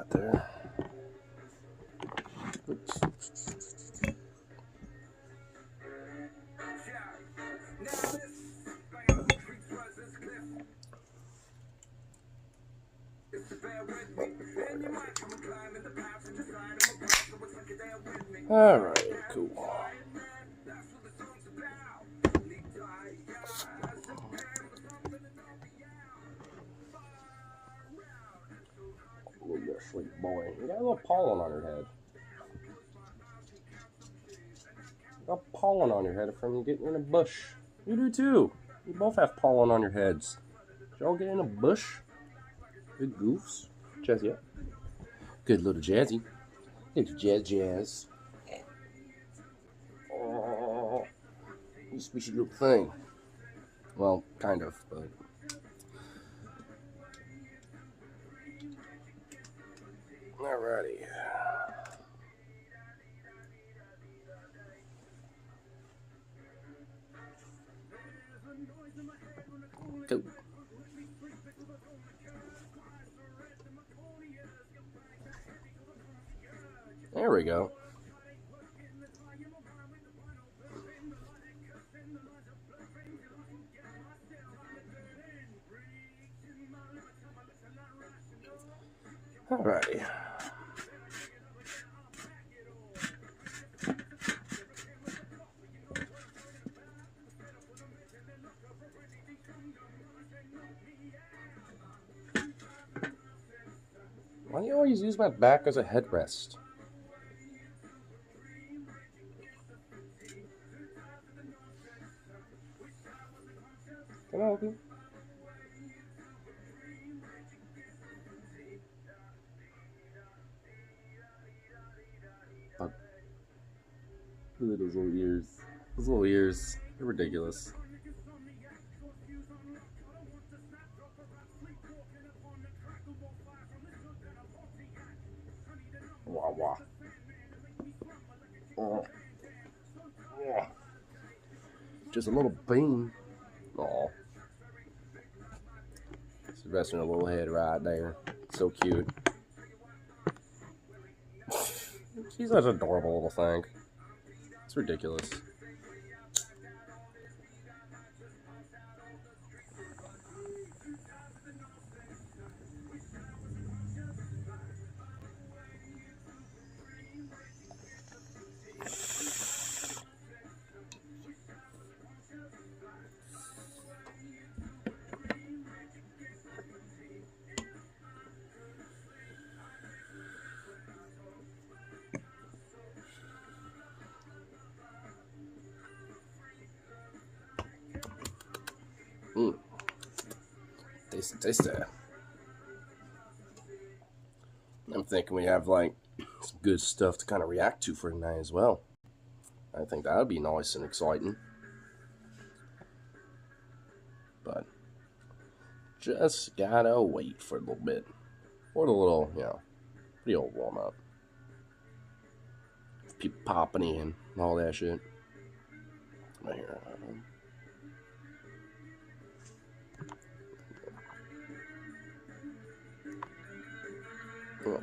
got there? Oops. Alright, cool. Oh, you're a sweet boy. You got a little pollen on your head. You got pollen on your head from getting in a bush. You do too. You both have pollen on your heads. Did y'all get in a bush? Good goofs. Jazzy up. Good little Jazzy. Little Jazz. Oh, you squishy little thing. Well, kind of, but. Alrighty. Go. There we go. Alrighty. Why do you always use my back as a headrest? Can I help you? Look at those little ears. Those little ears. They're ridiculous. Wah wah. Oh. Oh. Just a little bean. Oh. She's resting her little head right there. So cute. She's such an adorable little thing. It's ridiculous. Taste that. I'm thinking we have like some good stuff to kind of react to for tonight as well. I think that would be nice and exciting. But just gotta wait for a little bit. For the little, pretty old warm up. People popping in and all that shit. Right here. There we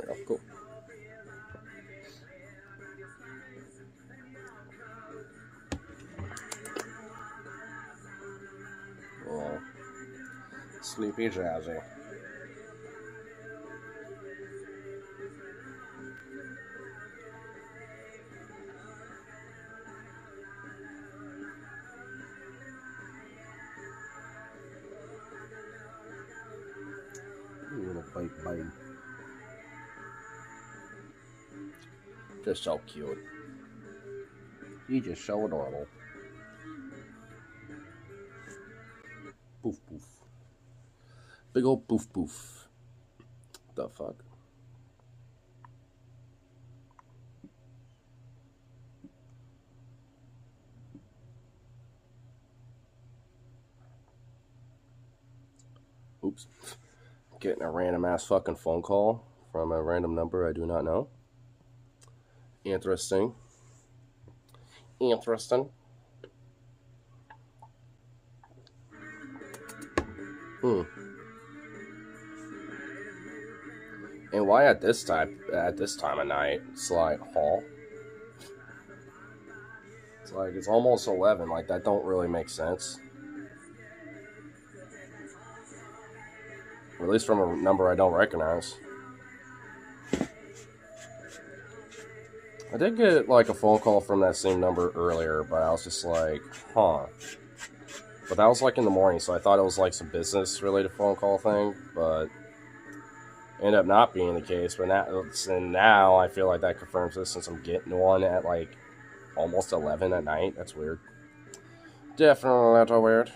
go. Cool. Oh, sleepy Jazzy. Little baby. Just so cute. He's just so adorable. Poof poof. Big old poof poof. The fuck? Oops. Getting a random ass fucking phone call from a random number I do not know. Interesting. Hmm. And why at this time of night? It's like, it's like it's almost 11. Like that don't really make sense. Or at least from a number I don't recognize. I did get like a phone call from that same number earlier, but I was just like, huh. But that was like in the morning, so I thought it was like some business related phone call thing, but ended up not being the case. But now I feel like that confirms this since I'm getting one at like almost 11 at night. That's weird. Definitely a little weird.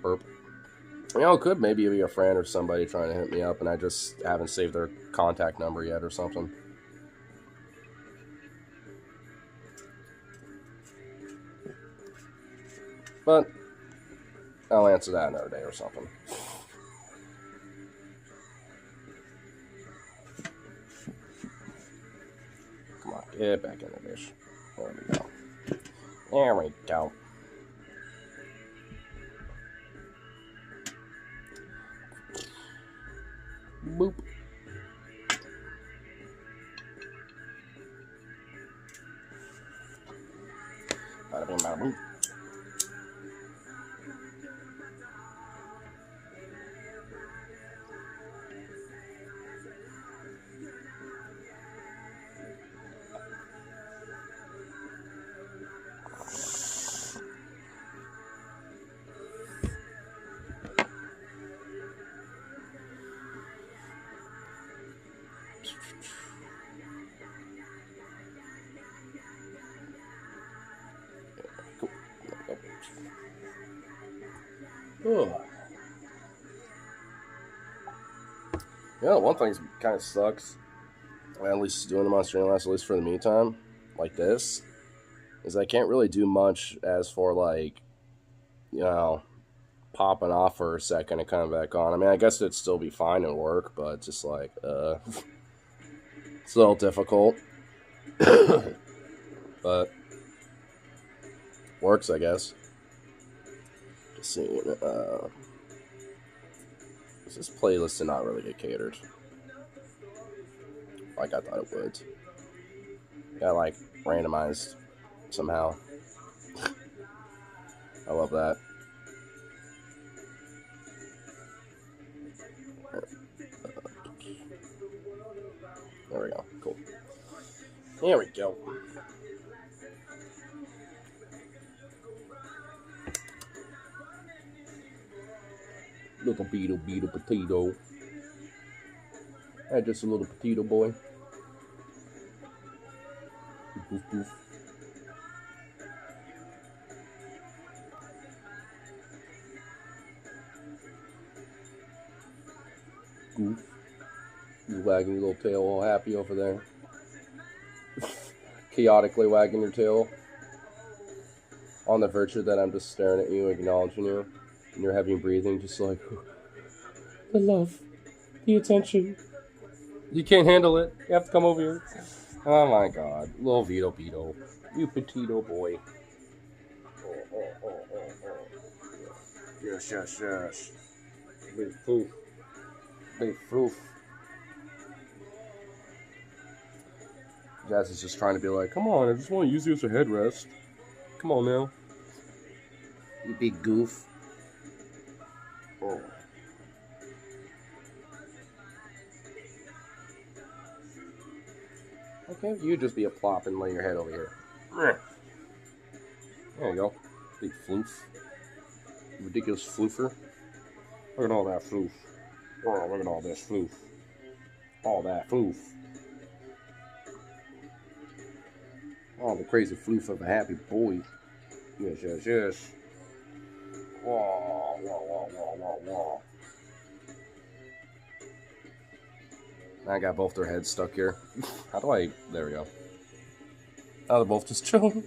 Burp. You know, it could maybe be a friend or somebody trying to hit me up, and I just haven't saved their contact number yet or something. But I'll answer that another day or something. Come on, get back in the dish. There we go. There we go. Boop. Bada bing, bada boom. Oh. Yeah, one thing kind of sucks, at least doing them on Streamlabs, at least for the meantime, like this, is I can't really do much as for like, you know, popping off for a second and coming back on. I mean, I guess it'd still be fine and work, but it's just like, it's a little difficult. But works, I guess. Just seeing, this playlist did not really get catered like I thought it would. Got like randomized somehow. I love that. There we go. Cool. There we go. Little beetle potato. Hey, just a little potato boy. Poof, poof. Goof. You wagging your little tail all happy over there. Chaotically wagging your tail. On the virtue that I'm just staring at you, acknowledging you. And you're heavy breathing, just like, the love, the attention. You can't handle it. You have to come over here. Oh my god. Little Vito Beetle. You petito boy. Oh. Yes. Big foof. Big foof. Jazz is just trying to be like, come on, I just want to use you as a headrest. Come on now. You big goof. Oh. Okay, you just be a plop and lay your head over here. There you go. Big floof. Ridiculous floofer. Look at all that floof. Oh, look at all this floof. All that floof. Oh, the crazy floof of a happy boy. Yes. Whoa. I got both their heads stuck here. How do I... There we go. Oh, they're both just chilling.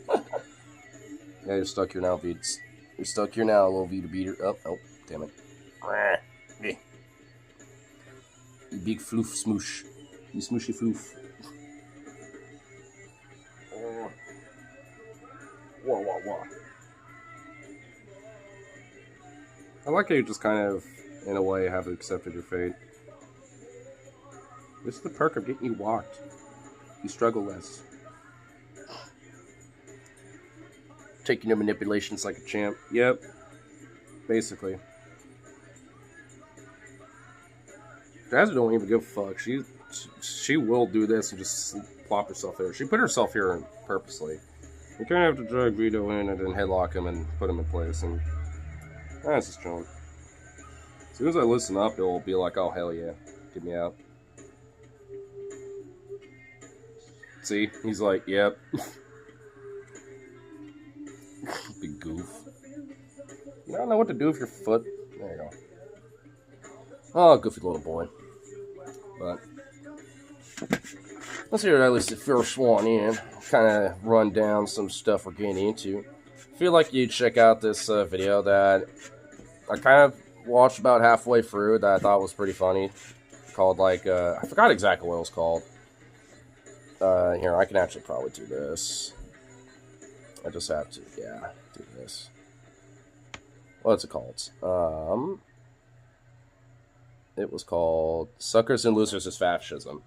Yeah, you're stuck here now, Veets. You're stuck here now, little Vita beater. Oh, damn it. You big floof smoosh. You smooshy floof. like how you just kind of, in a way, have accepted your fate. This is the perk of getting you walked. You struggle less. Taking your manipulations like a champ. Yep. Basically. Jazzy don't even give a fuck. She will do this and just plop herself there. She put herself here purposely. You kind of have to drag Vito in and then headlock him and put him in place. And that's just chilling. As soon as I listen up, it'll be like, oh, hell yeah. Get me out. See? He's like, yep. Big goof. You don't know what to do with your foot. There you go. Oh, goofy little boy. But let's hear at least the first one in. Kind of run down some stuff we're getting into. I feel like you check out this video that I kind of watched about halfway through that I thought was pretty funny. Called like, I forgot exactly what it was called. Here, I can actually probably do this. I just have to, yeah, do this. What's it called? It was called Suckers and Losers is Fascism.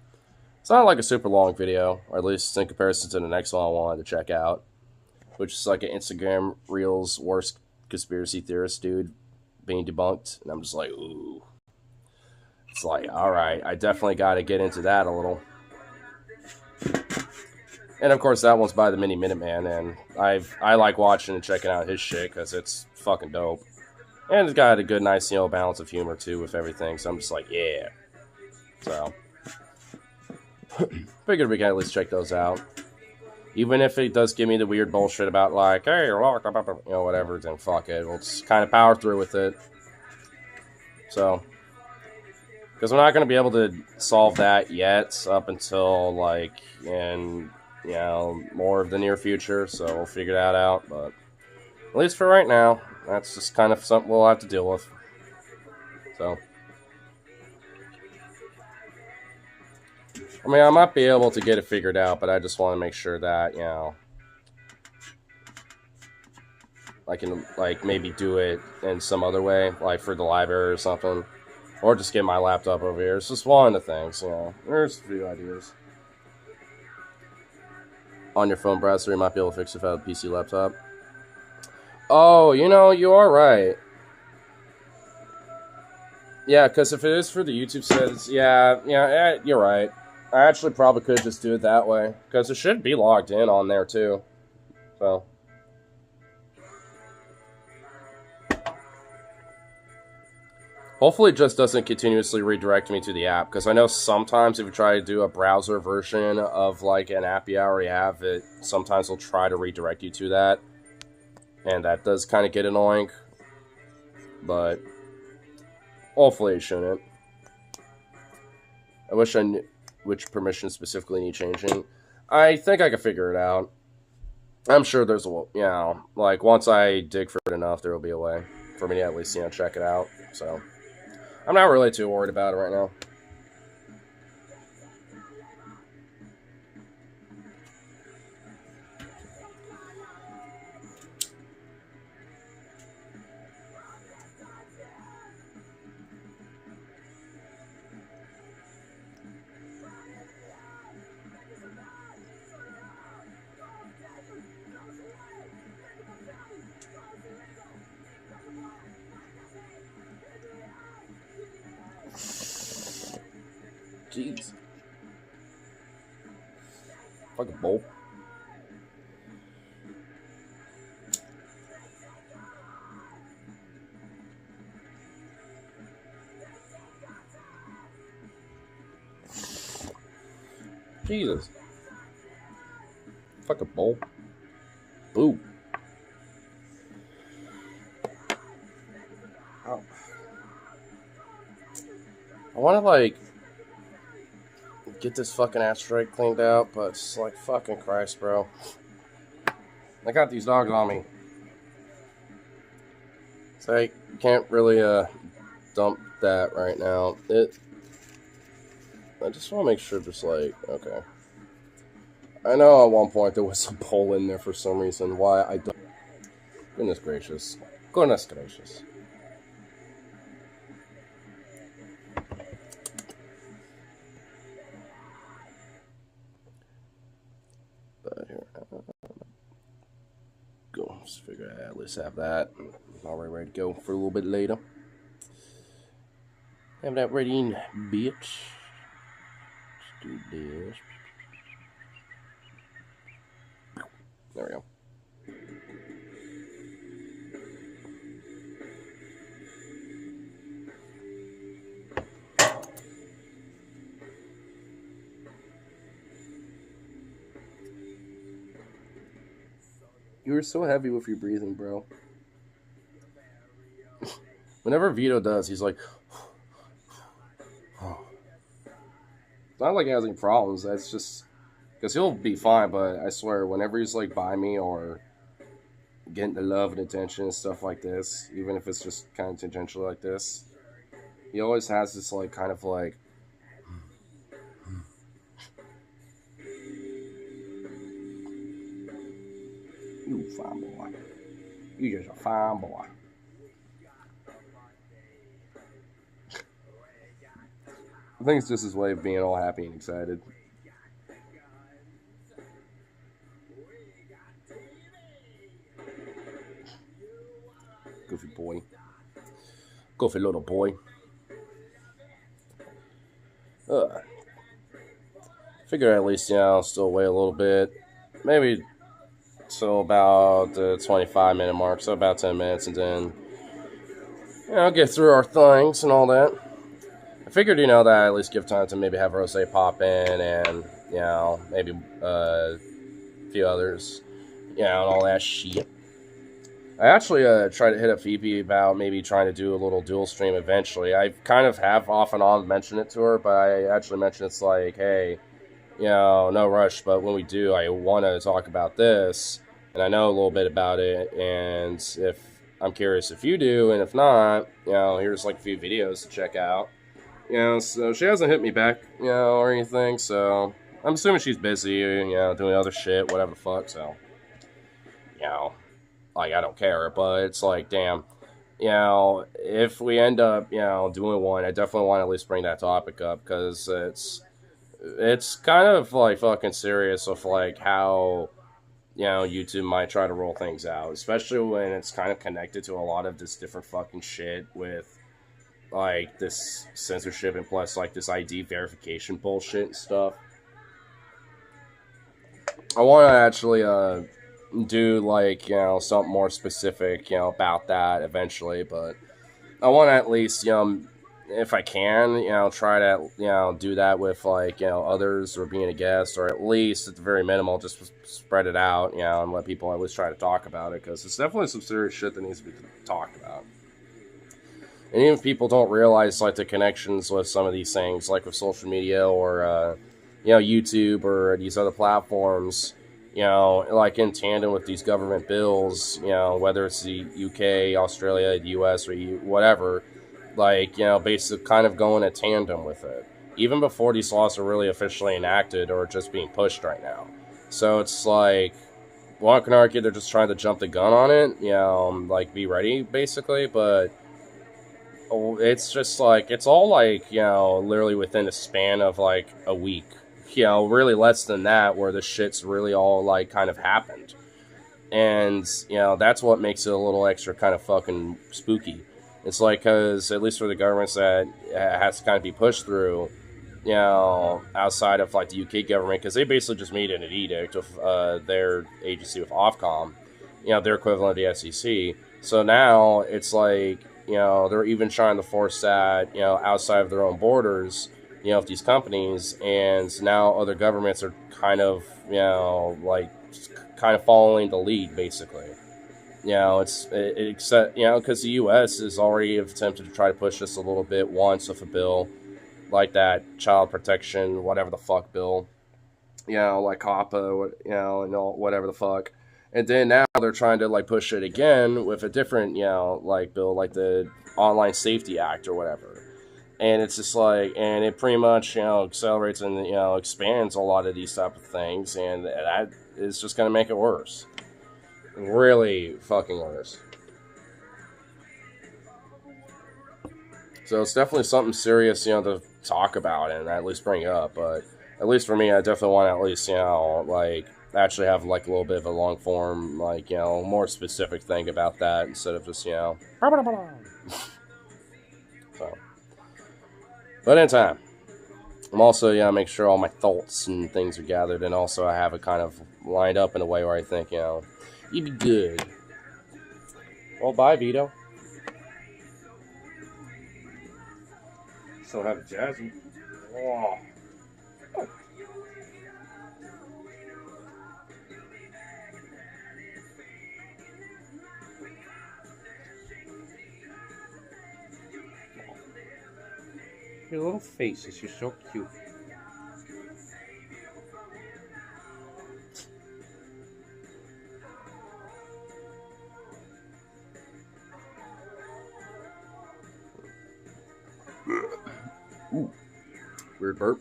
It's not like a super long video, or at least in comparison to the next one I wanted to check out, which is like an Instagram Reels worst conspiracy theorist dude being debunked, and I'm just like, ooh. It's like, alright, I definitely got to get into that a little. And of course, that one's by the Mini Minuteman, and I like watching and checking out his shit because it's fucking dope. And it's got a good, nice, you know, balance of humor too with everything. So I'm just like, yeah. So figured we can at least check those out. Even if it does give me the weird bullshit about like, hey, you're locked up, you know, whatever, then fuck it. We'll just kind of power through with it. So, because we're not going to be able to solve that yet up until like in, you know, more of the near future. So we'll figure that out. But at least for right now, that's just kind of something we'll have to deal with. So, I mean, I might be able to get it figured out, but I just want to make sure that, you know, I can, like, maybe do it in some other way, like for the library or something. Or just get my laptop over here. It's just one of the things, you know. There's a few ideas. On your phone browser, you might be able to fix it without a PC laptop. Oh, you know, you are right. Yeah, because if it is for the YouTube says, yeah, you're right. I actually probably could just do it that way. Because it should be logged in on there, too. So. Hopefully it just doesn't continuously redirect me to the app. Because I know sometimes if you try to do a browser version of, like, an app you already have, it sometimes will try to redirect you to that. And that does kind of get annoying. But hopefully it shouldn't. I wish I knew which permissions specifically need changing. I think I can figure it out. I'm sure there's a, you know, like once I dig for it enough, there will be a way for me to at least, you know, check it out. So I'm not really too worried about it right now. Jeez. Like a bowl. Jesus. Fuck a bowl. Boo. Ow. I want to, like, get this fucking asteroid cleaned out, but it's like, fucking Christ, bro. I got these dogs on me. So I can't really, dump that right now. I just want to make sure, just like, okay. I know at one point there was a pole in there for some reason. Why I don't. Goodness gracious. Goodness gracious. Just figure out, at least have that already ready to go for a little bit later. Have that ready in bitch. Let's do this. There we go. You were so heavy with your breathing, bro. Whenever Vito does, he's like, it's not like he has any problems. That's just because he'll be fine. But I swear, whenever he's like by me or getting the love and attention and stuff like this, even if it's just kind of tangentially like this, he always has this like kind of like. You fine boy. You just a fine boy. I think it's just his way of being all happy and excited. Goofy boy. Goofy little boy. Figure at least, still wait a little bit. Maybe till about the 25-minute mark, so about 10 minutes, and then, get through our things and all that. I figured, that I at least give time to maybe have Rose pop in and, maybe a few others, and all that shit. I actually tried to hit up Phoebe about maybe trying to do a little dual stream eventually. I kind of have off and on mentioned it to her, but I actually mentioned it's like, hey, no rush, but when we do, I want to talk about this, and I know a little bit about it, and if I'm curious if you do, and if not, here's like a few videos to check out. So she hasn't hit me back, or anything, so I'm assuming she's busy, doing other shit, whatever the fuck, so, like, I don't care, but it's like, damn, if we end up, doing one, I definitely want to at least bring that topic up, because it's kind of, like, fucking serious of, like, how, YouTube might try to roll things out, especially when it's kind of connected to a lot of this different fucking shit with, like, this censorship and plus, like, this ID verification bullshit and stuff. I want to actually, do, like, something more specific, about that eventually, but I want to at least, if I can, try to, do that with, like, others or being a guest, or at least, at the very minimal, just spread it out, and let people at least try to talk about it, because it's definitely some serious shit that needs to be talked about. And even if people don't realize, like, the connections with some of these things, like with social media or, YouTube or these other platforms, like in tandem with these government bills, whether it's the UK, Australia, the US, or whatever, like, basically kind of going in tandem with it, even before these laws are really officially enacted or just being pushed right now. So it's like, one can argue they're just trying to jump the gun on it, like, be ready, basically, but it's just like, it's all like, literally within a span of like a week, really less than that, where the shit's really all like kind of happened. And, that's what makes it a little extra kind of fucking spooky. It's like, because at least for the governments that has to kind of be pushed through, outside of like the UK government, because they basically just made an edict of their agency with Ofcom, their equivalent of the SEC. So now it's like, they're even trying to force that, outside of their own borders, with these companies, and now other governments are kind of, like, kind of following the lead, basically. Except, because the U.S. has already attempted to try to push this a little bit once with a bill, like that child protection, whatever the fuck bill, like COPPA, and all, whatever the fuck. And then now they're trying to, like, push it again with a different, like, bill, like the Online Safety Act or whatever. And it's just like, and it pretty much, accelerates and, expands a lot of these type of things. And that is just going to make it worse. Really fucking worse. So it's definitely something serious, to talk about and at least bring up. But at least for me, I definitely want to at least, like, actually have like a little bit of a long form, like, you know, more specific thing about that instead of just, you know. So, but in time, I'm also, yeah, make sure all my thoughts and things are gathered, and also I have it kind of lined up in a way where I think, you know, you'd be good. Well, bye, Vito. Still have Jazzy. Oh. Your little faces, you're so cute. Ooh. Weird burp.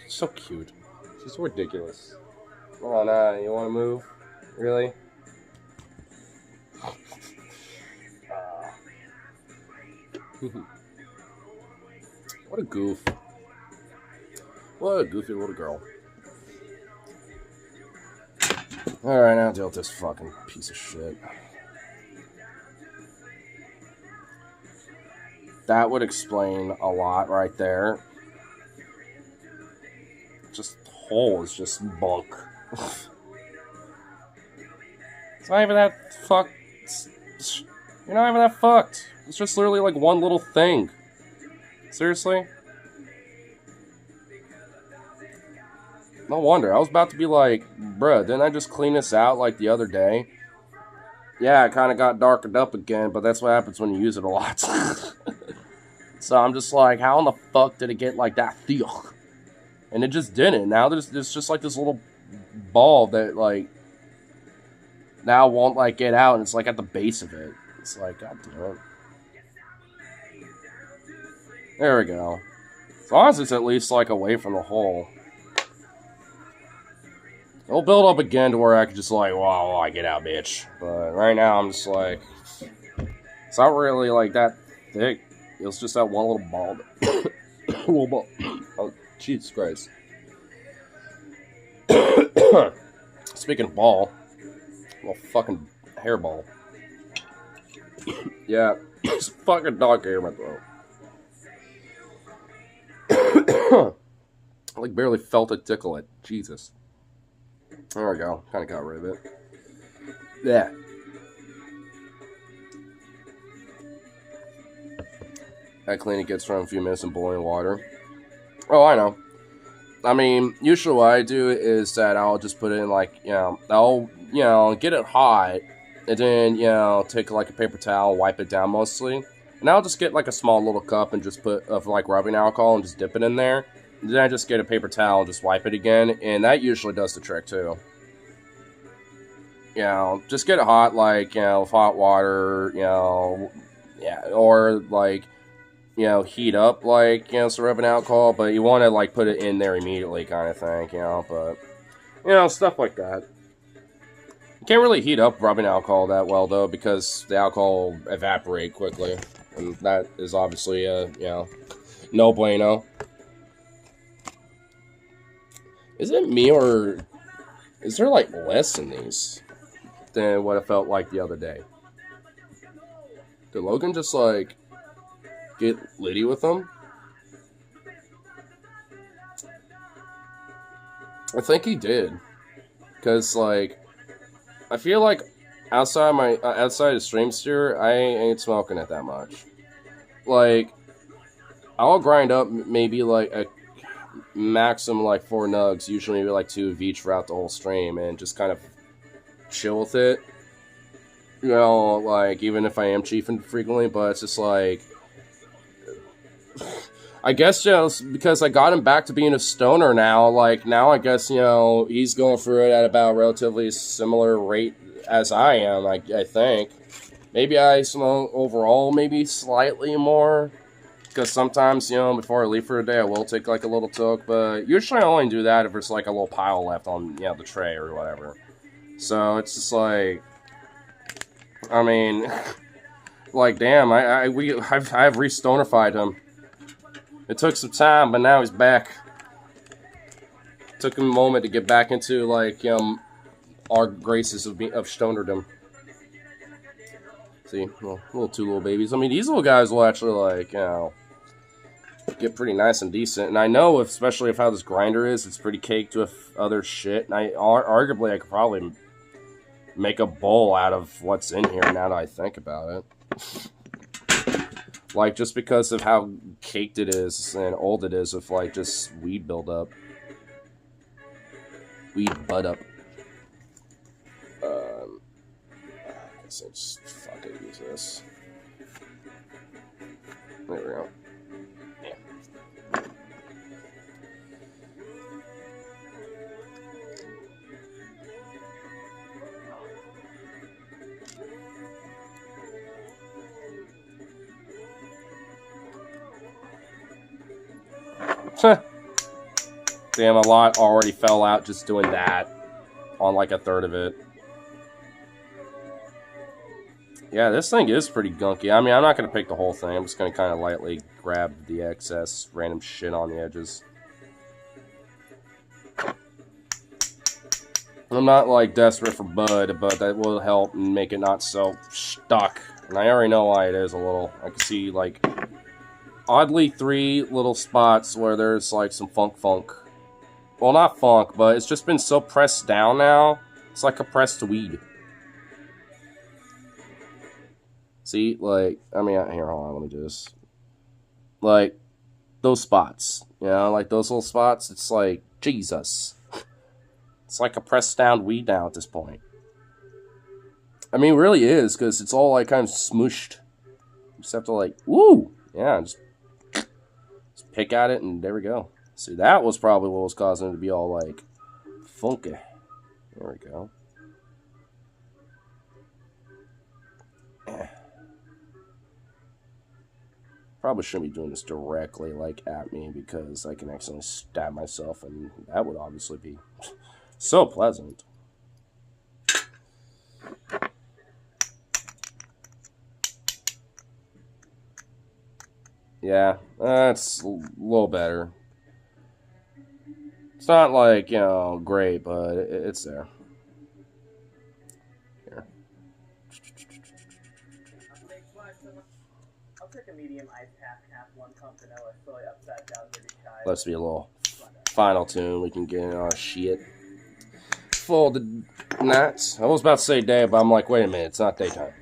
So cute. She's so ridiculous. Come on, you want to move? Really? What a goof. What a goofy little girl. Alright, now deal with this fucking piece of shit. That would explain a lot right there. Just hole is just bunk. It's not even that fucked. You're not even that fucked. It's just literally like one little thing. Seriously? No wonder. I was about to be like, bruh, didn't I just clean this out like the other day? Yeah, it kind of got darkened up again, but that's what happens when you use it a lot. So I'm just like, how in the fuck did it get like that thick? And it just didn't. Now there's just like this little ball that like now won't like get out, and it's like at the base of it. It's like, god damn it. There we go. As long as it's at least like away from the hole. It'll build up again to where I can just like, wow, I get out, bitch. But right now I'm just like, it's not really like that thick. It's just that one little ball. Little ball. Oh, Jesus Christ. Speaking of ball, little fucking hairball. Yeah, it's fucking dog hair in my throat. I like barely felt it tickle it. Jesus. There we go. Kind of got rid of it. Yeah. I clean it gets from a few minutes in boiling water. Oh, I know. I mean, usually what I do is that I'll just put it in like, I'll, get it hot, and then, take like a paper towel, wipe it down mostly. And I'll just get like a small little cup and just put of like rubbing alcohol and just dip it in there. And then I just get a paper towel and just wipe it again, and that usually does the trick too. Just get it hot, like, with hot water, or like, heat up, like, some rubbing alcohol, but you want to, like, put it in there immediately kind of thing, but, stuff like that. You can't really heat up rubbing alcohol that well, though, because the alcohol will evaporate quickly, and that is obviously, no bueno. Is it me, or is there, like, less in these than what it felt like the other day? Did Logan just, like, get litty with them? I think he did, because like I feel like outside of stream steer, I ain't smoking it that much. Like I'll grind up maybe like a maximum like 4 nugs, usually maybe like 2 of each throughout the whole stream, and just kind of chill with it. Like even if I am chiefing frequently, but it's just like, I guess, because I got him back to being a stoner now, like, now I guess, he's going through it at about a relatively similar rate as I am, I think. Maybe I smoke overall, maybe slightly more, because sometimes, before I leave for a day, I will take, like, a little toke, but usually I only do that if there's, like, a little pile left on, the tray or whatever. So, it's just like, I mean, like, damn, I've re-stonerified him. It took some time, but now he's back. Took him a moment to get back into like our graces of stonerdom. See, little two little babies. I mean, these little guys will actually like get pretty nice and decent. And I know, especially if how this grinder is, it's pretty caked with other shit. And arguably I could probably make a bowl out of what's in here now that I think about it. Like, just because of how caked it is and old it is with, like, just weed buildup. Weed bud up. I guess I'll just fucking use this. There we go. Damn, a lot already fell out just doing that on like a third of it. Yeah, this thing is pretty gunky. I mean, I'm not going to pick the whole thing. I'm just going to kind of lightly grab the excess random shit on the edges. I'm not like desperate for bud, but that will help and make it not so stuck. And I already know why it is a little. I can see like oddly 3 little spots where there's like some funk. Well, not funk, but it's just been so pressed down now. It's like a pressed weed. See, like, I mean, here, hold on, let me do this. Like, those spots, you know, like those little spots, it's like, Jesus. It's like a pressed down weed now at this point. I mean, it really is, because it's all like kind of smooshed. You just have to like, woo! Yeah, just pick at it and there we go. See, that was probably what was causing it to be all like funky. There we go. Probably shouldn't be doing this directly like at me because I can accidentally stab myself and that would obviously be so pleasant. Yeah, that's a little better. It's not like, you know, great, but it's there. Here. I'll take a medium ice half 1 cup vanilla, slowly upside down, dirty chai. Let's be a little final tune. We can get in our shit. Folded nights. I was about to say day, but I'm like, wait a minute, it's not daytime.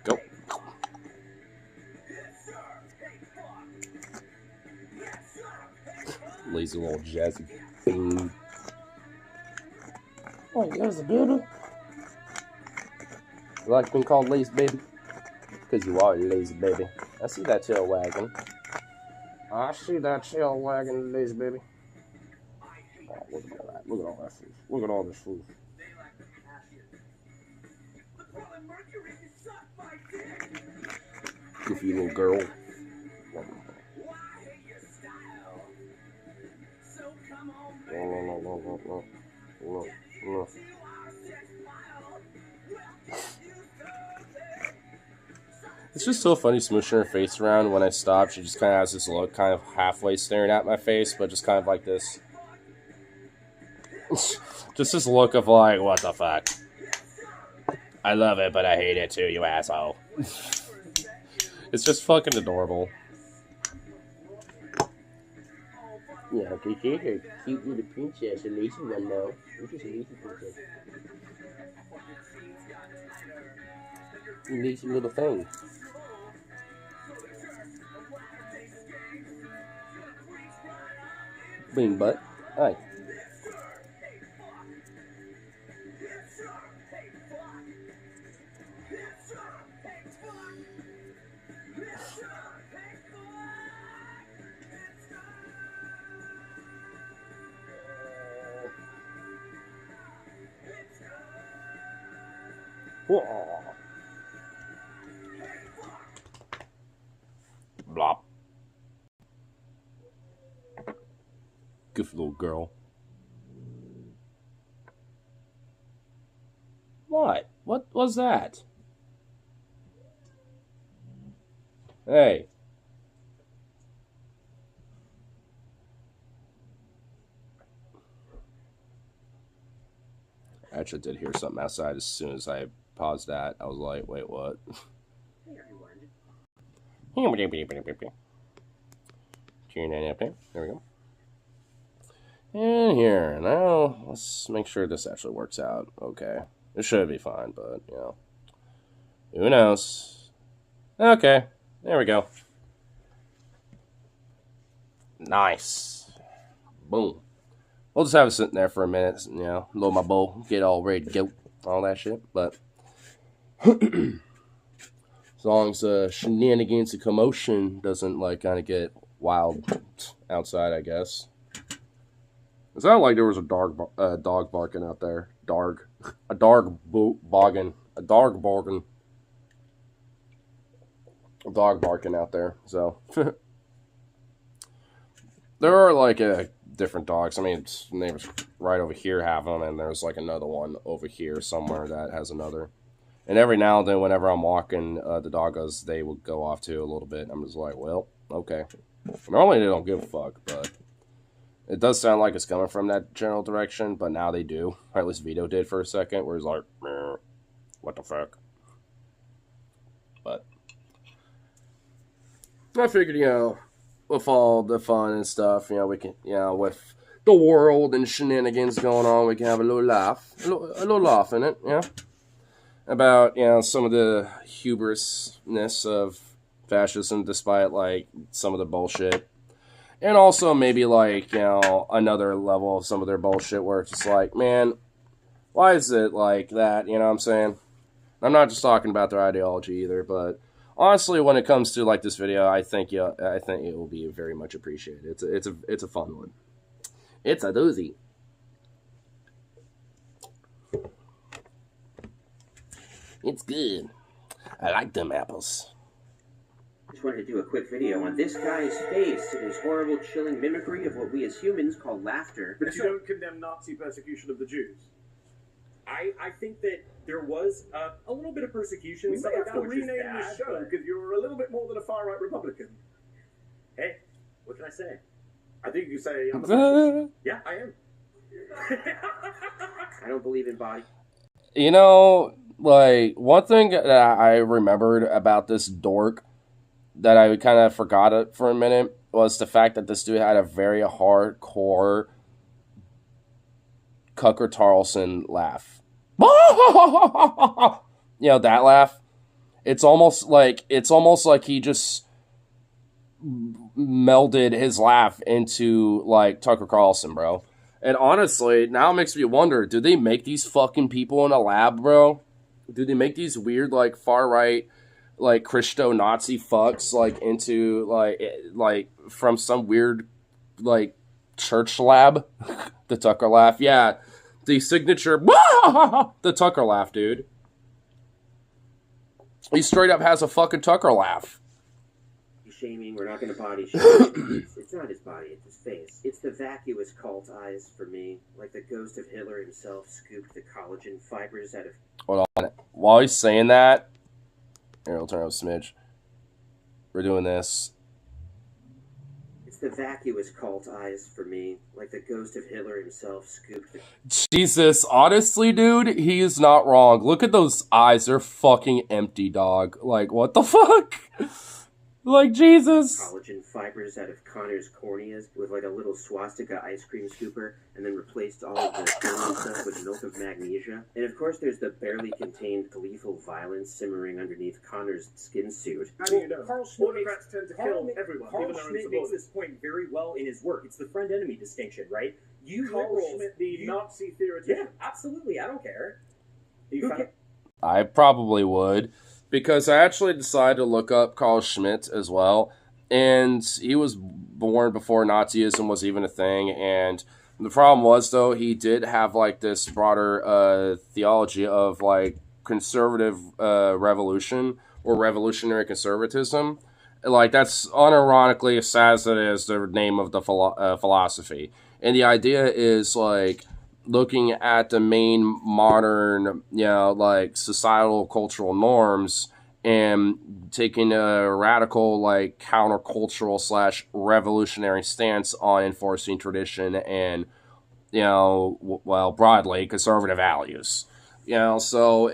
Go. Lazy little jazzy thing. Oh, there's a baby. You like being called lazy baby? Because you are a lazy baby. I see that tail wagging. I see that tail wagging, lazy baby. Oh, look at all that. Look at all that food. Look at all this food. Goofy little girl. No. It's just so funny smooshing her face around. When I stop, she just kind of has this look, kind of halfway staring at my face, but just kind of like this. Just this look of like, what the fuck? I love it, but I hate it too, you asshole. It's just fucking adorable. Yeah, because she's a cute little princess, a lazy one now. She's just a lazy princess. Lazy little thing. Bean butt. Hi. Blop. Good little girl. What? What was that? Hey. I actually did hear something outside as soon as I paused that. I was like, wait, what? Turn that up there. There we go. And here. Now, let's make sure this actually works out. Okay. It should be fine, but, you know. Who knows? Okay. There we go. Nice. Boom. We'll just have it sitting there for a minute, you know, load my bowl, get all ready to go, all that shit. But as long as shenanigans and commotion doesn't, like, kind of get wild outside, I guess. It sounded like there was a dog barking out there. A dog barking out there. So there are like different dogs. I mean, neighbors right over here have them, and there's like another one over here somewhere that has another. And every now and then, whenever I'm walking the doggos, they will go off too a little bit. I'm just like, well, okay. Normally they don't give a fuck, but it does sound like it's coming from that general direction. But now they do. Or at least Vito did for a second, where he's like, what the fuck? But I figured, you know, with all the fun and stuff, you know, we can, you know, with the world and shenanigans going on, we can have a little laugh, a little laugh in it, you know, about, you know, some of the hubrisness of fascism, despite, like, some of the bullshit, and also maybe, like, you know, another level of some of their bullshit where it's just like, man, why is it like that, you know what I'm saying? I'm not just talking about their ideology either, but honestly, when it comes to like this video, I think it will be very much appreciated. It's a fun one. It's a doozy. It's good. I like them apples. Just wanted to do a quick video on this guy's face and his horrible, chilling mimicry of what we as humans call laughter. But you don't condemn Nazi persecution of the Jews? I think that there was a little bit of persecution. We may have to rename this show because you're a little bit more than a far-right Republican. Hey, what can I say? I think you say I'm a fascist. Yeah, I am. I don't believe in body. You know, like, one thing that I remembered about this dork that I kind of forgot it for a minute was the fact that this dude had a very hardcore Tucker Carlson laugh. You know, that laugh. It's almost like he just melded his laugh into like Tucker Carlson, bro. And honestly, now it makes me wonder, do they make these fucking people in a lab, bro? Do they make these weird like far right like Christo Nazi fucks like into like from some weird like church lab? The Tucker laugh. Yeah. The signature, the Tucker laugh, dude. He straight up has a fucking Tucker laugh. Shaming, we're not going to body shame. It's not his body, it's his face. It's the vacuous cult eyes for me, like the ghost of Hitler himself scooped the collagen fibers out of... Hold on. While he's saying that, here, I'll turn up a smidge. We're doing this. It's the vacuous cult eyes for me, like the ghost of Hitler himself scooped the... Jesus, honestly, dude, he is not wrong. Look at those eyes. They're fucking empty, dog. Like, what the fuck? Like, Jesus. Collagen fibers out of Connor's corneas with like a little swastika ice cream scooper, and then replaced all of the filling stuff with milk of magnesia. And of course there's the barely contained gleeful violence simmering underneath Connor's skin suit. How do you know? Carl Schmitt Autocrats tend to kill everyone, Carl even their own Schmitt makes supporters. this point very well in his work. It's the friend-enemy distinction, right? You Carl liberals, Schmitt, the Nazi theoretician. yeah, absolutely. I don't care. You found... I probably would. Because I actually decided to look up Carl Schmitt as well. And he was born before Nazism was even a thing. And the problem was, though, he did have, like, this broader theology of, like, conservative revolution or revolutionary conservatism. Like, that's unironically, as sad as it is, the name of the philosophy. And the idea is, like, looking at the main modern, like, societal cultural norms and taking a radical, like, countercultural / revolutionary stance on enforcing tradition and, broadly, conservative values. So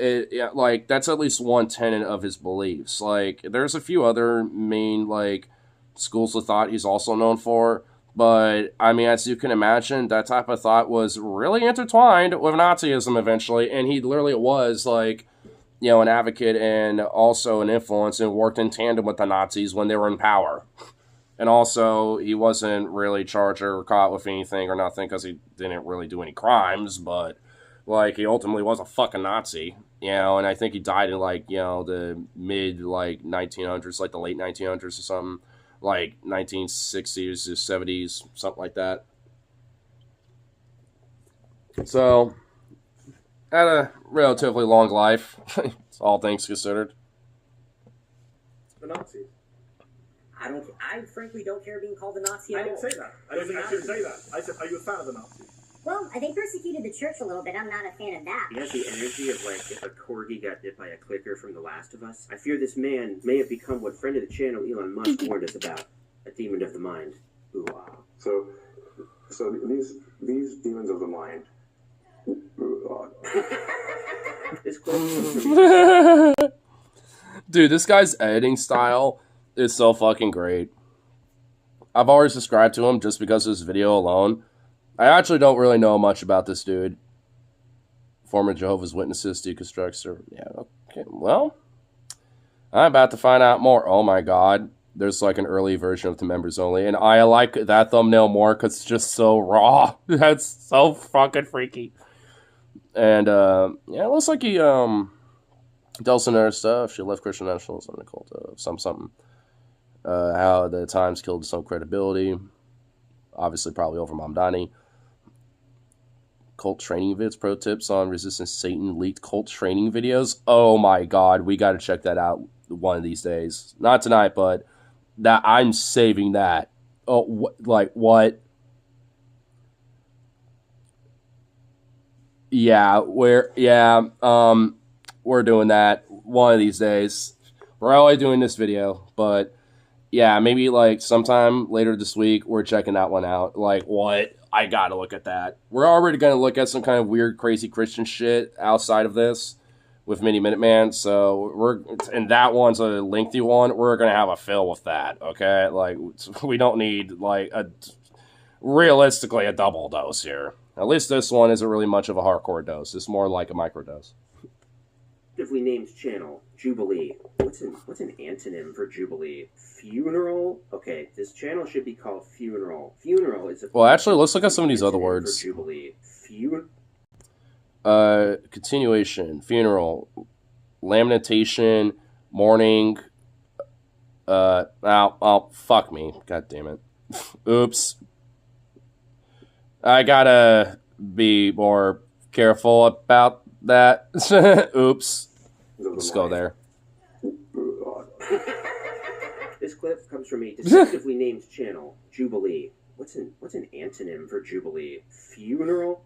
like, that's at least one tenet of his beliefs. Like, there's a few other main, like, schools of thought he's also known for, but I mean, as you can imagine, that type of thought was really intertwined with Nazism eventually, and he literally was, like, an advocate and also an influence, and worked in tandem with the Nazis when they were in power. And also, he wasn't really charged or caught with anything or nothing because he didn't really do any crimes, but, like, he ultimately was a fucking Nazi, and I think he died in, like, the mid, like, 1900s, like the late 1900s or something, like 1960s or 70s, something like that. So, had a relatively long life, all things considered. The Nazis. I frankly don't care being called a Nazi at I all. didn't say that. I didn't actually say that. I said, are you a fan of the Nazis? Well, they persecuted the church a little bit. I'm not a fan of that. He has the energy of, like, if a corgi got bit by a clicker from The Last of Us. I fear this man may have become what friend of the channel Elon Musk warned us about. A demon of the mind. Ooh-ah. So these demons of the mind. This clip. Dude, this guy's editing style is so fucking great. I've always subscribed to him just because of his video alone. I actually don't really know much about this dude. Former Jehovah's Witnesses deconstructor. Yeah, okay. Well, I'm about to find out more. Oh my god. There's like an early version of the members only. And I like that thumbnail more because it's just so raw. That's so fucking freaky. And, yeah, it looks like he, dealt in other stuff. She left Christian nationalism and called something. How the Times killed some credibility. Obviously, probably over Mamdani. Cult training vids, pro tips on resistance Satan leaked cult training videos. Oh my god, we got to check that out one of these days. Not tonight, but that I'm saving that. Oh, what? Yeah, we're doing that one of these days. We're only doing this video, but yeah, maybe like sometime later this week, we're checking that one out. Like, what? I gotta look at that. We're already gonna look at some kind of weird, crazy Christian shit outside of this with Mini Minuteman. So and that one's a lengthy one. We're gonna have a fill with that. Okay, like we don't need like realistically a double dose here. At least this one isn't really much of a hardcore dose. It's more like a microdose. If we named channel Jubilee, what's an antonym for Jubilee? Funeral? Okay, this channel should be called Funeral. Funeral is a... Well, actually, let's look at some of these other words. Jubilee. Continuation, funeral, lamentation, mourning. Fuck me. God damn it. Oops. I gotta be more careful about that. Oops. Let's go there. This clip comes from a deceptively named channel, Jubilee. What's an antonym for Jubilee? Funeral?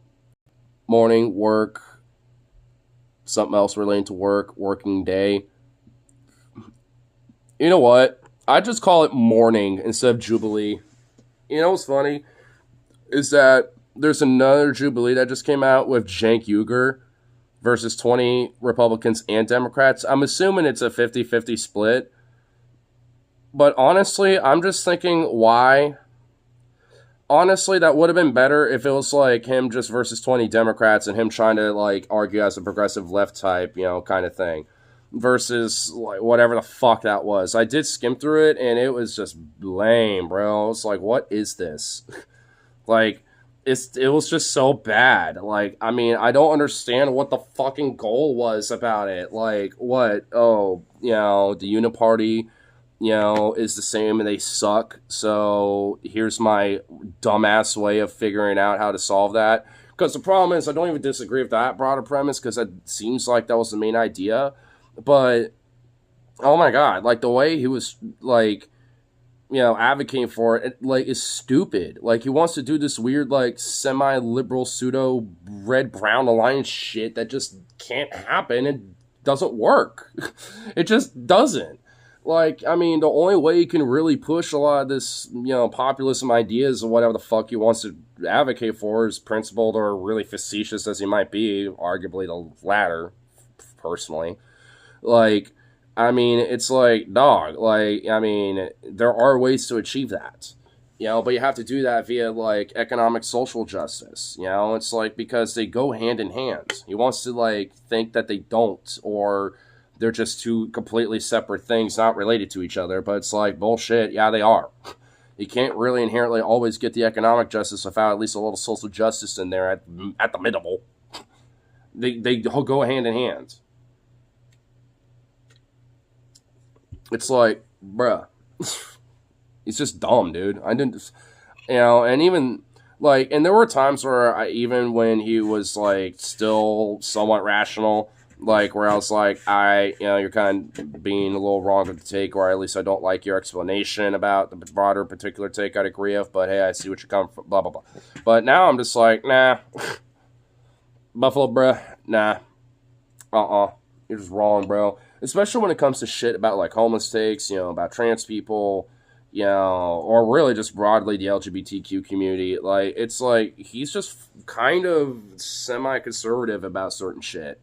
Morning, work, something else relating to work, working day. You know what? I just call it morning instead of Jubilee. You know what's funny? Is that there's another Jubilee that just came out with Cenk Uygur versus 20 Republicans and Democrats. I'm assuming it's a 50-50 split. But honestly, I'm just thinking, why? Honestly, that would have been better if it was like him just versus 20 Democrats and him trying to like argue as a progressive left type, kind of thing. Versus like whatever the fuck that was. I did skim through it and it was just lame, bro. It's like, what is this? Like, it was just so bad. Like, I mean, I don't understand what the fucking goal was about it. Like, what? Oh, the Uniparty, is the same and they suck. So here's my dumbass way of figuring out how to solve that. Because the problem is, I don't even disagree with that broader premise, because it seems like that was the main idea. But, oh my god, like, the way he was, like, you know, advocating for it, like, is stupid. Like, he wants to do this weird, like, semi-liberal, pseudo-red-brown alliance shit that just can't happen. It doesn't work. It just doesn't. Like, I mean, the only way you can really push a lot of this, you know, populism ideas or whatever the fuck he wants to advocate for is principled or really facetious as he might be, arguably the latter, personally. Like, I mean, it's like, dog, like, I mean, there are ways to achieve that, you know, but you have to do that via, like, economic social justice, you know, it's like, because they go hand in hand. He wants to, like, think that they don't, or they're just two completely separate things not related to each other, but it's like, bullshit, yeah, they are. You can't really inherently always get the economic justice without at least a little social justice in there at the minimal. They go hand in hand. It's like, bruh, he's just dumb, dude. I didn't, you know, and even, like, and there were times where even when he was, like, still somewhat rational, like, where I was like, you know, you're kind of being a little wrong with the take, or at least I don't like your explanation about the broader particular take I'd agree with, but hey, I see what you're coming from, blah, blah, blah. But now I'm just like, nah, Buffalo, bruh, nah, you're just wrong, bro. Especially when it comes to shit about, like, homeless takes, you know, about trans people, you know, or really just broadly the LGBTQ community. Like, it's like, he's just kind of semi-conservative about certain shit.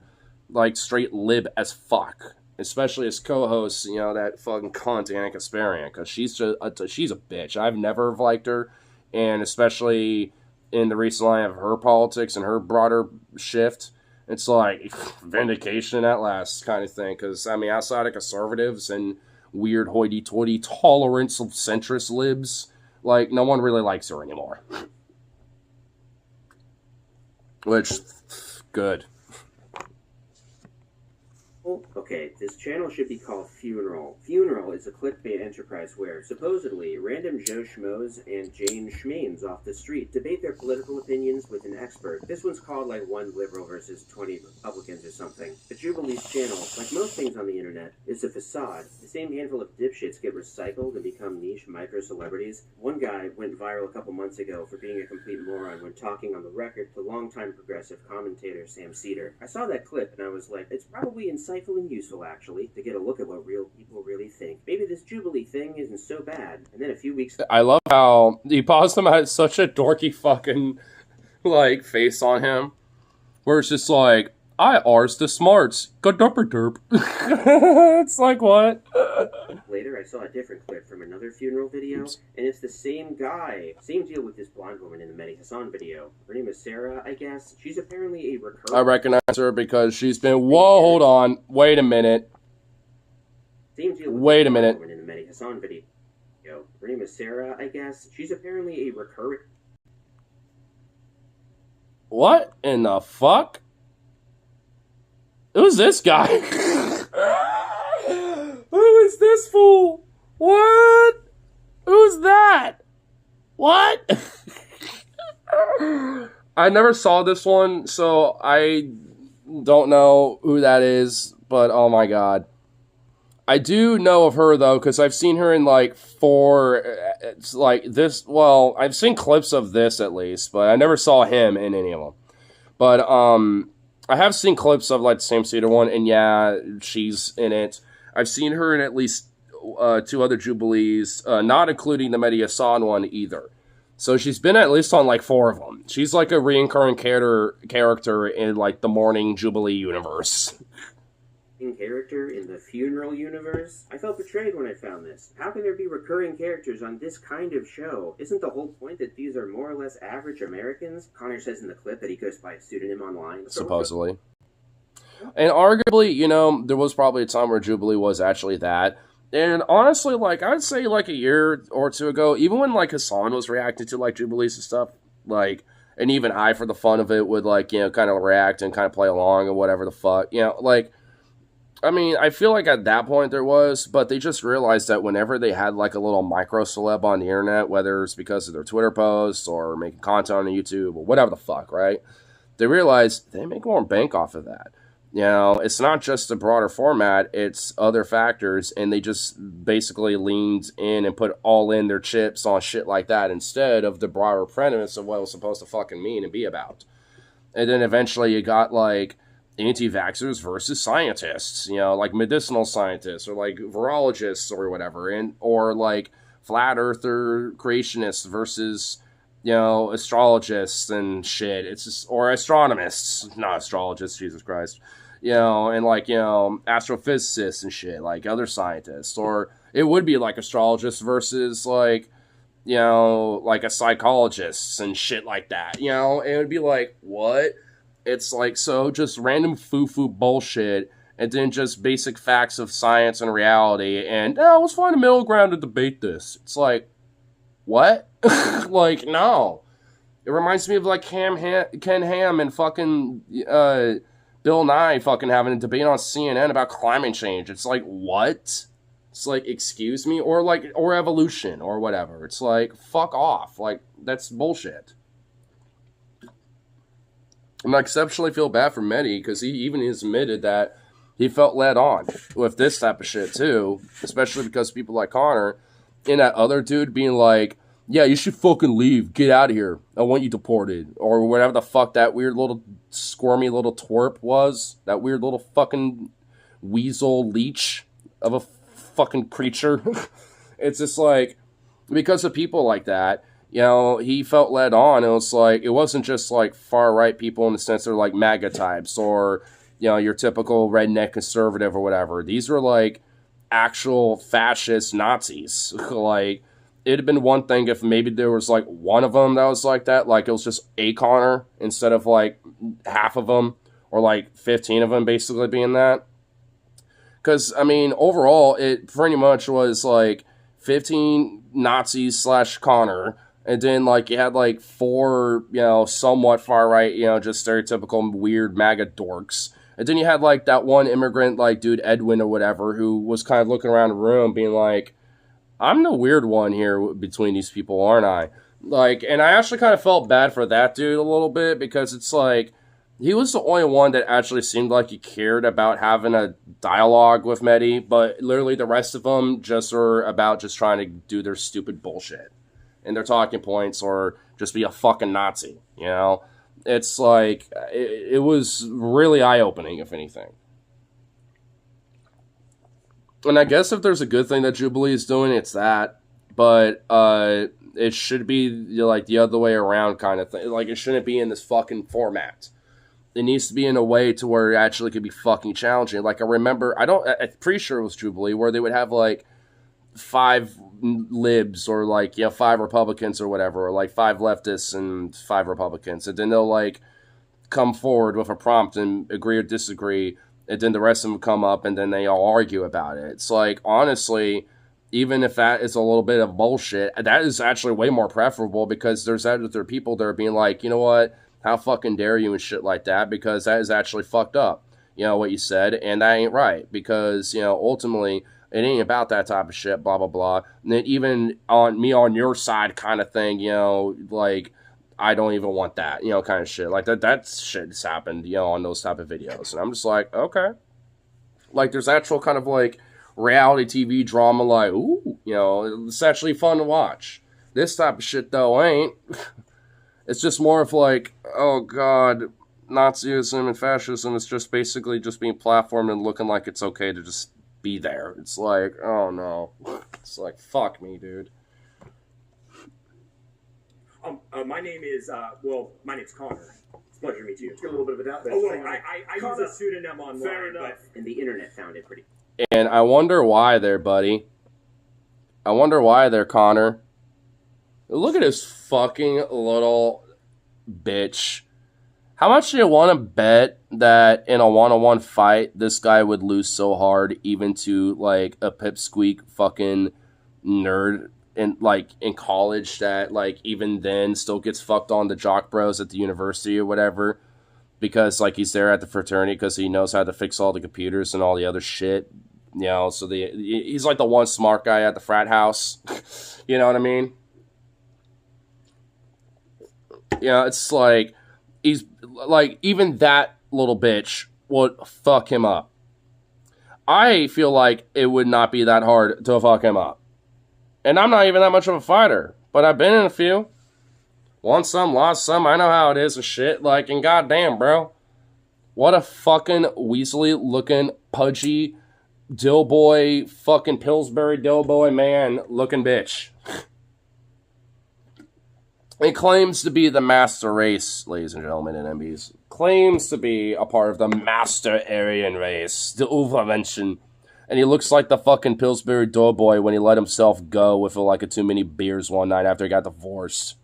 Like, straight lib as fuck. Especially as co-host, you know, that fucking cunt, Anna Kasparian, because she's a bitch. I've never liked her, and especially in the recent line of her politics and her broader shift, it's like vindication at last kind of thing. Because, I mean, outside of conservatives and weird hoity-toity tolerance of centrist libs, like, no one really likes her anymore. Which, good. Okay, this channel should be called Funeral. Funeral is a clickbait enterprise where, supposedly, random Joe Schmoes and Jane Schmaines off the street debate their political opinions with an expert. This one's called, like, 1 liberal versus 20 Republicans or something. The Jubilees channel, like most things on the internet, is a facade. The same handful of dipshits get recycled and become niche micro-celebrities. One guy went viral a couple months ago for being a complete moron when talking on the record to longtime progressive commentator Sam Cedar. I saw that clip and I was like, it's probably insightful and useful, actually, to get a look at what real people really think. Maybe this Jubilee thing isn't so bad. And then a few weeks... I love how he paused him, had such a dorky fucking, like, face on him, where it's just like, I R's the smarts. Derp. It's like, what? Later, I saw a different clip from another funeral video, and it's the same guy. Same deal with this blonde woman in the Mehdi Hassan video. Her name is Sarah, I guess. She's apparently a recurring... I recognize her because she's been... Whoa, hold on. Wait a minute. Same deal with Wait this a minute. blonde woman in the Mehdi Hassan video. Her name is Sarah, I guess. She's apparently a recurring... What in the fuck? Who's this guy? Who is this fool? What? Who's that? What? I never saw this one, so I don't know who that is, but oh my god. I do know of her, though, because I've seen her in, like, it's like this, well, I've seen clips of this, at least, but I never saw him in any of them. But, I have seen clips of, like, the Sam Cedar one, and yeah, she's in it. I've seen her in at least 2 other Jubilees, not including the Mehdi Hassan one either. So she's been at least on, like, 4 of them. She's, like, a recurring character in, like, the Morning Jubilee universe. Character in the funeral universe? I felt betrayed when I found this. How can there be recurring characters on this kind of show? Isn't the whole point that these are more or less average Americans? Connor says in the clip that he goes by a pseudonym online. Supposedly. And arguably, you know, there was probably a time where Jubilee was actually that. And honestly, like, I'd say, like, a year or 2 ago, even when, like, Hassan was reacting to, like, Jubilees and stuff, like, and even I, for the fun of it, would, like, you know, kind of react and kind of play along or whatever the fuck, you know, like, I mean, I feel like at that point there was, but they just realized that whenever they had like a little micro celeb on the internet, whether it's because of their Twitter posts or making content on YouTube or whatever the fuck, right? They realized they make more bank off of that. You know, it's not just the broader format, it's other factors, and they just basically leaned in and put all in their chips on shit like that instead of the broader premise of what it was supposed to fucking mean and be about. And then eventually you got like anti-vaxxers versus scientists, you know, like medicinal scientists or like virologists or whatever, and or like flat earther creationists versus, you know, astrologists and shit. It's just, or astronomists, not astrologists, Jesus Christ. You know, and like, you know, astrophysicists and shit, like other scientists. Or it would be like astrologists versus like, you know, like a psychologist and shit like that. You know, it would be like, what? It's like, so just random foo-foo bullshit and then just basic facts of science and reality. And, let's find a middle ground to debate this. It's like, what? Like, no. It reminds me of like Ken Ham and fucking Bill Nye fucking having a debate on CNN about climate change. It's like, what? It's like, excuse me? Or like, or evolution or whatever. It's like, fuck off. Like, that's bullshit. And I exceptionally feel bad for Mehdi because he even admitted that he felt led on with this type of shit too, especially because people like Connor and that other dude being like, yeah, you should fucking leave. Get out of here. I want you deported. Or whatever the fuck that weird little squirmy little twerp was. That weird little fucking weasel leech of a fucking creature. It's just like, because of people like that, you know, he felt led on. It was like, it wasn't just like far right people in the sense they're like MAGA types or, you know, your typical redneck conservative or whatever. These were like actual fascist Nazis. Like, it'd have been one thing if maybe there was like one of them that was like that. Like, it was just a Connor instead of like half of them or like 15 of them basically being that. Because, I mean, overall, it pretty much was like 15 Nazis / Connor. And then, like, you had, like, 4, you know, somewhat far-right, you know, just stereotypical weird MAGA dorks. And then you had, like, that one immigrant, like, dude, Edwin or whatever, who was kind of looking around the room being like, I'm the weird one here between these people, aren't I? Like, and I actually kind of felt bad for that dude a little bit because it's like, he was the only one that actually seemed like he cared about having a dialogue with Mehdi, but literally the rest of them just are about just trying to do their stupid bullshit and their talking points or just be a fucking Nazi, you know? It's like, it was really eye-opening, if anything. And I guess if there's a good thing that Jubilee is doing, it's that. But it should be, you know, like the other way around kind of thing. Like, it shouldn't be in this fucking format. It needs to be in a way to where it actually could be fucking challenging. Like, I remember, I'm pretty sure it was Jubilee, where they would have, like, 5 libs or, like, you know, 5 Republicans or whatever, or, like, 5 leftists and 5 Republicans. And then they'll, like, come forward with a prompt and agree or disagree, and then the rest of them come up, and then they all argue about it. It's like, honestly, even if that is a little bit of bullshit, that is actually way more preferable because there are people that are being like, you know what, how fucking dare you and shit like that, because that is actually fucked up, you know, what you said, and that ain't right, because, you know, ultimately, it ain't about that type of shit, blah, blah, blah. And then even on me on your side kind of thing, you know, like, I don't even want that, you know, kind of shit. Like, that shit has happened, you know, on those type of videos. And I'm just like, okay. Like, there's actual kind of, like, reality TV drama, like, ooh, you know, it's actually fun to watch. This type of shit, though, ain't. It's just more of like, oh, God, Nazism and fascism is just basically just being platformed and looking like it's okay to just be there. It's like, oh, no. It's like, fuck me, dude. My name is, my name's Connor. It's a pleasure to meet you. It's got a little bit of a doubt there. Oh, well, I use a pseudonym online. Fair enough. And the internet found it pretty. And I wonder why there, buddy. I wonder why there, Connor. Look at this fucking little bitch. How much do you want to bet that in a one-on-one fight, this guy would lose so hard even to, like, a pipsqueak fucking nerd in college that, like, even then still gets fucked on the jock bros at the university or whatever because like he's there at the fraternity because he knows how to fix all the computers and all the other shit. You know, so he's like the one smart guy at the frat house. You know what I mean? You know, it's like he's like even that little bitch would fuck him up. I feel like it would not be that hard to fuck him up. And I'm not even that much of a fighter, but I've been in a few. Won some, lost some. I know how it is and shit. Like, and goddamn, bro. What a fucking weaselly looking, pudgy, Dillboy, fucking Pillsbury Dillboy man looking bitch. It claims to be the master race, ladies and gentlemen, in MBs. Claims to be a part of the master Aryan race, the Overmenschen. And he looks like the fucking Pillsbury Doughboy when he let himself go with like a too many beers one night after he got divorced.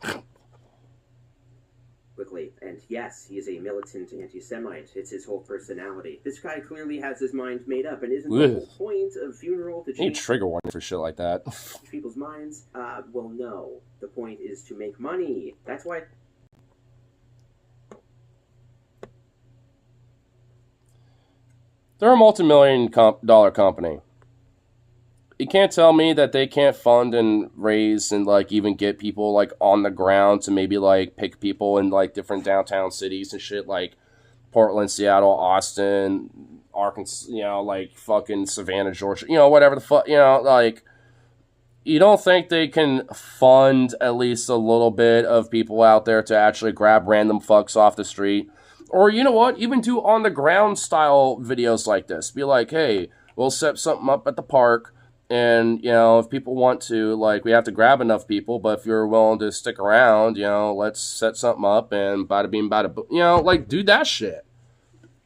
Quickly, and yes, he is a militant anti-Semite. It's his whole personality. This guy clearly has his mind made up, and isn't the whole point of Funeral to You need change trigger warning for shit like that. people's minds? Well, no. The point is to make money. That's why... They're a multi-million dollar company. You can't tell me that they can't fund and raise and like even get people like on the ground to maybe like pick people in like different downtown cities and shit like Portland, Seattle, Austin, Arkansas, you know, like fucking Savannah, Georgia, you know, whatever the fuck, you know, like you don't think they can fund at least a little bit of people out there to actually grab random fucks off the street? Or you know what, even do on the ground style videos like this. Be like, hey, we'll set something up at the park. And, you know, if people want to, like, we have to grab enough people, but if you're willing to stick around, you know, let's set something up and bada bing, bada boom. You know, like, do that shit.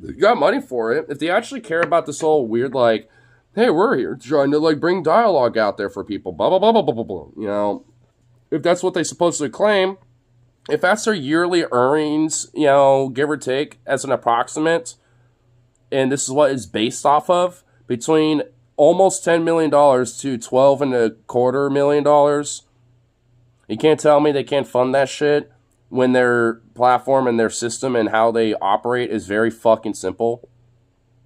You got money for it. If they actually care about this whole weird, like, hey, we're here trying to, like, bring dialogue out there for people, blah, blah, blah, blah, blah, blah, blah. You know, if that's what they supposedly claim, if that's their yearly earnings, you know, give or take, as an approximate, and this is what it's based off of, between almost $10 million to $12.25 million. You can't tell me they can't fund that shit when their platform and their system and how they operate is very fucking simple.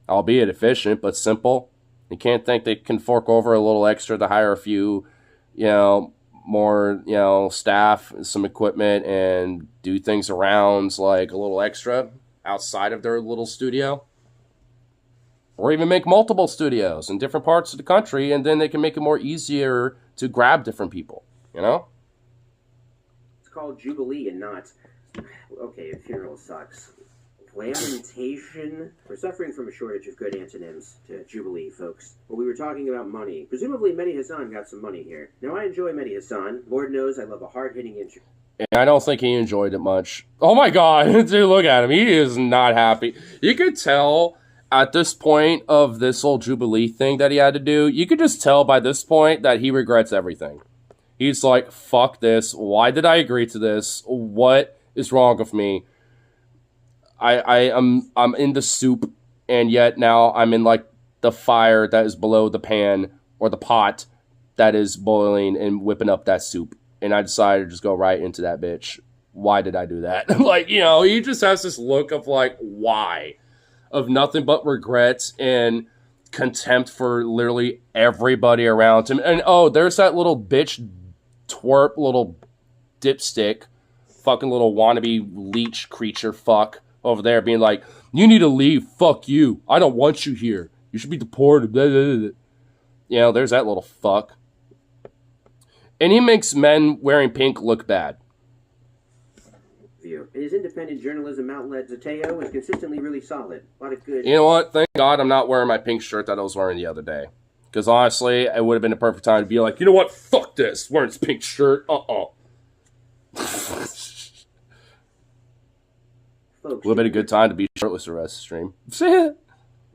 Albeit efficient, but simple. You can't think they can fork over a little extra to hire a few, you know, more, you know, staff, some equipment, and do things around like a little extra outside of their little studio. Or even make multiple studios in different parts of the country, and then they can make it more easier to grab different people, you know? It's called Jubilee and not... Okay, Funeral sucks. Lamentation? We're suffering from a shortage of good antonyms to Jubilee, folks. Well, we were talking about money. Presumably Mehdi Hassan got some money here. Now, I enjoy Mehdi Hassan. Lord knows I love a hard-hitting interview. And I don't think he enjoyed it much. Oh my god, dude, look at him. He is not happy. You could tell... At this point of this whole Jubilee thing that he had to do, you could just tell by this point that he regrets everything. He's like, fuck this. Why did I agree to this? What is wrong with me? I'm in the soup, and yet now I'm in like the fire that is below the pan or the pot that is boiling and whipping up that soup. And I decided to just go right into that bitch. Why did I do that? Like, you know, he just has this look of like, why? Of nothing but regrets and contempt for literally everybody around him. And oh, there's that little bitch twerp, little dipstick, fucking little wannabe leech creature fuck over there being like, you need to leave, fuck you. I don't want you here. You should be deported. Blah, blah, blah. You know, there's that little fuck. And he makes men wearing pink look bad. His independent journalism outlet, Zateo, is consistently really solid. A lot of good... You know what? Thank God I'm not wearing my pink shirt that I was wearing the other day. Because honestly, it would have been the perfect time to be like, you know what? Fuck this. Wearing this pink shirt. Folks, Would have been a good time to be shirtless the rest of the stream.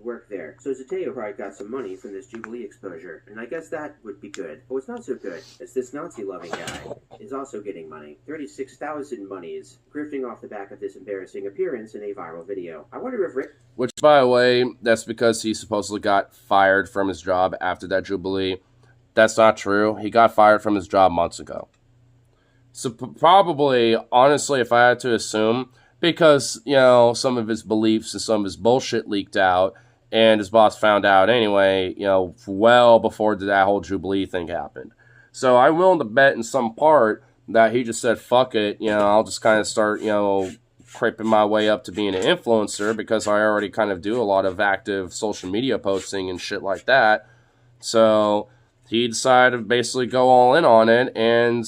work there. So Zateo probably got some money from this Jubilee exposure, and I guess that would be good. But what's not so good is this Nazi-loving guy is also getting money. 36,000 monies, grifting off the back of this embarrassing appearance in a viral video. I wonder if Rick... Which, by the way, that's because he supposedly got fired from his job after that Jubilee. That's not true. He got fired from his job months ago. So probably, honestly, if I had to assume, because, you know, some of his beliefs and some of his bullshit leaked out, and his boss found out anyway, you know, well before that whole Jubilee thing happened. So I'm willing to bet in some part that he just said, fuck it, you know, I'll just kind of start, you know, creeping my way up to being an influencer, because I already kind of do a lot of active social media posting and shit like that. So he decided to basically go all in on it, and,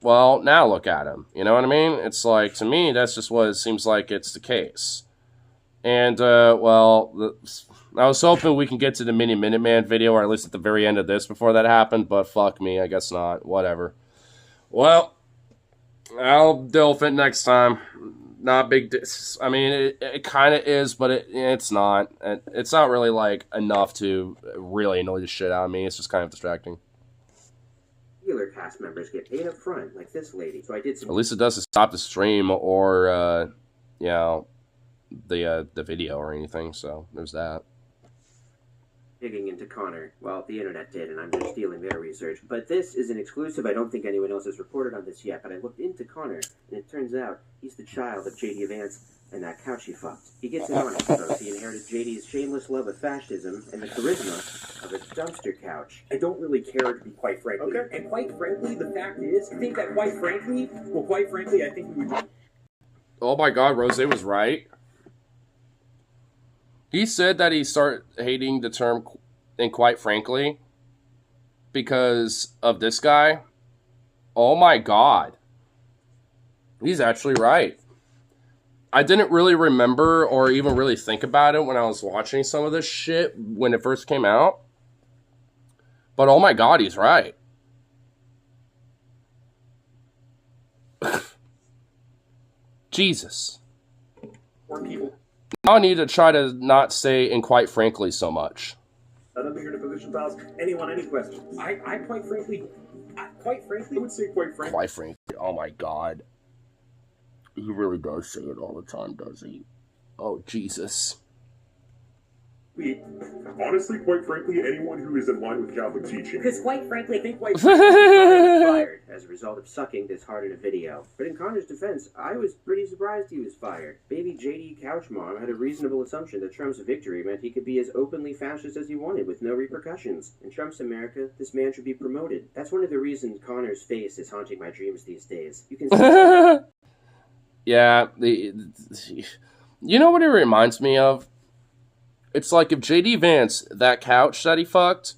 well, now look at him. You know what I mean? It's like, to me, that's just what it seems like it's the case. And, well, I was hoping we can get to the Mini Minuteman video, or at least at the very end of this before that happened, but fuck me, I guess not. Whatever. Well, I'll deal with it next time. Not big. I mean, it kind of is, but it's not. It's not really like enough to really annoy the shit out of me. It's just kind of distracting. Regular cast members get paid up front, like this lady. So I did some. At least it doesn't stop the stream or you know, the video or anything. So there's that. Digging into Connor. Well, the internet did, and I'm just stealing their research. But this is an exclusive. I don't think anyone else has reported on this yet, but I looked into Connor, and it turns out he's the child of J.D. Vance and that couch he fucked. He gets in on it, though. He inherited J.D.'s shameless love of fascism and the charisma of a dumpster couch. I don't really care, to be quite frankly. Okay. And quite frankly, the fact is, I think that quite frankly, I think we would. Oh my God, Rose was right. He said that he started hating the term, and quite frankly, because of this guy. Oh my God. He's actually right. I didn't really remember or even really think about it when I was watching some of this shit when it first came out. But oh my God, he's right. Jesus. Or people. Now I need to try to not say "and quite frankly" so much. I don't think you're in a position to ask anyone any questions. I quite frankly would say quite frankly. Quite frankly, oh my God. He really does say it all the time, does he? Oh, Jesus. Honestly, quite frankly, anyone who is in line with Catholic teaching. Because quite frankly, I think quite Fired as a result of sucking this hard in a video. But in Connor's defense, I was pretty surprised he was fired. Baby JD Couch Mom had a reasonable assumption that Trump's victory meant he could be as openly fascist as he wanted with no repercussions. In Trump's America, this man should be promoted. That's one of the reasons Connor's face is haunting my dreams these days. You can see Yeah, you know what it reminds me of? It's like if J.D. Vance, that couch that he fucked,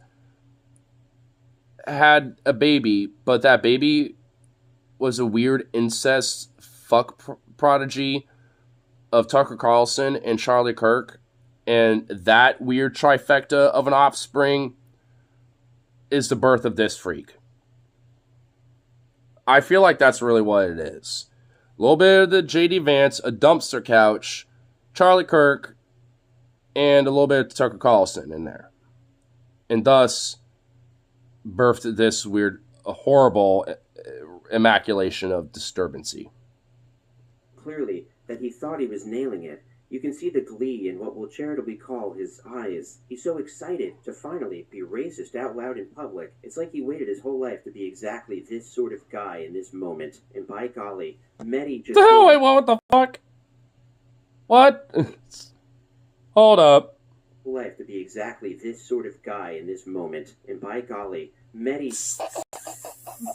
had a baby, but that baby was a weird incest fuck prodigy of Tucker Carlson and Charlie Kirk, and that weird trifecta of an offspring is the birth of this freak. I feel like that's really what it is. A little bit of the J.D. Vance, a dumpster couch, Charlie Kirk, and a little bit of Tucker Carlson in there. And thus, birthed this weird, horrible immaculation of disturbancy. clearly that he thought he was nailing it. You can see the glee in what we'll charitably call his eyes. He's so excited to finally be racist out loud in public. It's like he waited his whole life to be exactly this sort of guy in this moment. And by golly, Mehdi just... Oh, wait, what the fuck? What? Hold up. life to be exactly this sort of guy in this moment. And by golly, Mehdi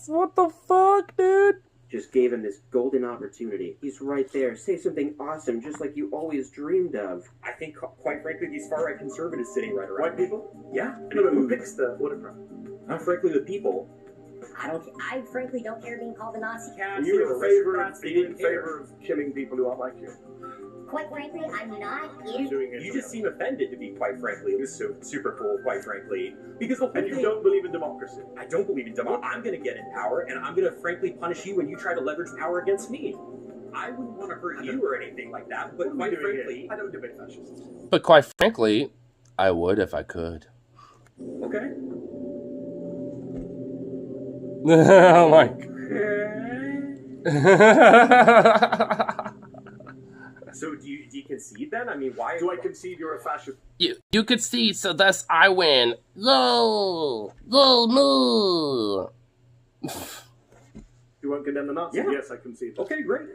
What the fuck, dude? just gave him this golden opportunity. He's right there. Say something awesome, just like you always dreamed of. I think, quite frankly, these far-right conservatives sitting right around White people? Yeah. No, who picks the photograph? Frankly, the people. I frankly don't care being called a Nazi. Are you in favor of killing people who aren't like you? Quite frankly, I'm not. You just seem offended, to be quite frankly. It was super cool, quite frankly. Because the whole And you thing, don't believe in democracy? I don't believe in democracy. I'm going to get in power, and I'm going to frankly punish you when you try to leverage power against me. I wouldn't want to hurt you or anything like that, but quite frankly... I don't debate fascists. But quite frankly, I would if I could. Okay. Oh my god. So do you concede then? I mean, why... Do I concede you're a fascist? You concede, so thus I win. Go! Go, no! You won't condemn the Nazis? Yeah. Yes, I concede. Okay, great.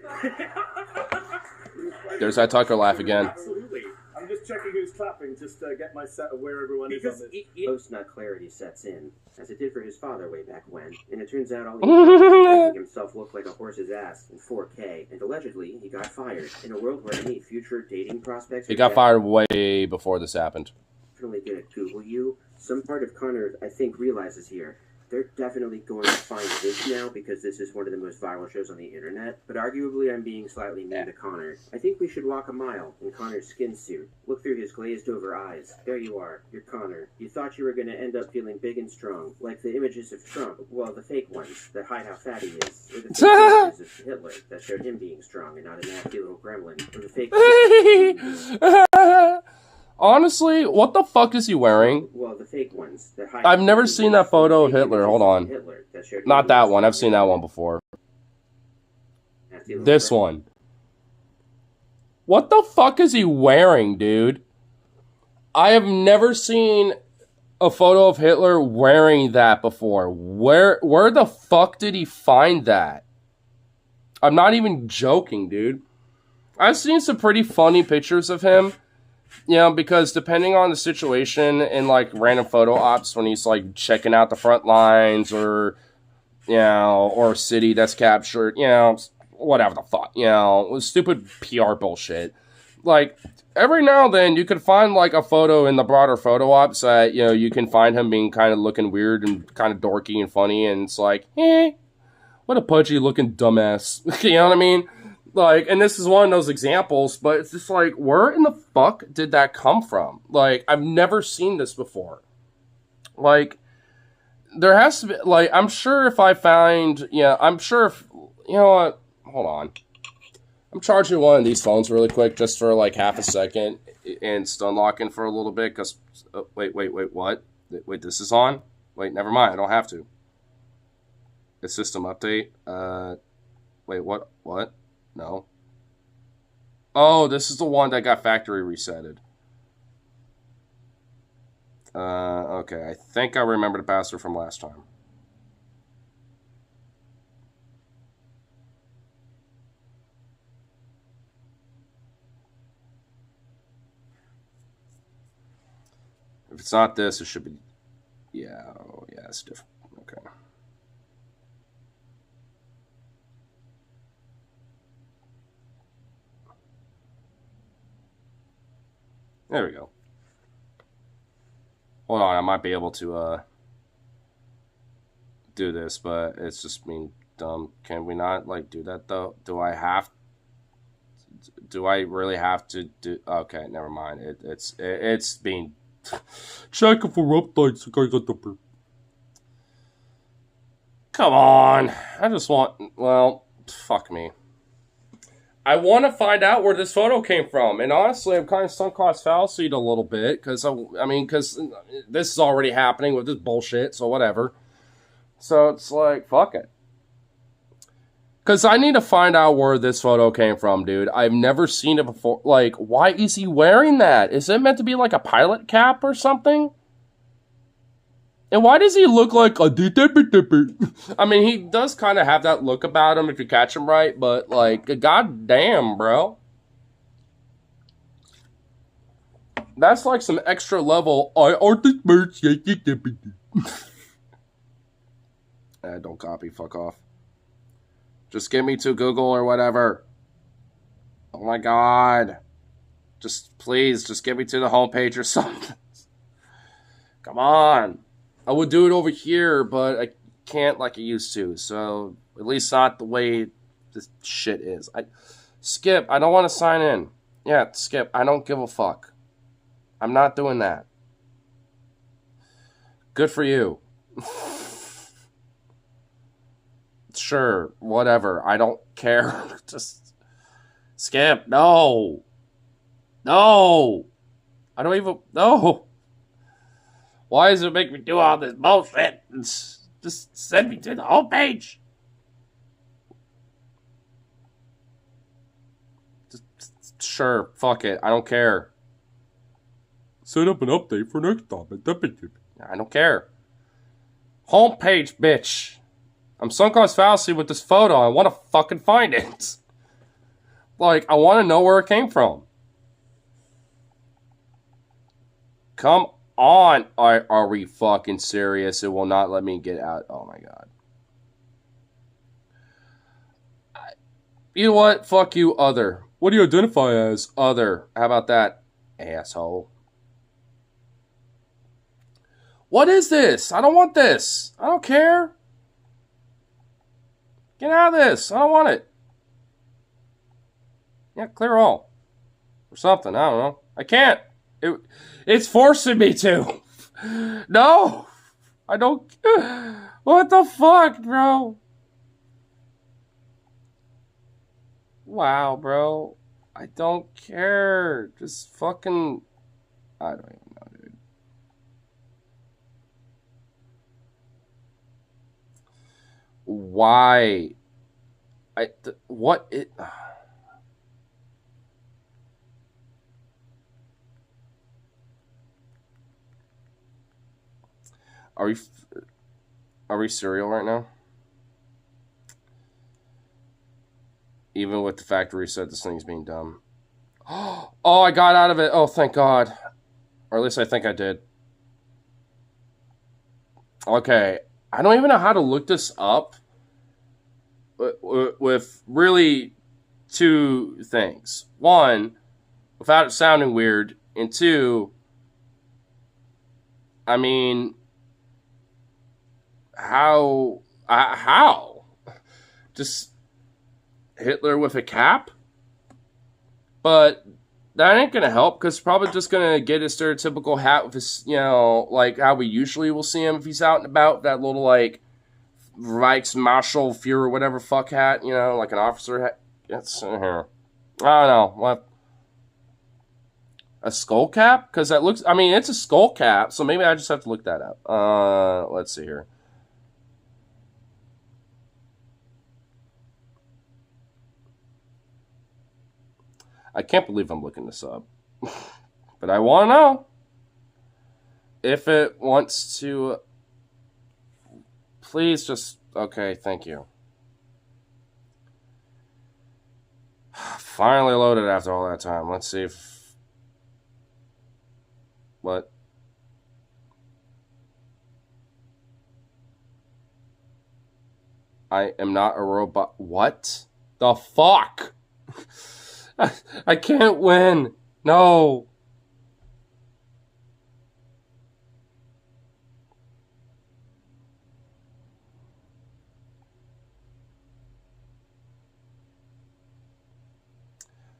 There's that Tucker laugh again. Absolutely. I'm just checking who's clapping, just to get my set of where everyone is on Because this. Post-nut clarity sets in, as it did for his father way back when, and it turns out all he did was making himself look like a horse's ass in 4K, and allegedly he got fired. In a world where any future dating prospects... He got fired way before this happened. Definitely gonna Google you. Some part of Connor, I think, realizes here they're definitely going to find this now because this is one of the most viral shows on the internet. But arguably, I'm being slightly mean to Connor. I think we should walk a mile in Connor's skin suit. Look through his glazed-over eyes. There you are. You're Connor. You thought you were going to end up feeling big and strong, like the images of Trump. Well, the fake ones that hide how fat he is, or the fake images of Hitler that showed him being strong and not a nasty little gremlin, or the fake. Honestly, what the fuck is he wearing? Well, the fake ones that hide. I've never seen that photo of Hitler. Hold on. Not that one. I've seen that one before. This one. What the fuck is he wearing, dude? I have never seen a photo of Hitler wearing that before. Where the fuck did he find that? I'm not even joking, dude. I've seen some pretty funny pictures of him. You know, because depending on the situation in, like, random photo ops, when he's, like, checking out the front lines or, you know, or a city that's captured, you know, whatever the fuck, you know, stupid PR bullshit. Like, every now and then you could find, like, a photo in the broader photo ops that, you know, you can find him being kind of looking weird and kind of dorky and funny, and it's like, what a pudgy-looking dumbass. You know what I mean? Like, and this is one of those examples, but it's just like, where in the fuck did that come from? Like, I've never seen this before. Like, there has to be, like, I'm sure if I find, yeah, I'm sure if, you know what, hold on. I'm charging one of these phones really quick, just for like half a second, and stun locking for a little bit, because, wait, what? Wait, this is on? Wait, never mind, I don't have to. The system update, wait, what? No. Oh, this is the one that got factory resetted. Okay, I think I remember the password from last time. If it's not this, it should be... Yeah, oh, yeah, it's different. Okay. There we go. Hold on, I might be able to do this, but it's just being dumb. Can we not, like, do that, though? Do I really have to do... Okay, never mind. It's being... Checking for updates. Come on. I just want... Well, fuck me. I want to find out where this photo came from. And honestly, I'm kind of sunk cost fallacied a little bit. Because, because this is already happening with this bullshit. So, whatever. So, it's like, fuck it. Because I need to find out where this photo came from, dude. I've never seen it before. Like, why is he wearing that? Is it meant to be like a pilot cap or something? And why does he look like a... I mean, he does kind of have that look about him if you catch him right, but, like, goddamn, bro. That's like some extra level... Don't copy, fuck off. Just get me to Google or whatever. Oh my god. Just, please, just get me to the homepage or something. Come on. I would do it over here, but I can't like I used to. So, at least not the way this shit is. Skip, I don't want to sign in. Yeah, Skip, I don't give a fuck. I'm not doing that. Good for you. Sure, whatever. I don't care. Just Skip, no. No. I don't even... No. Why does it make me do all this bullshit? Just send me to the homepage. Sure, fuck it. I don't care. Set up an update for next time. I don't care. Homepage, bitch. I'm sunk on fallacy with this photo. I want to fucking find it. Like, I want to know where it came from. Come on. Are we fucking serious? It will not let me get out. Oh my god. You know what? Fuck you, other. What do you identify as? Other. How about that, asshole? What is this? I don't want this. I don't care. Get out of this. I don't want it. Yeah, clear all. Or something. I don't know. I can't. It's forcing me to. No. I don't. What the fuck, bro? Wow, bro. I don't care. Just fucking. I don't even know, dude. Why? What it. Are we serial right now? Even with the factory said this thing's being dumb. Oh, I got out of it. Oh, thank God. Or at least I think I did. Okay. I don't even know how to look this up. With really two things. One, without it sounding weird. And two, I mean, how? Just Hitler with a cap? But that ain't gonna help, because probably just gonna get his stereotypical hat with his, you know, like how we usually will see him if he's out and about, that little, like, Reichsmarschall Führer, whatever fuck hat, you know, like an officer hat. It's in here. I don't know. What? A skull cap? Because that looks, I mean, it's a skull cap, so maybe I just have to look that up. Let's see here. I can't believe I'm looking this up. But I want to know if it wants to. Please just. Okay, thank you. Finally loaded after all that time. Let's see if. What? I am not a robot. What the fuck? I can't win. No.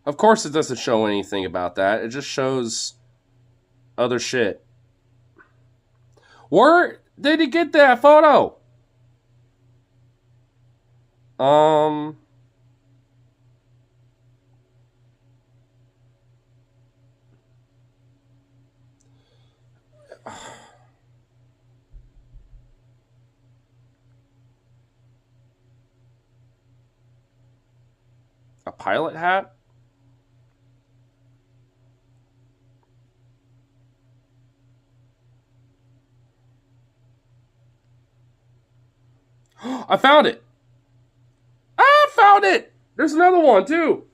Of course it doesn't show anything about that. It just shows other shit. Where did he get that photo? A pilot hat? I found it! I found it! There's another one, too.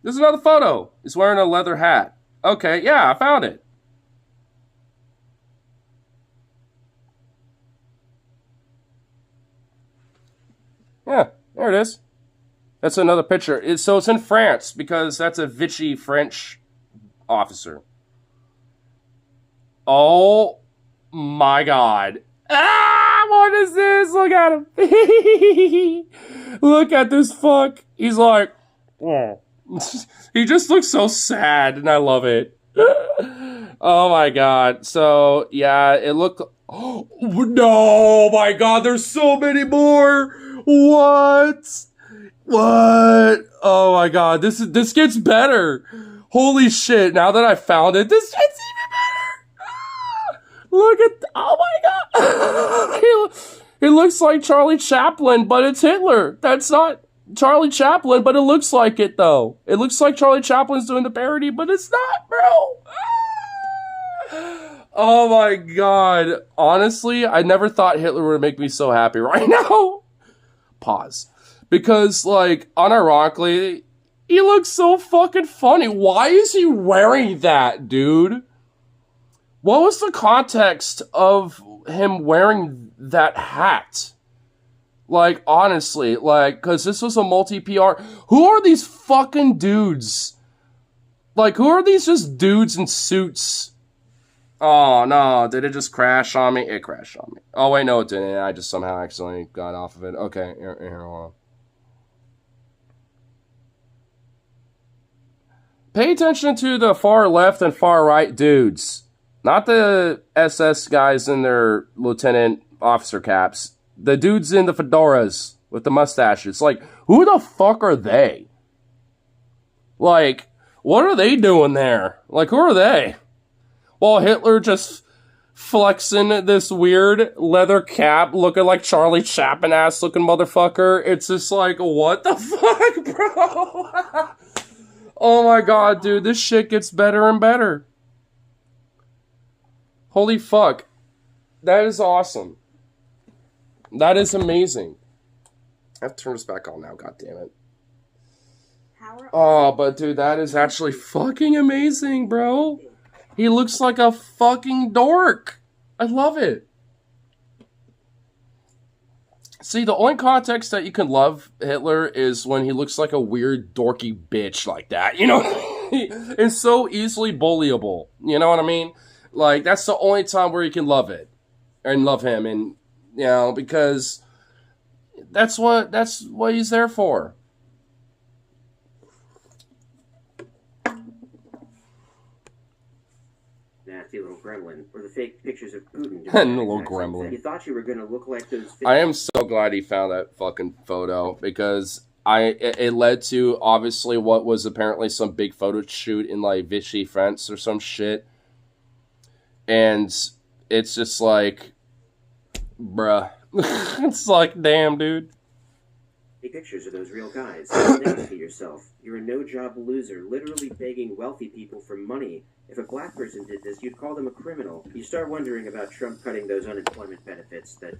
There's another photo. He's wearing a leather hat. Okay, yeah, I found it. Yeah, there it is. That's another picture. So it's in France, because that's a Vichy French officer. Oh my God. Ah, what is this? Look at him. Look at this fuck. He's like, oh. He just looks so sad, and I love it. Oh my God. So, yeah, it looked. Oh, no, my God, there's so many more. What? Oh my God, this gets better. Holy shit, now that I found it, this gets even better. Look at, oh my God. It looks like Charlie Chaplin, but it's Hitler. That's not Charlie Chaplin, but it looks like it though. It looks like Charlie Chaplin's doing the parody, but it's not, bro. Oh my God. Honestly, I never thought Hitler would make me so happy right now. Pause. Because, like, unironically, He looks so fucking funny. Why is he wearing that, dude? What was the context of him wearing that hat? Like, honestly, like, because this was a multi-PR. Who are these fucking dudes? Like, who are these just dudes in suits? Oh, no, did it just crash on me? It crashed on me. Oh, wait, no, it didn't. I just somehow accidentally got off of it. Okay, here, hold on. Pay attention to the far left and far right dudes. Not the SS guys in their lieutenant officer caps. The dudes in the fedoras with the mustaches. Like, who the fuck are they? Like, what are they doing there? Like, who are they? While Hitler just flexing this weird leather cap looking like Charlie Chaplin ass looking motherfucker. It's just like, what the fuck, bro? Oh my god, dude, this shit gets better and better. Holy fuck. That is awesome. That is amazing. I have to turn this back on now, god damn it. Oh, but dude, that is actually fucking amazing, bro. He looks like a fucking dork. I love it. See, the only context that you can love Hitler is when he looks like a weird dorky bitch like that. You know, it's so easily bullyable. You know what I mean? Like, that's the only time where you can love it and love him, and you know, because that's what he's there for. Nasty little gremlin, or the fake pictures of Putin. Little gremlin. You thought you were going to look like those. I am so glad he found that fucking photo, because it led to obviously what was apparently some big photo shoot in like Vichy, France or some shit. And it's just like, bruh. It's like, damn, dude. Take pictures of those real guys. Think to yourself, you're a no-job loser, literally begging wealthy people for money. If a black person did this, you'd call them a criminal. You start wondering about Trump cutting those unemployment benefits that...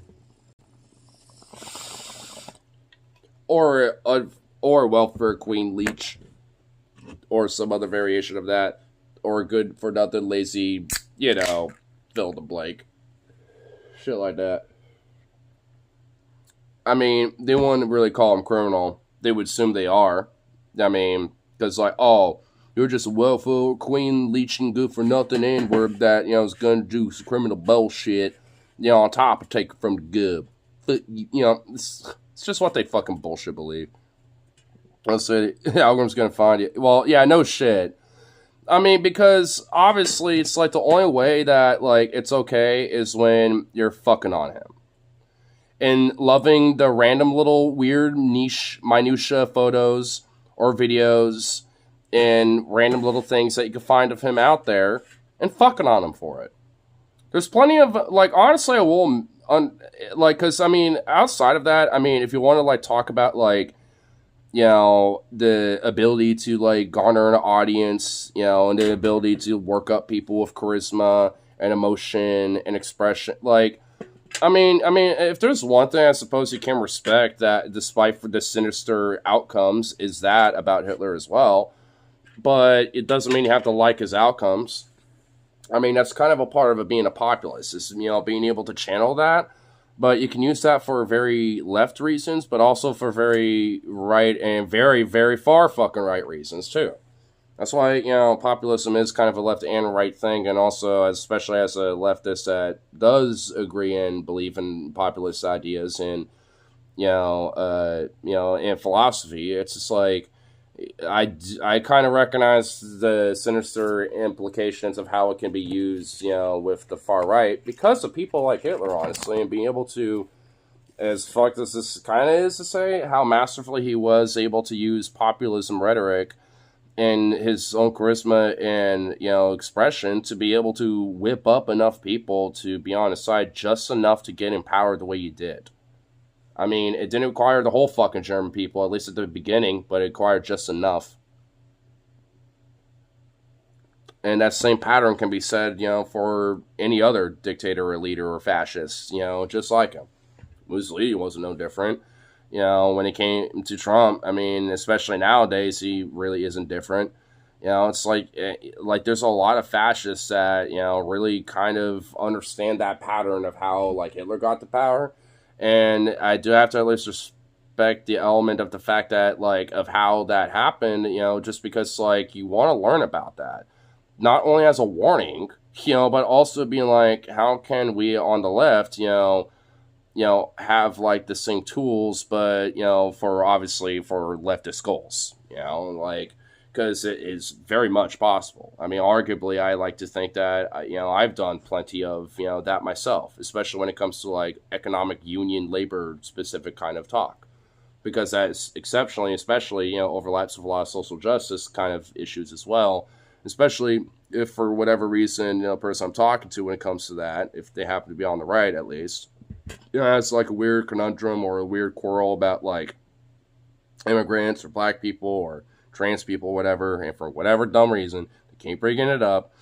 Or welfare queen leech. Or some other variation of that. Or good for nothing lazy, you know, fill the blank. Shit like that. I mean, they wouldn't really call them criminal. They would assume they are. I mean, because like, oh, you're just a welfare queen leeching good for nothing N-word that, you know, is going to do some criminal bullshit, you know, on top of taking from the good. But, you know, it's just what they fucking bullshit believe. Let's say the algorithm's going to find you. Well, yeah, no shit. I mean, because obviously it's like the only way that, like, it's okay is when you're fucking on him. And loving the random little weird niche minutia photos or videos and random little things that you can find of him out there and fucking on him for it. There's plenty of, like, honestly, I will, like, because, I mean, outside of that, I mean, if you want to, like, talk about, like, you know, the ability to, like, garner an audience, you know, and the ability to work up people with charisma and emotion and expression, like, I mean, if there's one thing I suppose you can respect that despite the sinister outcomes is that about Hitler as well, but it doesn't mean you have to like his outcomes. I mean, that's kind of a part of it being a populist, is, you know, being able to channel that, but you can use that for very left reasons, but also for very right and very, very far fucking right reasons too. That's why, you know, populism is kind of a left and right thing, and also, especially as a leftist that does agree and believe in populist ideas and, you know, in philosophy, it's just like, I kind of recognize the sinister implications of how it can be used, you know, with the far right, because of people like Hitler, honestly, and being able to, as fucked as this kind of is to say, how masterfully he was able to use populism rhetoric and his own charisma and, you know, expression to be able to whip up enough people to be on his side just enough to get empowered the way he did. I mean, it didn't require the whole fucking German people, at least at the beginning, but it required just enough. And that same pattern can be said, you know, for any other dictator or leader or fascist, you know, just like him. Mussolini wasn't no different. You know, when it came to Trump, I mean, especially nowadays, he really isn't different. You know, it's like there's a lot of fascists that, you know, really kind of understand that pattern of how, like, Hitler got the power. And I do have to at least respect the element of the fact that, like, of how that happened, you know, just because, like, you want to learn about that. Not only as a warning, you know, but also being like, how can we on the left, you know, have, like, the same tools, but, you know, obviously for leftist goals, you know, like, because it is very much possible. I mean, arguably, I like to think that, you know, I've done plenty of, you know, that myself, especially when it comes to, like, economic union, labor-specific kind of talk. Because that exceptionally, especially, you know, overlaps with a lot of social justice kind of issues as well. Especially if, for whatever reason, you know, the person I'm talking to when it comes to that, if they happen to be on the right, at least, you know, it's like a weird conundrum or a weird quarrel about, like, immigrants or black people or trans people, whatever, and for whatever dumb reason, they keep bringing it up,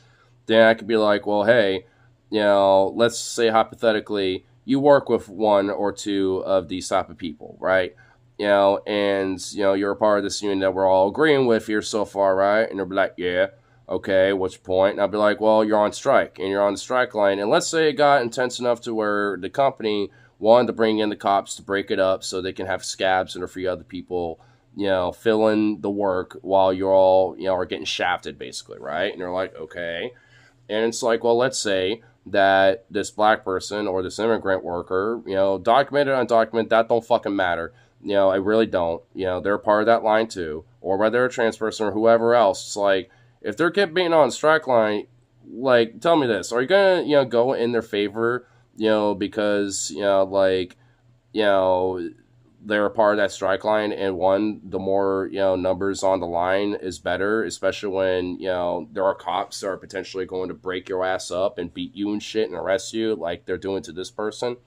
then I could be like, well, hey, you know, let's say hypothetically, you work with one or two of these type of people, right? You know, and, you know, you're a part of this union that we're all agreeing with here so far, right? And they'll be like, yeah, okay, what's your point? And I'll be like, well, you're on strike, and you're on the strike line, and let's say it got intense enough to where the company wanted to bring in the cops to break it up so they can have scabs and free other people, you know, fill in the work while you're all, you know, are getting shafted, basically, right? And they're like, okay. And it's like, well, let's say that this black person or this immigrant worker, you know, documented or undocumented, that don't fucking matter. You know, I really don't. You know, they're part of that line too. Or whether they're a trans person or whoever else, it's like, if they're kept being on the strike line, like, tell me this. Are you going to, you know, go in their favor, you know, because, you know, like, you know, they're a part of that strike line, and one, the more, you know, numbers on the line is better, especially when, you know, there are cops that are potentially going to break your ass up and beat you and shit and arrest you like they're doing to this person.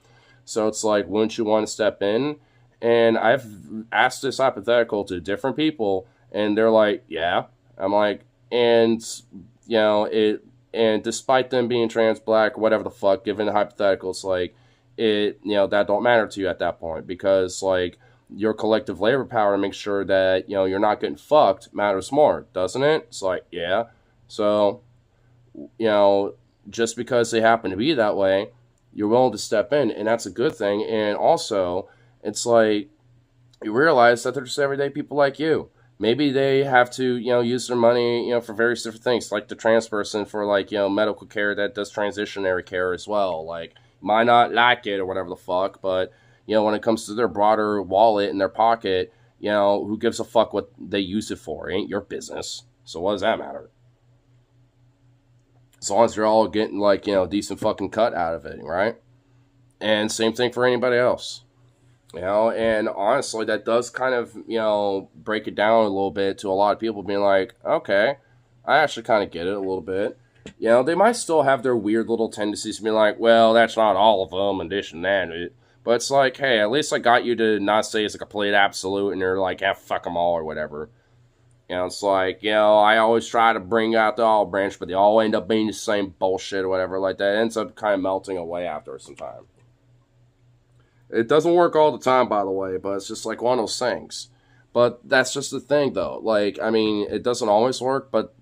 So it's like, wouldn't you want to step in? And I've asked this hypothetical to different people, and they're like, yeah. I'm like, and, you know, and despite them being trans, black, whatever the fuck, given the hypothetical, it's like, it, you know, that don't matter to you at that point, because, like, your collective labor power to make sure that, you know, you're not getting fucked matters more, doesn't it? It's like, yeah. So, you know, just because they happen to be that way, you're willing to step in, and that's a good thing. And also, it's like, you realize that they're just everyday people like you. Maybe they have to, you know, use their money, you know, for various different things, like the trans person for, like, you know, medical care that does transitionary care as well. Like, might not like it or whatever the fuck, but, you know, when it comes to their broader wallet in their pocket, you know, who gives a fuck what they use it for? It ain't your business. So what does that matter? As long as you're all getting, like, you know, decent fucking cut out of it, right? And same thing for anybody else. You know, and honestly, that does kind of, you know, break it down a little bit to a lot of people being like, okay, I actually kind of get it a little bit. You know, they might still have their weird little tendencies to be like, well, that's not all of them, and this and that. But it's like, hey, at least I got you to not say it's a complete absolute, and you're like, yeah, fuck them all, or whatever. You know, it's like, you know, I always try to bring out the olive branch, but they all end up being the same bullshit or whatever like that. It ends up kind of melting away after some time. It doesn't work all the time, by the way, but it's just like one of those things. But that's just the thing, though. Like, I mean, it doesn't always work, but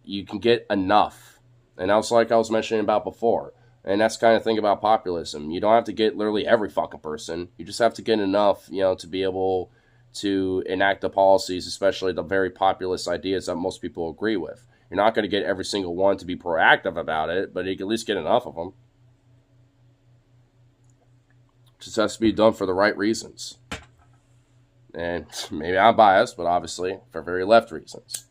you can get enough. And that's like I was mentioning about before. And that's the kind of thing about populism. You don't have to get literally every fucking person. You just have to get enough, you know, to be able to enact the policies, especially the very populist ideas that most people agree with. You're not going to get every single one to be proactive about it, but you can at least get enough of them. It just has to be done for the right reasons. And maybe I'm biased, but obviously for very left reasons.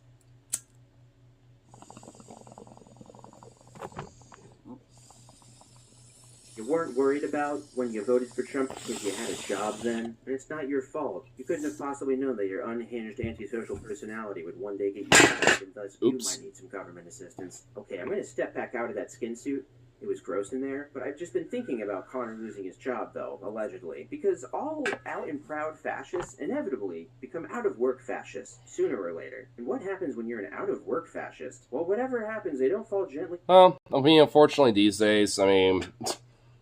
You weren't worried about when you voted for Trump because you had a job then? And it's not your fault. You couldn't have possibly known that your unhinged antisocial personality would one day get you fired, and thus you might need some government assistance. Okay, I'm going to step back out of that skin suit. It was gross in there, but I've just been thinking about Connor losing his job, though, allegedly. Because all out and proud fascists inevitably become out-of-work fascists, sooner or later. And what happens when you're an out-of-work fascist? Well, whatever happens, they don't fall gently... Well, I mean, unfortunately these days, I mean...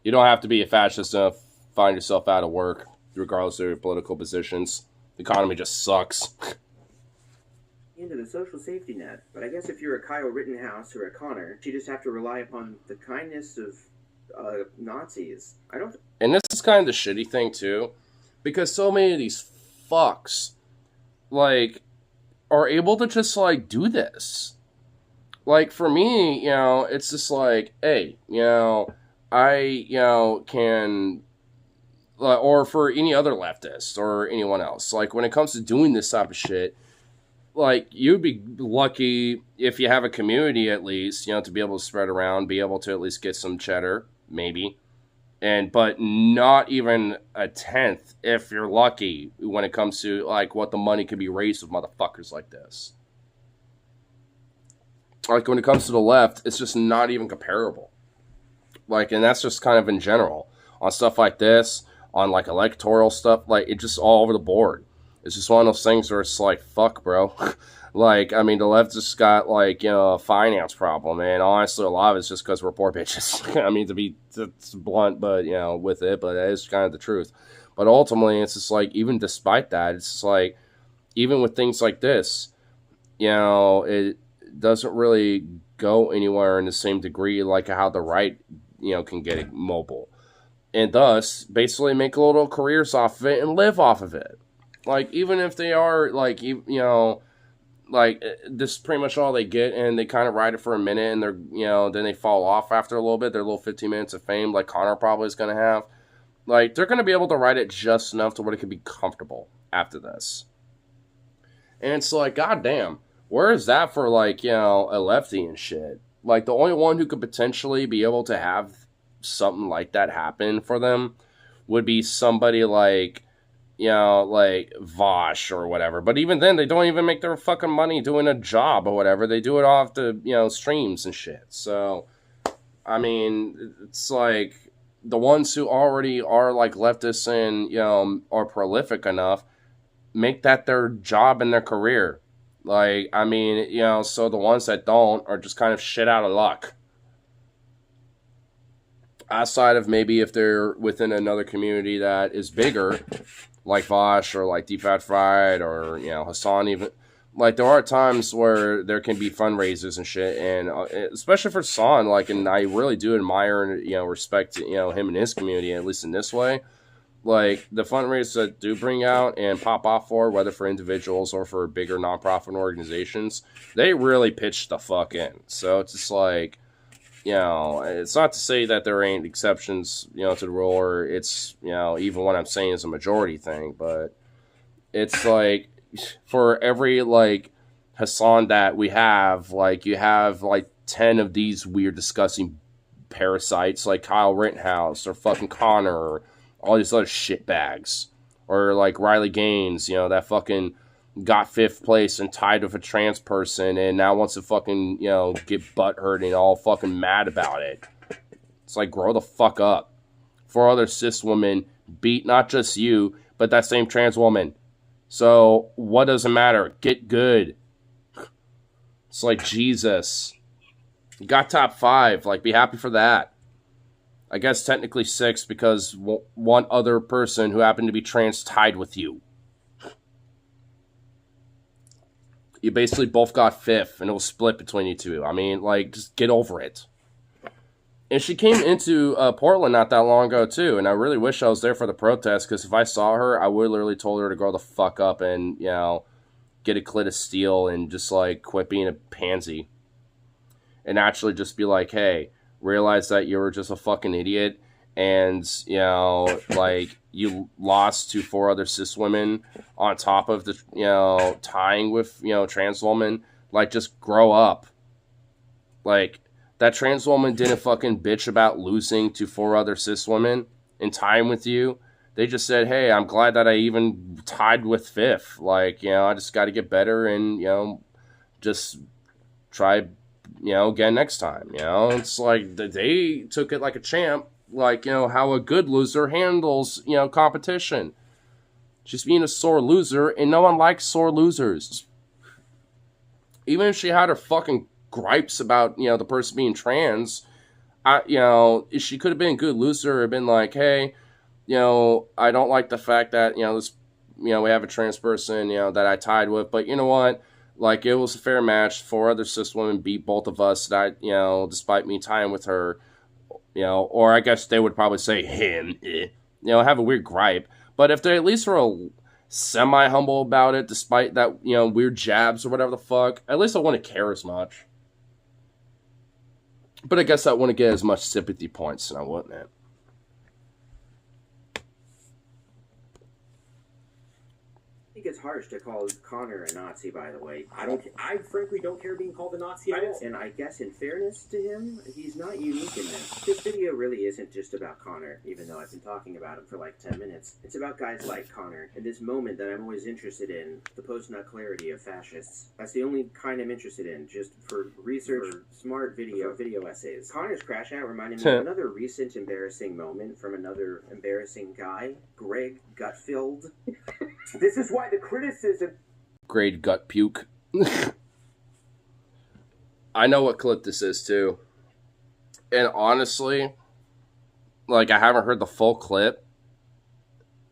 You don't have to be a fascist to find yourself out of work. regardless of their political positions. The economy just sucks. Into the social safety net. But I guess if you're a Kyle Rittenhouse or a Connor, you just have to rely upon the kindness of Nazis. I don't. And this is kind of the shitty thing too, because so many of these fucks, like, are able to just like do this. Like for me, you know, it's just like, hey, you know, I, you know, can, or for any other leftist or anyone else, like when it comes to doing this type of shit, like you'd be lucky if you have a community at least, you know, to be able to spread around, be able to at least get some cheddar, maybe. But not even a tenth if you're lucky when it comes to like what the money could be raised with motherfuckers like this. Like when it comes to the left, it's just not even comparable. Like, and that's just kind of in general on stuff like this, on like electoral stuff, like it just all over the board. It's just one of those things where it's like, fuck, bro. Like, I mean, the left just got, like, you know, a finance problem. And honestly, a lot of it's just because we're poor bitches. I mean, to be blunt, but, you know, with it. But that is kind of the truth. But ultimately, it's just like, even despite that, it's just like, even with things like this, you know, it doesn't really go anywhere in the same degree like how the right, you know, can get it mobile. And thus, basically make little careers off of it and live off of it. Like, even if they are, like, you know, like, this is pretty much all they get, and they kind of ride it for a minute, and they're, you know, then they fall off after a little bit, their little 15 minutes of fame, like Connor probably is going to have. Like, they're going to be able to ride it just enough to where it can be comfortable after this. And it's like, goddamn, where is that for, like, you know, a lefty and shit? Like, the only one who could potentially be able to have something like that happen for them would be somebody like, you know, like Vosh or whatever. But even then, they don't even make their fucking money doing a job or whatever. They do it off the, you know, streams and shit. So, I mean, it's like the ones who already are like leftists and, you know, are prolific enough, make that their job and their career. Like, I mean, you know, so the ones that don't are just kind of shit out of luck. Outside of maybe if they're within another community that is bigger, like Vosh or like DFAT Fried or, you know, Hassan even. Like, there are times where there can be fundraisers and shit, and especially for Hassan, like, and I really do admire and, you know, respect, you know, him and his community, at least in this way. Like, the fundraisers that do bring out and pop off for, whether for individuals or for bigger nonprofit organizations, they really pitch the fuck in. So it's just like, you know, it's not to say that there ain't exceptions, you know, to the rule, or it's, you know, even what I'm saying is a majority thing, but it's like, for every, like, Hassan that we have, like, you have, like, 10 of these weird, disgusting parasites, like Kyle Rittenhouse, or fucking Connor, or all these other shitbags, or, like, Riley Gaines, you know, that fucking got 5th place and tied with a trans person and now wants to fucking, you know, get butthurt and all fucking mad about it. It's like, grow the fuck up. 4 other cis women beat not just you, but that same trans woman. So, what does it matter? Get good. It's like, Jesus. You got top 5. Like, be happy for that. I guess technically 6 because one other person who happened to be trans tied with you. You basically both got 5th, and it was split between you two. I mean, like, just get over it. And she came into Portland not that long ago, too, and I really wish I was there for the protest, because if I saw her, I would literally told her to grow the fuck up and, you know, get a clit of steel and just, like, quit being a pansy. And actually just be like, hey, realize that you were just a fucking idiot, and, you know, like, you lost to 4 other cis women on top of the, you know, tying with, you know, trans woman. Like, just grow up. Like, that trans woman didn't fucking bitch about losing to 4 other cis women and tying with you. They just said, hey, I'm glad that I even tied with 5th. Like, you know, I just got to get better and, you know, just try, you know, again next time. You know, it's like they took it like a champ. Like, you know, how a good loser handles, you know, competition. She's being a sore loser, and no one likes sore losers. Even if she had her fucking gripes about, you know, the person being trans, you know, she could have been a good loser or been like, hey, you know, I don't like the fact that, you know, this, you know, we have a trans person, you know, that I tied with, but you know what? Like, it was a fair match. 4 other cis women beat both of us, that, you know, despite me tying with her, you know, or I guess they would probably say him, you know, have a weird gripe. But if they at least were semi-humble about it, despite that, you know, weird jabs or whatever the fuck, at least I wouldn't care as much. But I guess I wouldn't get as much sympathy points, now wouldn't it? I think it's harsh to call Connor a Nazi, by the way. I frankly don't care being called a Nazi at all. And I guess in fairness to him, he's not unique in this. This video really isn't just about Connor, even though I've been talking about him for like 10 minutes. It's about guys like Connor, and this moment that I'm always interested in, the post-nut clarity of fascists. That's the only kind I'm interested in, just for research, for smart video essays. Connor's crash out reminded me of another recent embarrassing moment from another embarrassing guy, Greg Gutfeld. This is why the criticism... Grade gut puke. I know what clip this is, too. And honestly, like, I haven't heard the full clip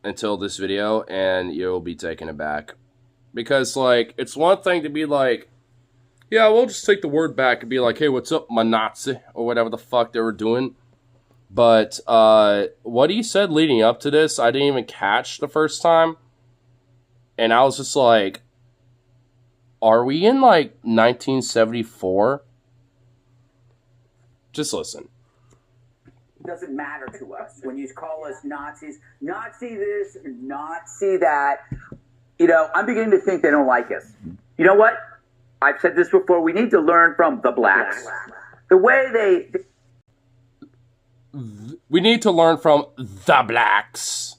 until this video, and you'll be taken aback. Because, like, it's one thing to be like, yeah, we'll just take the word back and be like, hey, what's up, my Nazi? Or whatever the fuck they were doing. But, what he said leading up to this, I didn't even catch the first time. And I was just like, are we in, like, 1974? Just listen. Doesn't matter to us when you call us Nazis. Nazi this, Nazi that. You know, I'm beginning to think they don't like us. You know what? I've said this before. We need to learn from the blacks. The way they... We need to learn from the blacks.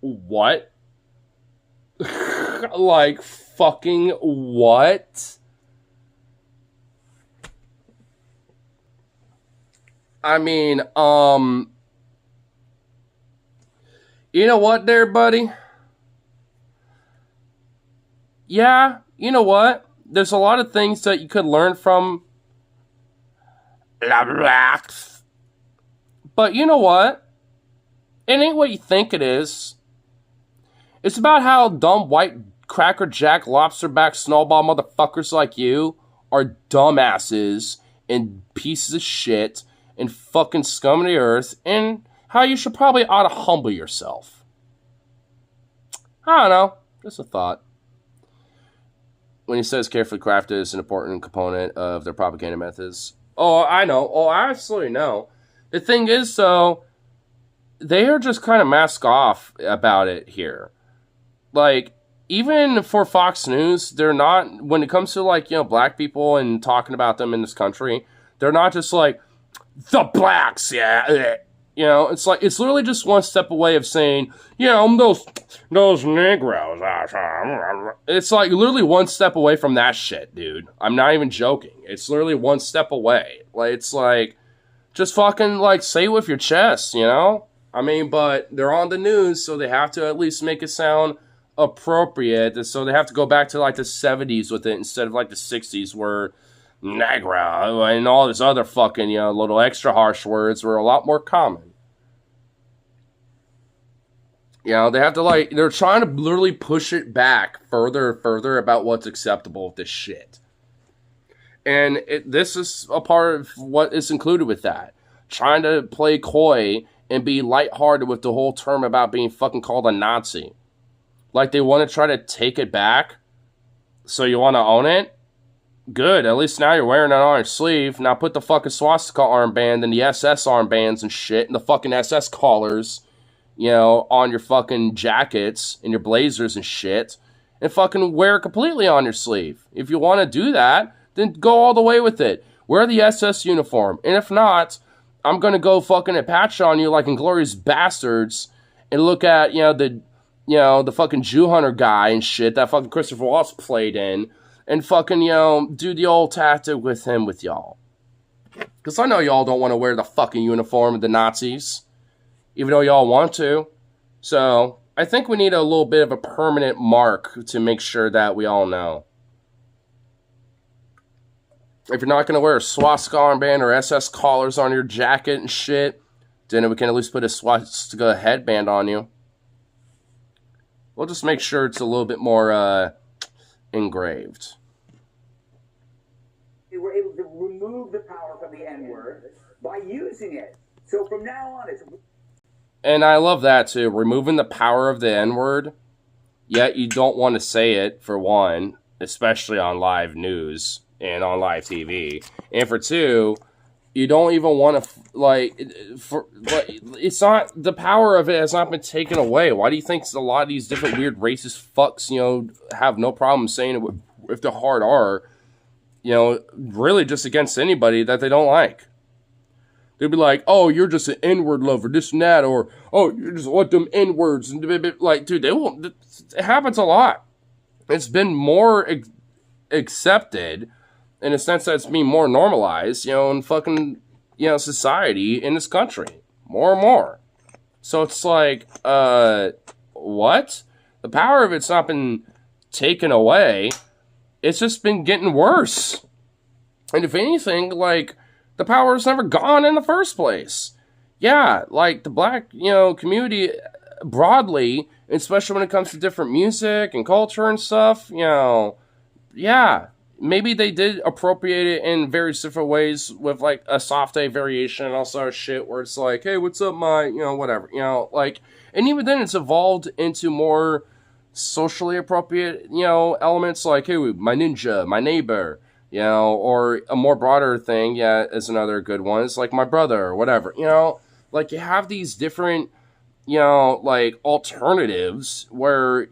What? Like, fucking what? I mean, you know what there, buddy? Yeah, you know what? There's a lot of things that you could learn from the blacks. But you know what? It ain't what you think it is. It's about how dumb white crackerjack lobsterback snowball motherfuckers like you are dumbasses and pieces of shit and fucking scum of the earth, and how you should probably ought to humble yourself. I don't know. Just a thought. When he says carefully crafted is an important component of their propaganda methods. Oh, I know. Oh, I absolutely know. The thing is, though, they are just kind of mask off about it here. Like, even for Fox News, they're not, when it comes to, like, you know, black people and talking about them in this country, they're not just like, the blacks, yeah. You know, it's like, it's literally just one step away of saying, yeah, those Negroes. It's like literally one step away from that shit, dude. I'm not even joking. It's literally one step away. Like, it's like, just fucking, like, say it with your chest, you know? I mean, but they're on the news, so they have to at least make it sound appropriate. So they have to go back to, like, the 70s with it instead of, like, the 60s where Negro and all this other fucking, you know, little extra harsh words were a lot more common. You know, they have to, like, they're trying to literally push it back further and further about what's acceptable with this shit. And this is a part of what is included with that. Trying to play coy and be lighthearted with the whole term about being fucking called a Nazi. Like, they want to try to take it back. So you want to own it? Good. At least now you're wearing it on your sleeve. Now put the fucking swastika armband and the SS armbands and shit and the fucking SS collars, you know, on your fucking jackets and your blazers and shit. And fucking wear it completely on your sleeve. If you want to do that, then go all the way with it. Wear the SS uniform. And if not, I'm going to go fucking patch on you like Inglourious Bastards and look at, the fucking Jew Hunter guy and shit that fucking Christopher Waltz played in and fucking, do the old tactic with him with y'all. Because I know y'all don't want to wear the fucking uniform of the Nazis, even though y'all want to. So, I think we need a little bit of a permanent mark to make sure that we all know. if you're not going to wear a swastika armband or SS collars on your jacket and shit, then we can at least put a swastika headband on you. We'll just make sure it's a little bit more engraved. We're able to remove the power from the N-word by using it. So from now on, it's... And I love that, too. Removing the power of the N-word, yet you don't want to say it, for one, especially on live news and on live TV. And for two, you don't even want to, it's not, the power of it has not been taken away. Why do you think a lot of these different weird racist fucks, have no problem saying it with the hard R, really just against anybody that they don't like? They'd be like, oh, you're just an N-word lover, this and that, or, oh, you just want them N-words. Like, dude, they won't, it happens a lot. It's been more accepted in a sense that it's being more normalized, in fucking, society in this country. More and more. So it's like, what? The power of it's not been taken away. It's just been getting worse. And if anything, the power's never gone in the first place. Yeah, the black, community broadly, especially when it comes to different music and culture and stuff, yeah, maybe they did appropriate it in various different ways with, a soft A variation and all sort of shit where it's like, hey, what's up, my, whatever, and even then it's evolved into more socially appropriate, elements like, hey, my ninja, my neighbor, or a more broader thing, is another good one. It's like my brother or whatever, you have these different, alternatives where,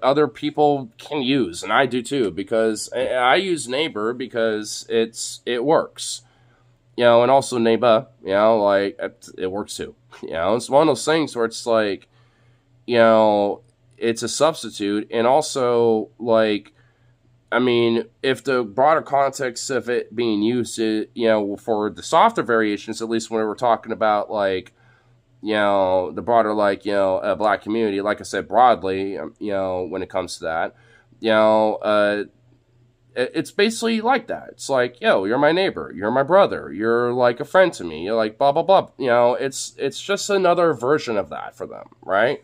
other people can use, and I do too, because I use neighbor because it works, and also neighbor, it works too, it's one of those things where it's like, it's a substitute, and also, I mean, if the broader context of it being used, for the softer variations, at least when we're talking about, the broader, a black community, like I said, broadly, when it comes to that, it's basically like that. It's like, yo, you're my neighbor, you're my brother, you're a friend to me, you're blah, blah, blah. It's just another version of that for them, right?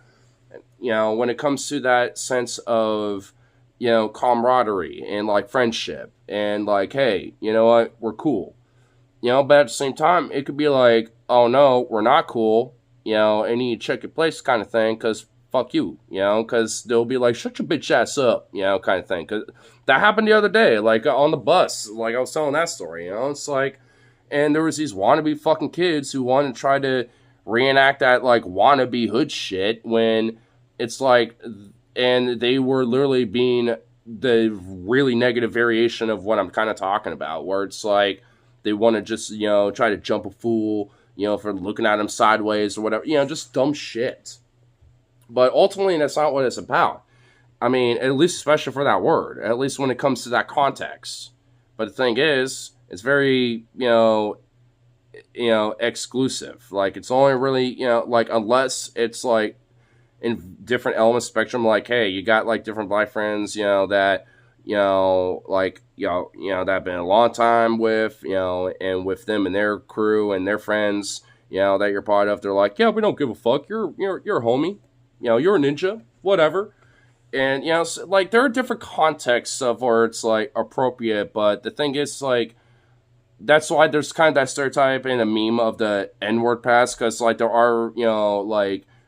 When it comes to that sense of, camaraderie and friendship and hey, you know what, we're cool, but at the same time, it could be like, oh no, we're not cool, and you check your place kind of thing, because fuck you, because they'll be like, shut your bitch ass up, kind of thing. Because that happened the other day, on the bus, I was telling that story, it's and there was these wannabe fucking kids who wanted to try to reenact that, wannabe hood shit, when it's and they were literally being the really negative variation of what I'm kind of talking about, where it's they want to just, try to jump a fool, for looking at him sideways or whatever, just dumb shit. But ultimately, that's not what it's about. I mean, at least especially for that word, at least when it comes to that context. But the thing is, it's very, exclusive. It's only really, unless it's in different element spectrum, hey, you got different black friends, that, that have been a long time with, and with them and their crew and their friends, that you're part of, they're like, yeah, we don't give a fuck, you're a homie, you're a ninja, whatever. And, so, there are different contexts of where it's, appropriate, but the thing is, that's why there's kind of that stereotype and a meme of the N-word pass, because, there are,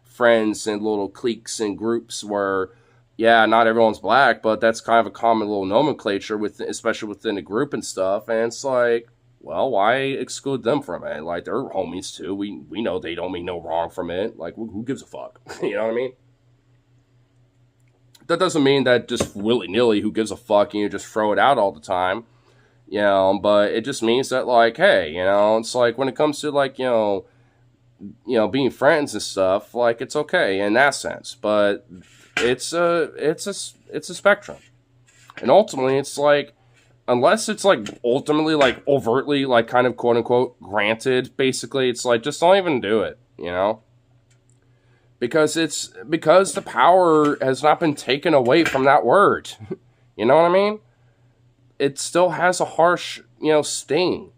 friends and little cliques and groups where, yeah, not everyone's black, but that's kind of a common little nomenclature, especially within the group and stuff, and it's well, why exclude them from it? They're homies too, we know they don't mean no wrong from it, who gives a fuck, you know what I mean? That doesn't mean that just willy-nilly, who gives a fuck, and you just throw it out all the time, but it just means that, hey, it's when it comes to, being friends and stuff, it's okay in that sense, but it's a spectrum, and ultimately it's unless it's ultimately overtly kind of quote unquote granted, basically it's just don't even do it, because the power has not been taken away from that word. You know what I mean? It still has a harsh sting.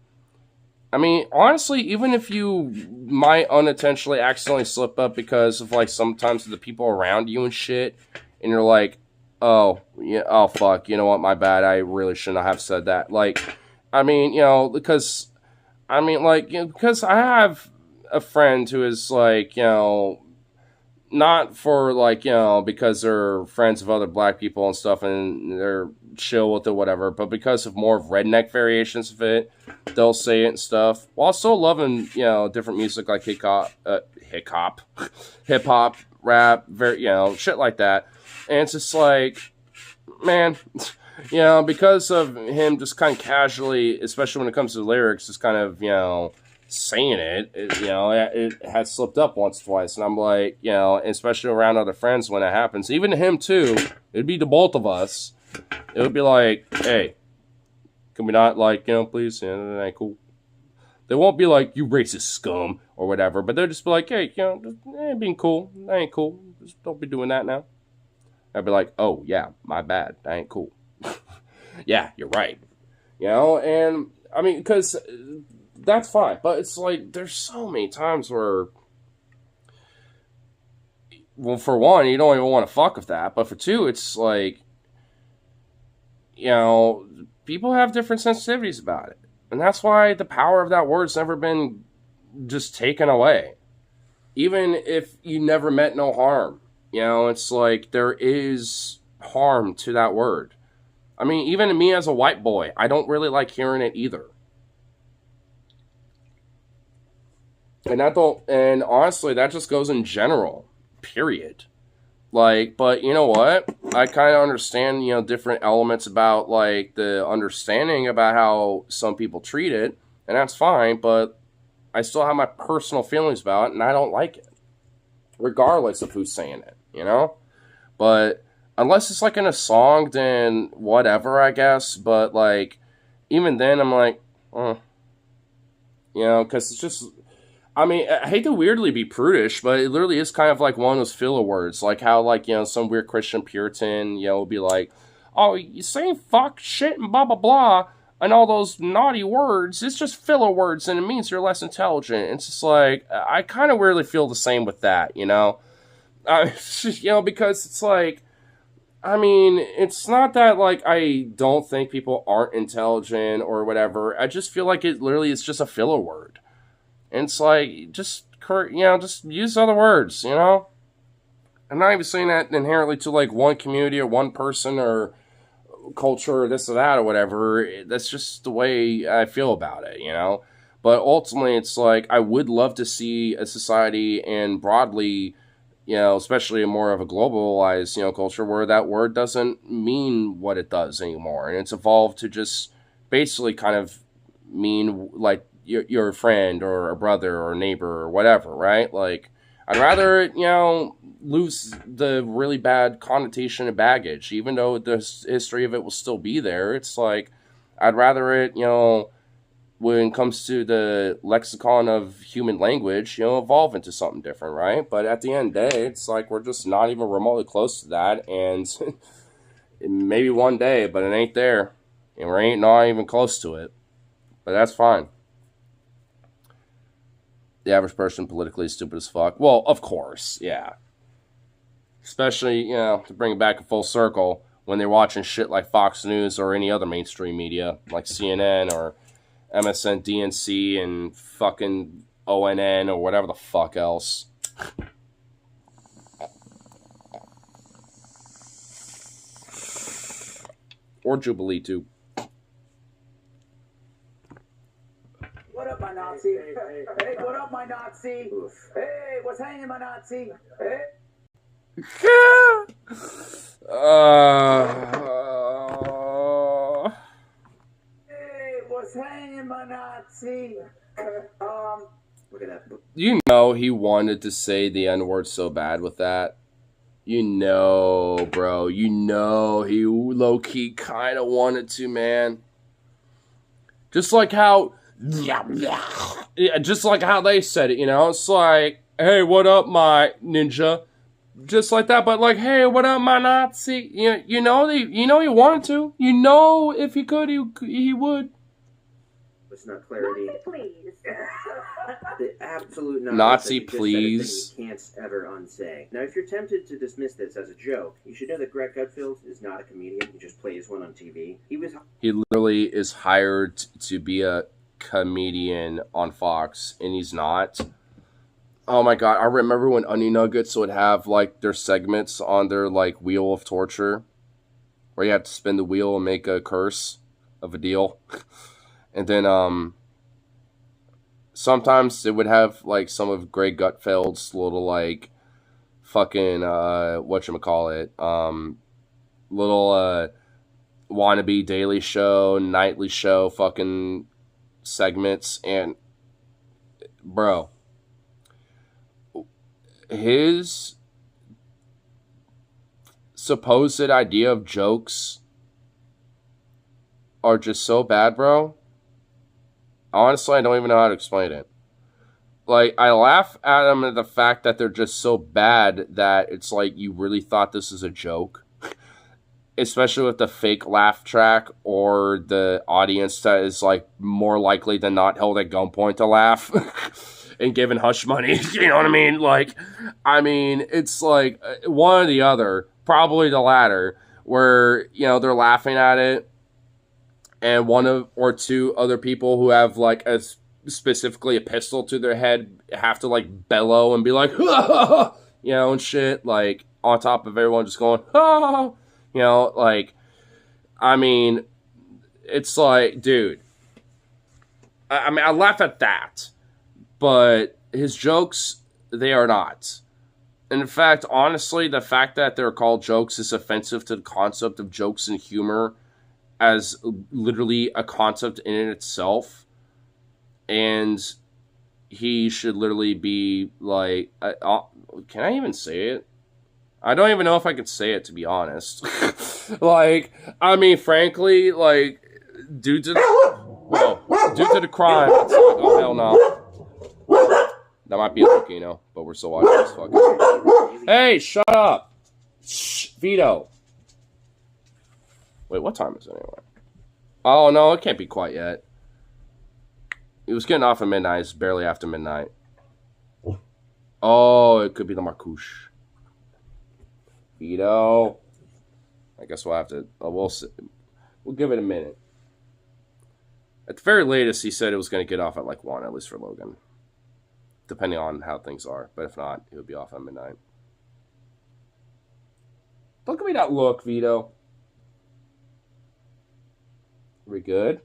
I mean, honestly, even if you might unintentionally accidentally slip up because of, like, sometimes the people around you and shit, and you're like, oh, yeah, oh, fuck, you know what, my bad, I really shouldn't have said that. Like, I mean, because I have a friend who is, like, not for, like, because they're friends of other black people and stuff and they're chill with it, whatever, but because of more of redneck variations of it, they'll say it and stuff, while still loving, different music like hip hop, rap, shit like that. And it's just like, man, because of him just kind of casually, especially when it comes to lyrics, just kind of, saying it has slipped up once or twice. And I'm like, especially around other friends when it happens, even to him too, it'd be the both of us. It would be like, hey, can we not, like, please, that ain't cool. They won't be like, you racist scum or whatever, but they'll just be like, hey, just, being cool, that ain't cool. Just don't be doing that now. I'd be like, oh, yeah, my bad, that ain't cool. Yeah, you're right. And, I mean, because that's fine, but it's like, there's so many times where, well, for one, you don't even want to fuck with that, but for two, it's like, people have different sensitivities about it. And that's why the power of that word's never been just taken away. Even if you never meant no harm. It's like there is harm to that word. I mean, even me as a white boy, I don't really like hearing it either. And honestly, that just goes in general. Period. Like, but you know what? I kind of understand, different elements about, like, the understanding about how some people treat it, and that's fine, but I still have my personal feelings about it, and I don't like it. Regardless of who's saying it, But unless it's, like, in a song, then whatever, I guess, but, like, even then, I'm like, because it's just... I mean, I hate to weirdly be prudish, but it literally is kind of like one of those filler words. Like how, like, some weird Christian Puritan, will be like, oh, you saying fuck, shit, and blah, blah, blah, and all those naughty words, it's just filler words, and it means you're less intelligent. It's just like, I kind of weirdly feel the same with that, because it's like, I mean, it's not that, like, I don't think people aren't intelligent or whatever. I just feel like it literally is just a filler word. And it's like, just use other words, I'm not even saying that inherently to, like, one community or one person or culture or this or that or whatever. That's just the way I feel about it, But ultimately, it's like, I would love to see a society and broadly, especially more of a globalized, culture where that word doesn't mean what it does anymore. And it's evolved to just basically kind of mean, like, your friend or a brother or a neighbor or whatever, right? Like, I'd rather, lose the really bad connotation and baggage, even though the history of it will still be there. It's like, I'd rather it, when it comes to the lexicon of human language, evolve into something different, right? But at the end of the day, it's like, we're just not even remotely close to that, and maybe one day, but it ain't there, and we ain't not even close to it. But that's fine. The average person politically is stupid as fuck. Well, of course, yeah. Especially, to bring it back a full circle, when they're watching shit like Fox News or any other mainstream media, like CNN or MSNBC and fucking ONN or whatever the fuck else. Or Jubilee, too. What up, my Nazi? Hey, what up, my Nazi? Hey, what's hanging, my Nazi? Hey. Hey, what's hanging, my Nazi? Look at that. He wanted to say the N-word so bad with that. Bro. He low-key kind of wanted to, man. Just like how... Yeah, just like how they said it, It's like, hey, what up, my ninja? Just like that, but like, hey, what up, my Nazi? He wanted to. If he could, he would. with not clarity. Please. The absolute Nazi, that you just said a please. thing you can't ever unsay. Now, if you're tempted to dismiss this as a joke, you should know that Greg Gutfeld is not a comedian. He just plays one on TV. He literally is hired to be a comedian on Fox, and he's not. Oh my god, I remember when Onion Nuggets would have, like, their segments on their, like, Wheel of Torture, where you have to spin the wheel and make a curse of a deal. And then, sometimes it would have, like, some of Greg Gutfeld's little, like, fucking, whatchamacallit, little, wannabe daily show, nightly show fucking segments. And, bro, his supposed idea of jokes are just so bad, bro. Honestly, I don't even know how to explain it. Like, I laugh at them at the fact that they're just so bad that it's like you really thought this is a joke. Especially with the fake laugh track or the audience that is, like, more likely than not held at gunpoint to laugh and given hush money. You know what I mean? Like, it's like one or the other, probably the latter, where, you know, they're laughing at it, and one or two other people who have, like, specifically a pistol to their head have to, like, bellow and be like, you know, and shit, like, on top of everyone just going, you know, like, it's like, dude, I laugh at that, but his jokes, they are not. And in fact, honestly, the fact that they're called jokes is offensive to the concept of jokes and humor as literally a concept in itself. And he should literally be like, can I even say it? I don't even know if I can say it, to be honest. Like, frankly, like, due to the crime, it's like, oh, hell no. That might be a volcano, but we're still watching this fucking... Hey, shut up! Shh, Vito. Wait, what time is it anyway? Oh, no, it can't be quite yet. It was getting off at midnight. It's barely after midnight. Oh, it could be the Marcouche. Vito. I guess we'll have to... we'll give it a minute. At the very latest, he said it was going to get off at like 1, at least for Logan. Depending on how things are. But if not, it would be off at midnight. Don't give me that look, Vito. Are we good?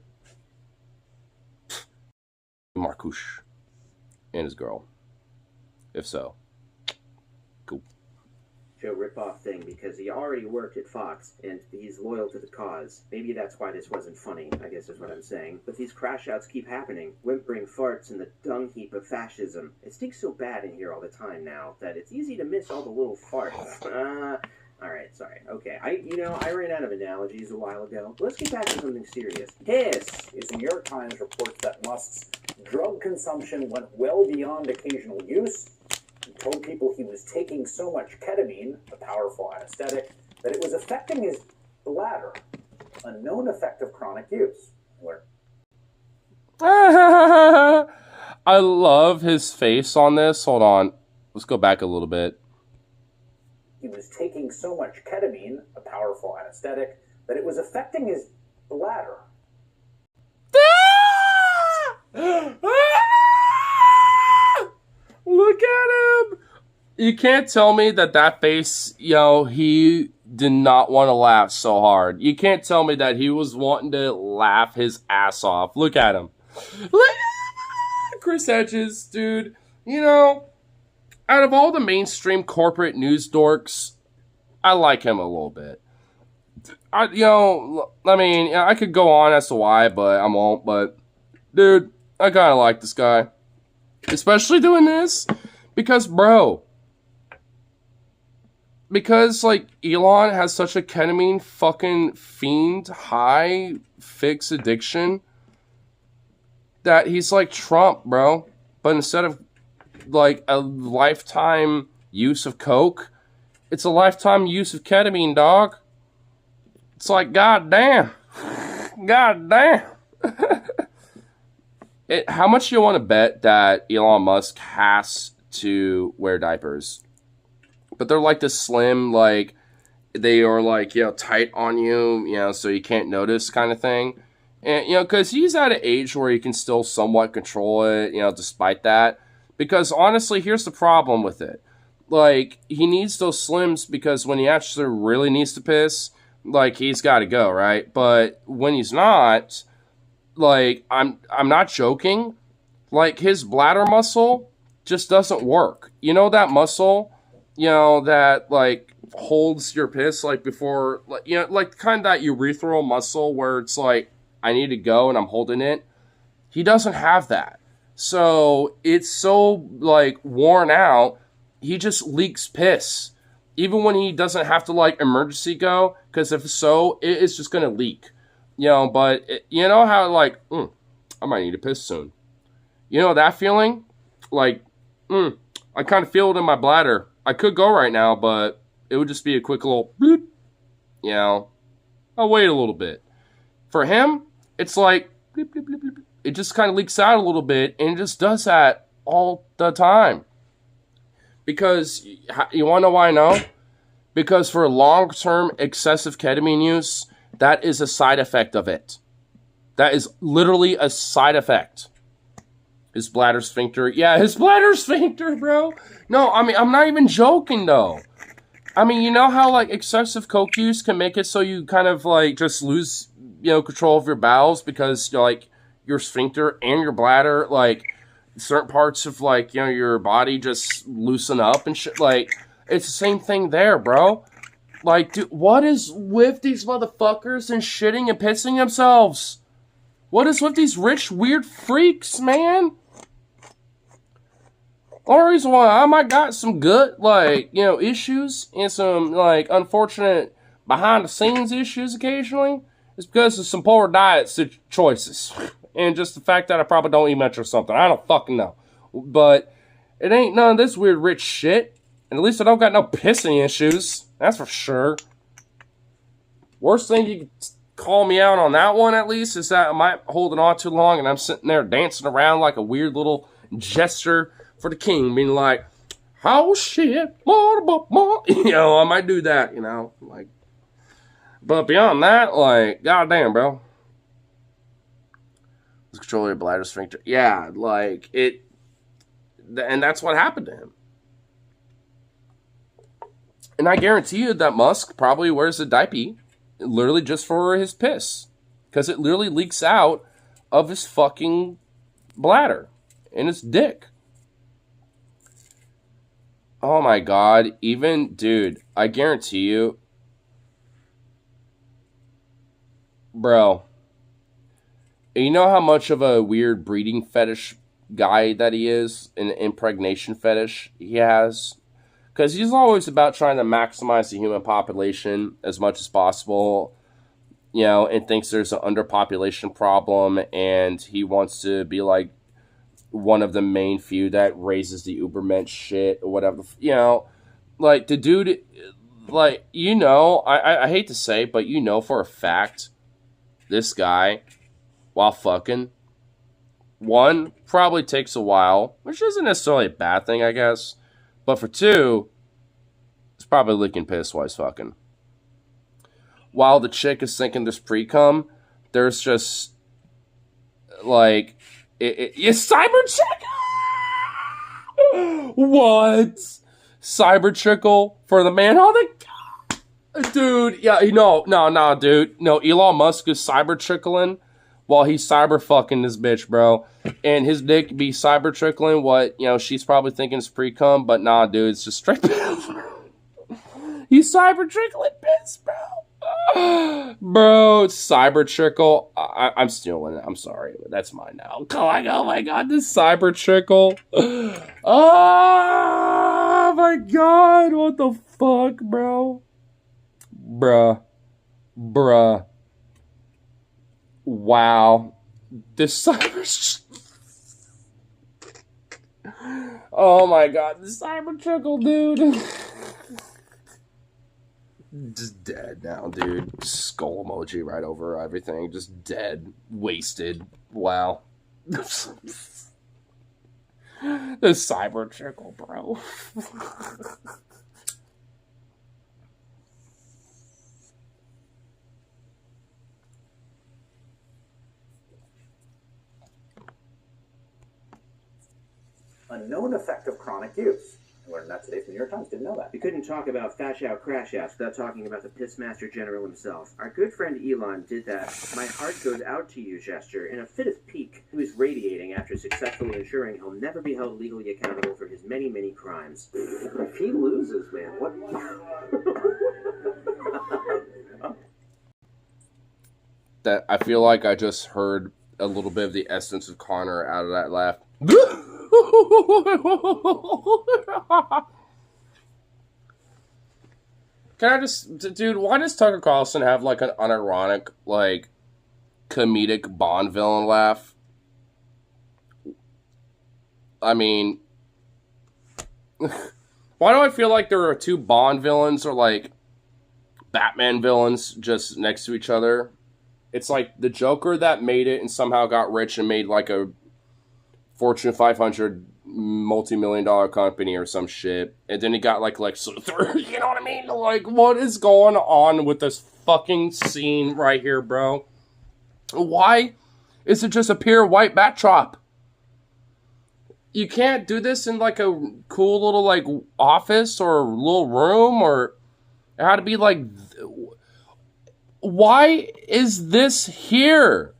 Marcouche. And his girl. If so. Cool. Joe ripoff thing because he already worked at Fox and he's loyal to the cause. Maybe that's why this wasn't funny, I guess is what I'm saying. But these crash outs keep happening. Whimpering farts in the dung heap of fascism. It stinks so bad in here all the time now that it's easy to miss all the little farts. Alright, sorry. Okay, I ran out of analogies a while ago. Let's get back to something serious. Hiss! The New York Times reports that Musk's drug consumption went well beyond occasional use. He told people he was taking so much ketamine, a powerful anesthetic, that it was affecting his bladder, a known effect of chronic use. I love his face on this. Hold on. Let's go back a little bit. He was taking so much ketamine, a powerful anesthetic, that it was affecting his bladder. Look at him! You can't tell me that face, he did not want to laugh so hard. You can't tell me that he was wanting to laugh his ass off. Look at him. Look at Chris Hedges, dude. Out of all the mainstream corporate news dorks, I like him a little bit. I could go on as to why, but I won't. But, dude, I kind of like this guy. Especially doing this. Because, bro. Because, Elon has such a ketamine fucking fiend high fix addiction that he's like Trump, bro. But instead of, a lifetime use of coke, it's a lifetime use of ketamine, dog. It's like, goddamn. Goddamn. How much do you want to bet that Elon Musk has to wear diapers? But they're like the slim, like, they are like, tight on you, so you can't notice kind of thing. And, because he's at an age where he can still somewhat control it, despite that. Because honestly, here's the problem with it. Like, he needs those slims because when he actually really needs to piss, like, he's got to go, right? But when he's not, like, I'm not joking. Like, his bladder muscle just doesn't work. You know that muscle, that, like, holds your piss, like, before, like, like, kind of that urethral muscle where it's like, I need to go and I'm holding it. He doesn't have that. So, it's so, like, worn out, he just leaks piss. Even when he doesn't have to, like, emergency go, because if so, it's just going to leak. But, you know how, like, I might need to piss soon. You know that feeling? Like, I kind of feel it in my bladder. I could go right now, but it would just be a quick little bloop. I'll wait a little bit. For him, it's like, bloop, bloop, bloop, bloop. It just kind of leaks out a little bit, and it just does that all the time. Because, you want to know why I know? Because for long-term excessive ketamine use, that is a side effect of it. That is literally a side effect. His bladder sphincter. Yeah, his bladder sphincter, bro. No, I mean, I'm not even joking, though. I mean, you know how, like, excessive coke use can make it so you kind of, like, just lose, control of your bowels because, like, your sphincter and your bladder, like, certain parts of, like, your body just loosen up and shit. Like, it's the same thing there, bro. Like, dude, what is with these motherfuckers and shitting and pissing themselves? What is with these rich, weird freaks, man? Only reason why I might got some gut, like, issues and some, like, unfortunate behind-the-scenes issues occasionally is because of some poor diet choices. And just the fact that I probably don't eat much or something. I don't fucking know. But it ain't none of this weird rich shit. And at least I don't got no pissing issues. That's for sure. Worst thing you can call me out on that one, at least, is that I might holding on too long and I'm sitting there dancing around like a weird little gesture for the king, being like, oh shit, I might do that, like. But beyond that, like, goddamn, bro. Let's control your bladder sphincter. Yeah, like, and that's what happened to him. And I guarantee you that Musk probably wears a diaper literally just for his piss. Because it literally leaks out of his fucking bladder and his dick. Oh my god. Even, dude, I guarantee you. Bro. You know how much of a weird breeding fetish guy that he is? An impregnation fetish he has? Because he's always about trying to maximize the human population as much as possible, and thinks there's an underpopulation problem, and he wants to be, like, one of the main few that raises the Ubermensch shit, or whatever, like, the dude, like, I hate to say, but for a fact, this guy, while fucking, one, probably takes a while, which isn't necessarily a bad thing, I guess. But for two, it's probably licking piss while he's fucking. While the chick is thinking there's pre-cum, there's just, like, cyber chick? What? Cyber trickle for the man? Oh, dude, yeah, no, dude. No, Elon Musk is cyber trickling while he's cyber fucking this bitch, bro. And his dick be cyber trickling what, she's probably thinking is pre-cum, but nah, dude, it's just straight piss. He's cyber trickling piss, bro. Bro, it's cyber trickle. I'm stealing it. I'm sorry. That's mine now. Oh my god, this cyber trickle. Oh my god, what the fuck, bro? Bruh. Wow. This cyber... Oh my god, the cyber trickle, dude. Just dead now, dude. Skull emoji right over everything. Just dead. Wasted. Wow. The cyber trickle, bro. A known effect of chronic use. I learned that today from the New York Times. Didn't know that. You couldn't talk about Fash Out Crash Outs without talking about the Pissmaster General himself. Our good friend Elon did that "my heart goes out to you" gesture in a fit of pique he was radiating after successfully ensuring he'll never be held legally accountable for his many, many crimes. If he loses, man, what? That I feel like I just heard a little bit of the essence of Connor out of that laugh. Can I just, dude, why does Tucker Carlson have like an unironic, like, comedic Bond villain laugh? I mean, why do I feel like there are two Bond villains or like Batman villains just next to each other? It's like the Joker that made it and somehow got rich and made like a Fortune 500 multi-million-dollar company or some shit. And then he got like Lex Luthor. You know what I mean? Like, what is going on with this fucking scene right here, bro? Why is it just a pure white backdrop? You can't do this in like a cool little like office or little room, or it had to be like... Why is this here?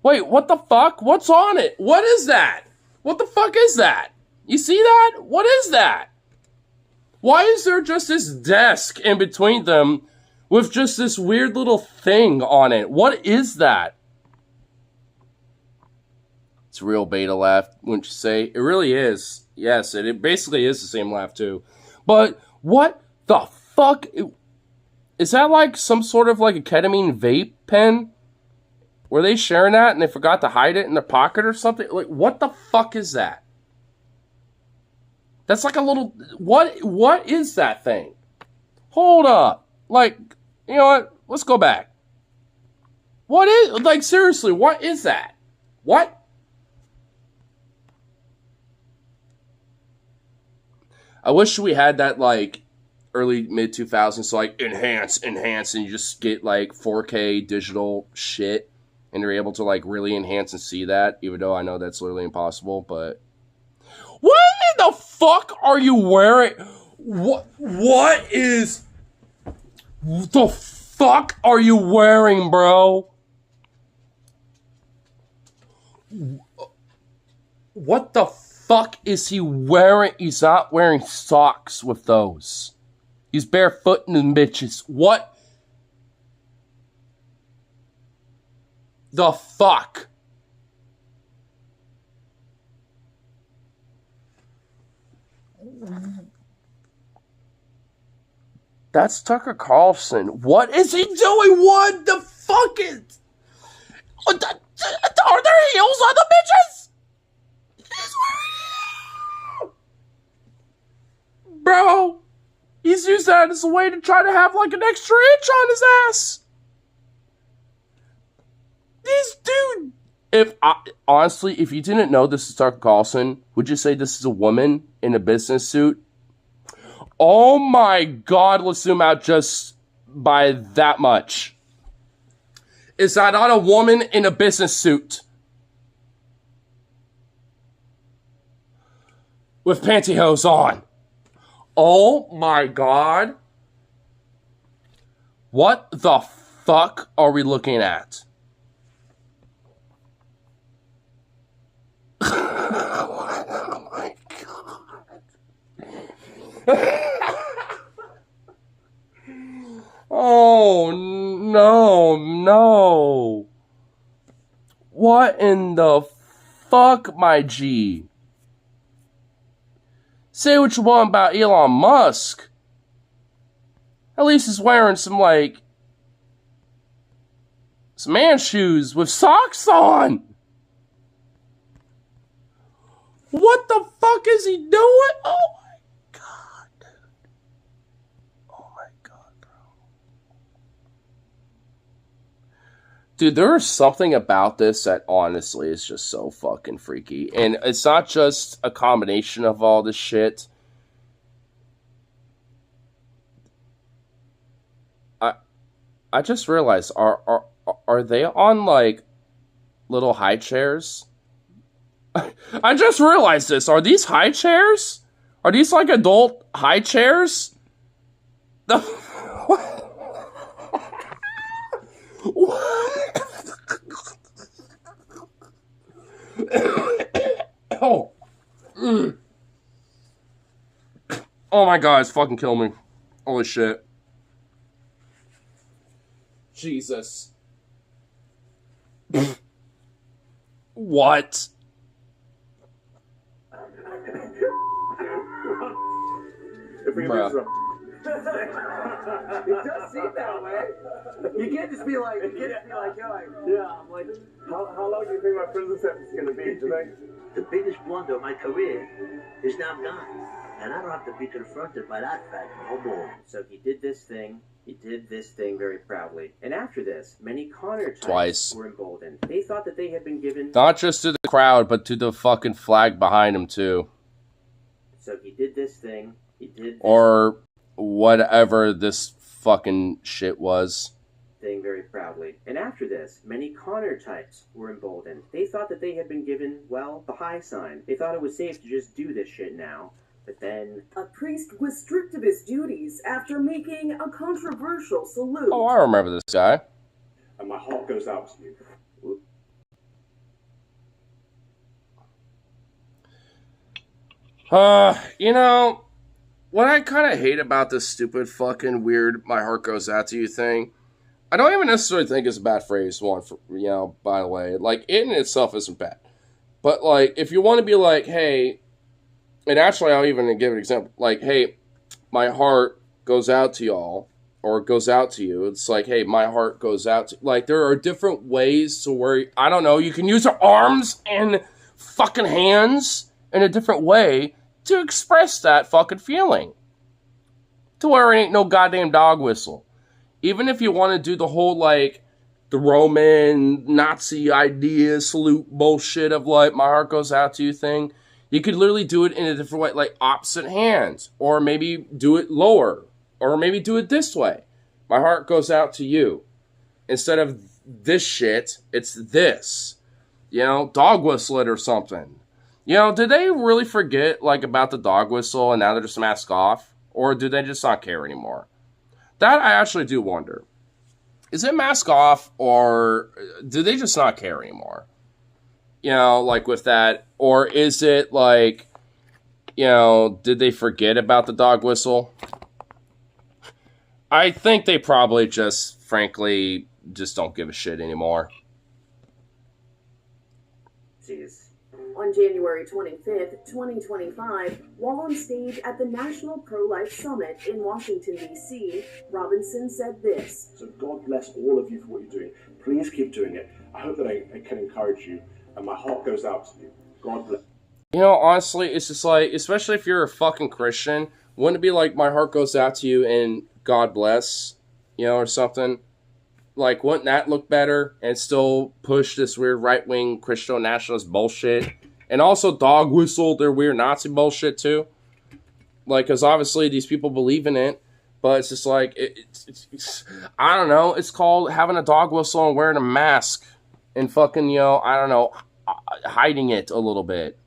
Wait, what the fuck? What's on it? What is that? What the fuck is that? You see that? What is that? Why is there just this desk in between them with just this weird little thing on it? What is that? It's a real beta laugh, wouldn't you say? It really is. Yes, it basically is the same laugh too. But what the fuck? Is that like some sort of like a ketamine vape pen? Were they sharing that and they forgot to hide it in their pocket or something? Like, what the fuck is that? That's like a little... What is that thing? Hold up. Like, you know what? Let's go back. What is... Like, seriously, what is that? What? I wish we had that, like, early, mid-2000s, so, like, enhance, and you just get, like, 4K digital shit, and you're able to, like, really enhance and see that, even though I know that's literally impossible, but... What in the fuck are you wearing? What is... the fuck are you wearing, bro? What the fuck is he wearing? He's not wearing socks with those. He's barefooting them bitches. What the fuck? That's Tucker Carlson. What is he doing? What the fuck is... Are there heels on the bitches? Bro, he's used that as a way to try to have like an extra inch on his ass. This dude... honestly, if you didn't know this is Tucker Carlson, would you say this is a woman in a business suit? Oh my god, let's zoom out just by that much. Is that not a woman in a business suit? With pantyhose on. Oh my god. What the fuck are we looking at? Oh my god. Oh, no. What in the fuck, my G? Say what you want about Elon Musk. At least he's wearing some man shoes with socks on. What the fuck is he doing? Oh my god, dude. Oh my god, bro. Dude, there's something about this that honestly is just so fucking freaky. And it's not just a combination of all this shit. I just realized, are they on, like, little high chairs? I just realized this. Are these high chairs? Are these, like, adult high chairs? What? Oh. Oh my god, it's fucking killing me. Holy shit. Jesus. What? Bruh. It does seem that way. You can't just be like, yeah, I'm like, how long do you think my prison sentence is going to be today? The biggest blunder of my career is now gone. And I don't have to be confronted by that fact no more. So he did this thing. He did this thing very proudly. And after this, many Connor types Twice. were emboldened. They thought that they had been given... Not just to the crowd, but to the fucking flag behind him, too. So he did this thing. He did this Or whatever this fucking shit was. thing very proudly. And after this, many Connor types were emboldened. They thought that they had been given, well, the high sign. They thought it was safe to just do this shit now. But then... A priest was stripped of his duties after making a controversial salute. Oh, I remember this guy. And my heart goes out to you. You know, what I kind of hate about this stupid fucking weird "my heart goes out to you" thing, I don't even necessarily think it's a bad phrase, one, for, you know, by the way. Like, it in itself isn't bad. But, like, if you want to be like, hey, and actually I'll even give an example, like, hey, my heart goes out to y'all, or goes out to you. It's like, hey, my heart goes out to, like, there are different ways to where, I don't know, you can use your arms and fucking hands in a different way to express that fucking feeling. To where it ain't no goddamn dog whistle. Even if you want to do the whole, like, the Roman Nazi idea, salute bullshit of, like, my heart goes out to you thing, you could literally do it in a different way, like opposite hands. Or maybe do it lower. Or maybe do it this way. My heart goes out to you. Instead of this shit, it's this. You know, dog whistle it or something. You know, did they really forget, like, about the dog whistle and now they're just mask off? Or do they just not care anymore? That I actually do wonder. Is it mask off, or do they just not care anymore? You know, like with that. Or is it like, you know, did they forget about the dog whistle? I think they probably just, frankly, just don't give a shit anymore. Jeez. On January 25th, 2025, while on stage at the National Pro-Life Summit in Washington, D.C., Robinson said this. So God bless all of you for what you're doing. Please keep doing it. I hope that I can encourage you, and my heart goes out to you. God bless. You know, honestly, it's just like, especially if you're a fucking Christian, wouldn't it be like, my heart goes out to you and God bless, you know, or something? Like, wouldn't that look better and still push this weird right-wing Christian nationalist bullshit? And also dog whistle their weird Nazi bullshit, too. Like, because obviously these people believe in it, but it's just like, it's I don't know, it's called having a dog whistle and wearing a mask and fucking, you know, I don't know, hiding it a little bit.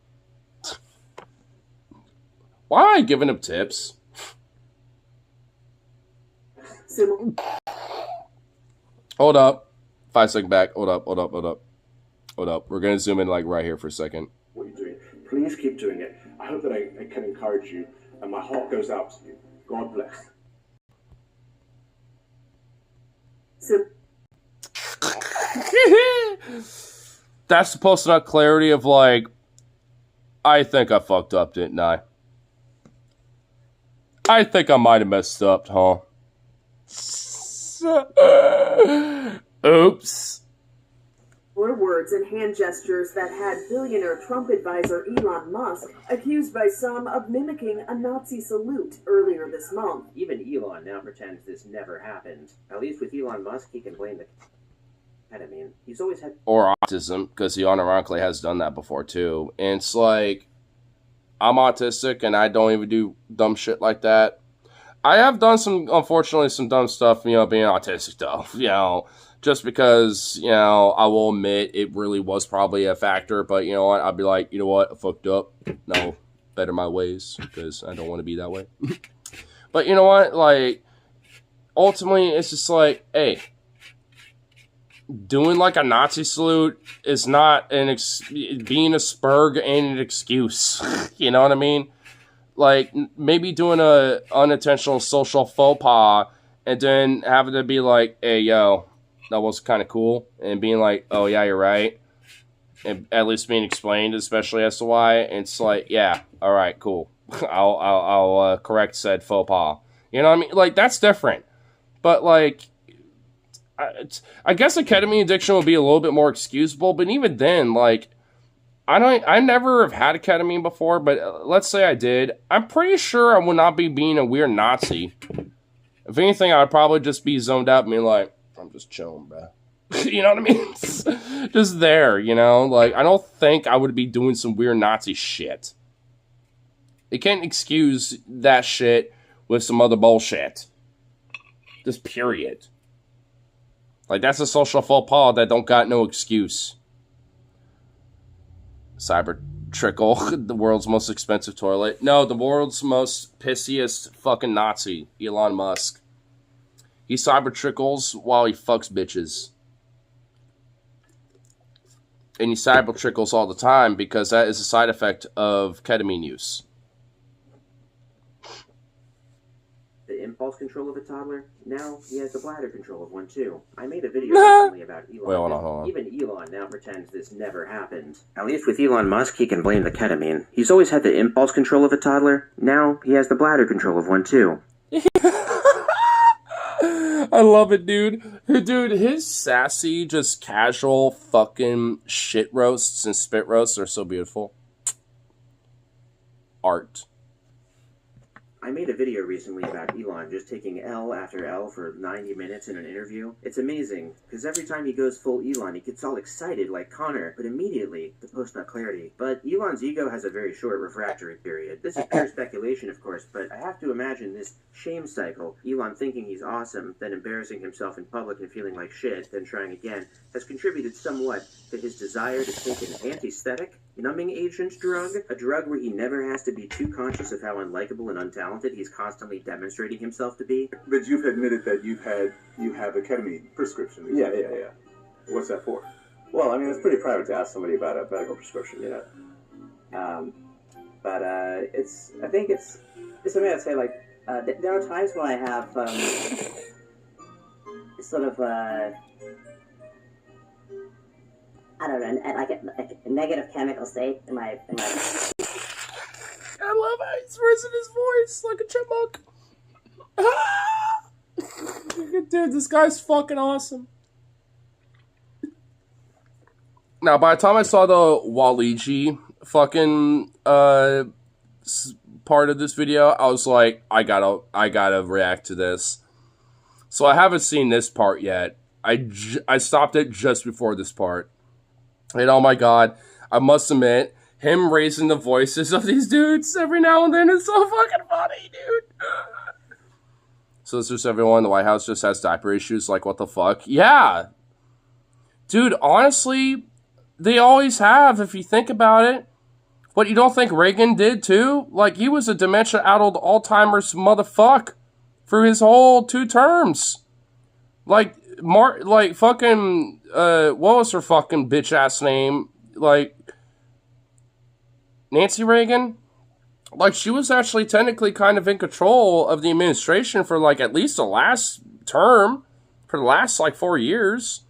Why am I giving him tips? Hold up. 5 seconds back. Hold up. We're going to zoom in like right here for a second. What you're doing. Please keep doing it. I hope that I can encourage you, and my heart goes out to you. God bless. That's supposed to not clarity of like, I think I fucked up, didn't I? I think I might have messed up, huh? Oops. Were words and hand gestures that had billionaire Trump advisor Elon Musk accused by some of mimicking a Nazi salute earlier this month. Even Elon now pretends this never happened. At least with Elon Musk, he can blame the ketamine. He's always had... Or autism, because he unironically has done that before, too. And it's like, I'm autistic, and I don't even do dumb shit like that. I have done unfortunately, some dumb stuff, being autistic, though. Just because, I will admit it really was probably a factor. But, you know what, I'll be like, you know what, I fucked up. No, better my ways, because I don't want to be that way. But you know what, like, ultimately, it's just like, hey, doing like a Nazi salute is not being a spurg ain't an excuse. You know what I mean? Like, maybe doing a unintentional social faux pas and then having to be like, hey, yo, that was kind of cool. And being like, oh, yeah, you're right. And at least being explained, especially as to why. And it's like, yeah, all right, cool. I'll correct said faux pas. You know what I mean? Like, that's different. But, like, I guess a ketamine addiction would be a little bit more excusable. But even then, like, I never have had a ketamine before, but let's say I did. I'm pretty sure I would not be being a weird Nazi. If anything, I would probably just be zoned out and be like, I'm just chilling, bro. You know what I mean? Just there, Like, I don't think I would be doing some weird Nazi shit. You can't excuse that shit with some other bullshit. Just period. Like, that's a social faux pas that don't got no excuse. Cyber Trickle, the world's most expensive toilet. No, the world's most pissiest fucking Nazi, Elon Musk. He cyber trickles while he fucks bitches. And he cyber trickles all the time because that is a side effect of ketamine use. The impulse control of a toddler. Now he has the bladder control of one too. I made a video recently about Elon. Wait, hold on. Even Elon now pretends this never happened. At least with Elon Musk, he can blame the ketamine. He's always had the impulse control of a toddler. Now he has the bladder control of one too. I love it, dude. Dude, his sassy, just casual fucking shit roasts and spit roasts are so beautiful. Art. I made a video recently about Elon just taking L after L for 90 minutes in an interview. It's amazing, because every time he goes full Elon, he gets all excited like Connor, but immediately, the post-nut clarity. But Elon's ego has a very short refractory period. This is pure speculation, of course, but I have to imagine this shame cycle, Elon thinking he's awesome, then embarrassing himself in public and feeling like shit, then trying again, has contributed somewhat to his desire to take an anesthetic, numbing agent drug, a drug where he never has to be too conscious of how unlikable and untalented he's constantly demonstrating himself to be. But you've admitted that you have a ketamine prescription. Yeah. What's that for? Well, I mean, it's pretty private to ask somebody about a medical prescription, But I think it's something I'd say, like, there are times when I have sort of I don't know, like a negative chemical state in my. I love how he's raising his voice like a chipmunk. Dude, this guy's fucking awesome. Now, by the time I saw the Waluigi fucking part of this video, I was like, I gotta react to this. So I haven't seen this part yet. I stopped it just before this part. And oh my god, I must admit, him raising the voices of these dudes every now and then is so fucking funny, dude. So it's just everyone in the White House just has diaper issues, like what the fuck? Yeah. Dude, honestly, they always have, if you think about it. But you don't think Reagan did too? Like, he was a dementia-addled Alzheimer's motherfucker for his whole 2 terms. Like, fucking, what was her fucking bitch-ass name? Like, Nancy Reagan? Like, she was actually technically kind of in control of the administration for, like, at least the last term. For the last, like, 4 years.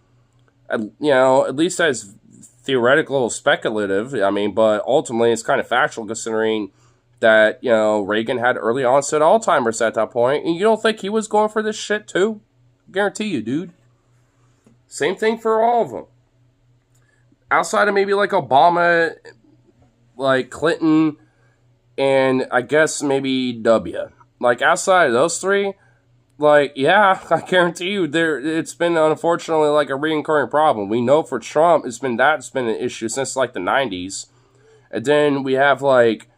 At least as theoretical, speculative. I mean, but ultimately it's kind of factual considering that, Reagan had early onset Alzheimer's at that point. And you don't think he was going for this shit too? Guarantee you, dude. Same thing for all of them. Outside of maybe like Obama, like Clinton, and I guess maybe W. Like outside of those 3, Like, yeah, I guarantee you, it's been unfortunately like a reoccurring problem. We know for Trump, it's been an issue since like the 90s. And then we have like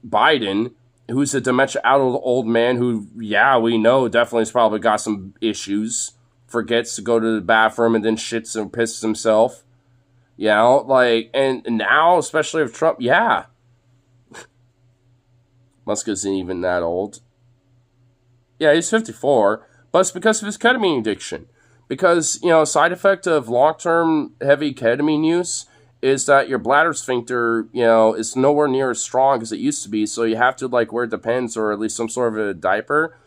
Biden, who's a dementia-addled old man who, yeah, we know definitely has probably got some issues. Forgets to go to the bathroom and then shits and pisses himself. You know, like, and now, especially with Trump, yeah. Musk isn't even that old. Yeah, he's 54, but it's because of his ketamine addiction. Because, you know, a side effect of long-term heavy ketamine use is that your bladder sphincter, you know, is nowhere near as strong as it used to be. So you have to, like, wear Depends or at least some sort of a diaper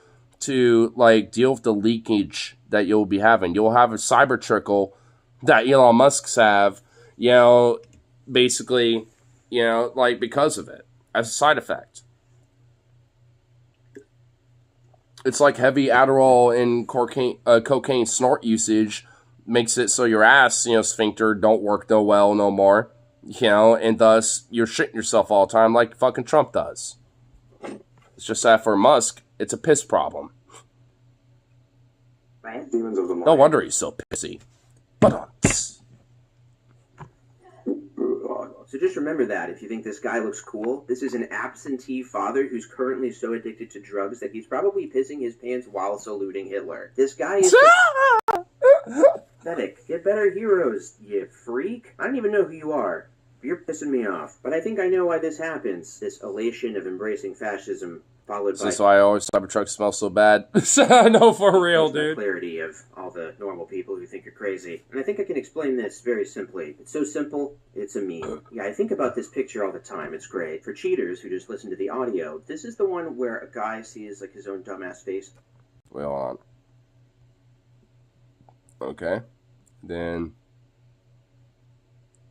to, like, deal with the leakage that you'll be having. You'll have a cyber trickle that Elon Musk's have, you know, basically, you know, like, because of it, as a side effect. It's like heavy Adderall and cocaine snort usage makes it so your ass, you know, sphincter don't work no more, you know, and thus you're shitting yourself all the time like fucking Trump does. It's just that for Musk, it's a piss problem. Right? No wonder he's so pissy. But So just remember that if you think this guy looks cool, this is an absentee father who's currently so addicted to drugs that he's probably pissing his pants while saluting Hitler. This guy is pathetic. Get better heroes, you freak. I don't even know who you are, but you're pissing me off. But I think I know why this happens. This elation of embracing fascism followed by... This is why always Cybertruck smells so bad. No, for real, dude. Clarity of all the normal people who think you're crazy. And I think I can explain this very simply. It's so simple, it's a meme. Yeah, I think about this picture all the time. It's great. For cheaters who just listen to the audio, this is the one where a guy sees like his own dumbass face. Wait, hold on. Okay. Then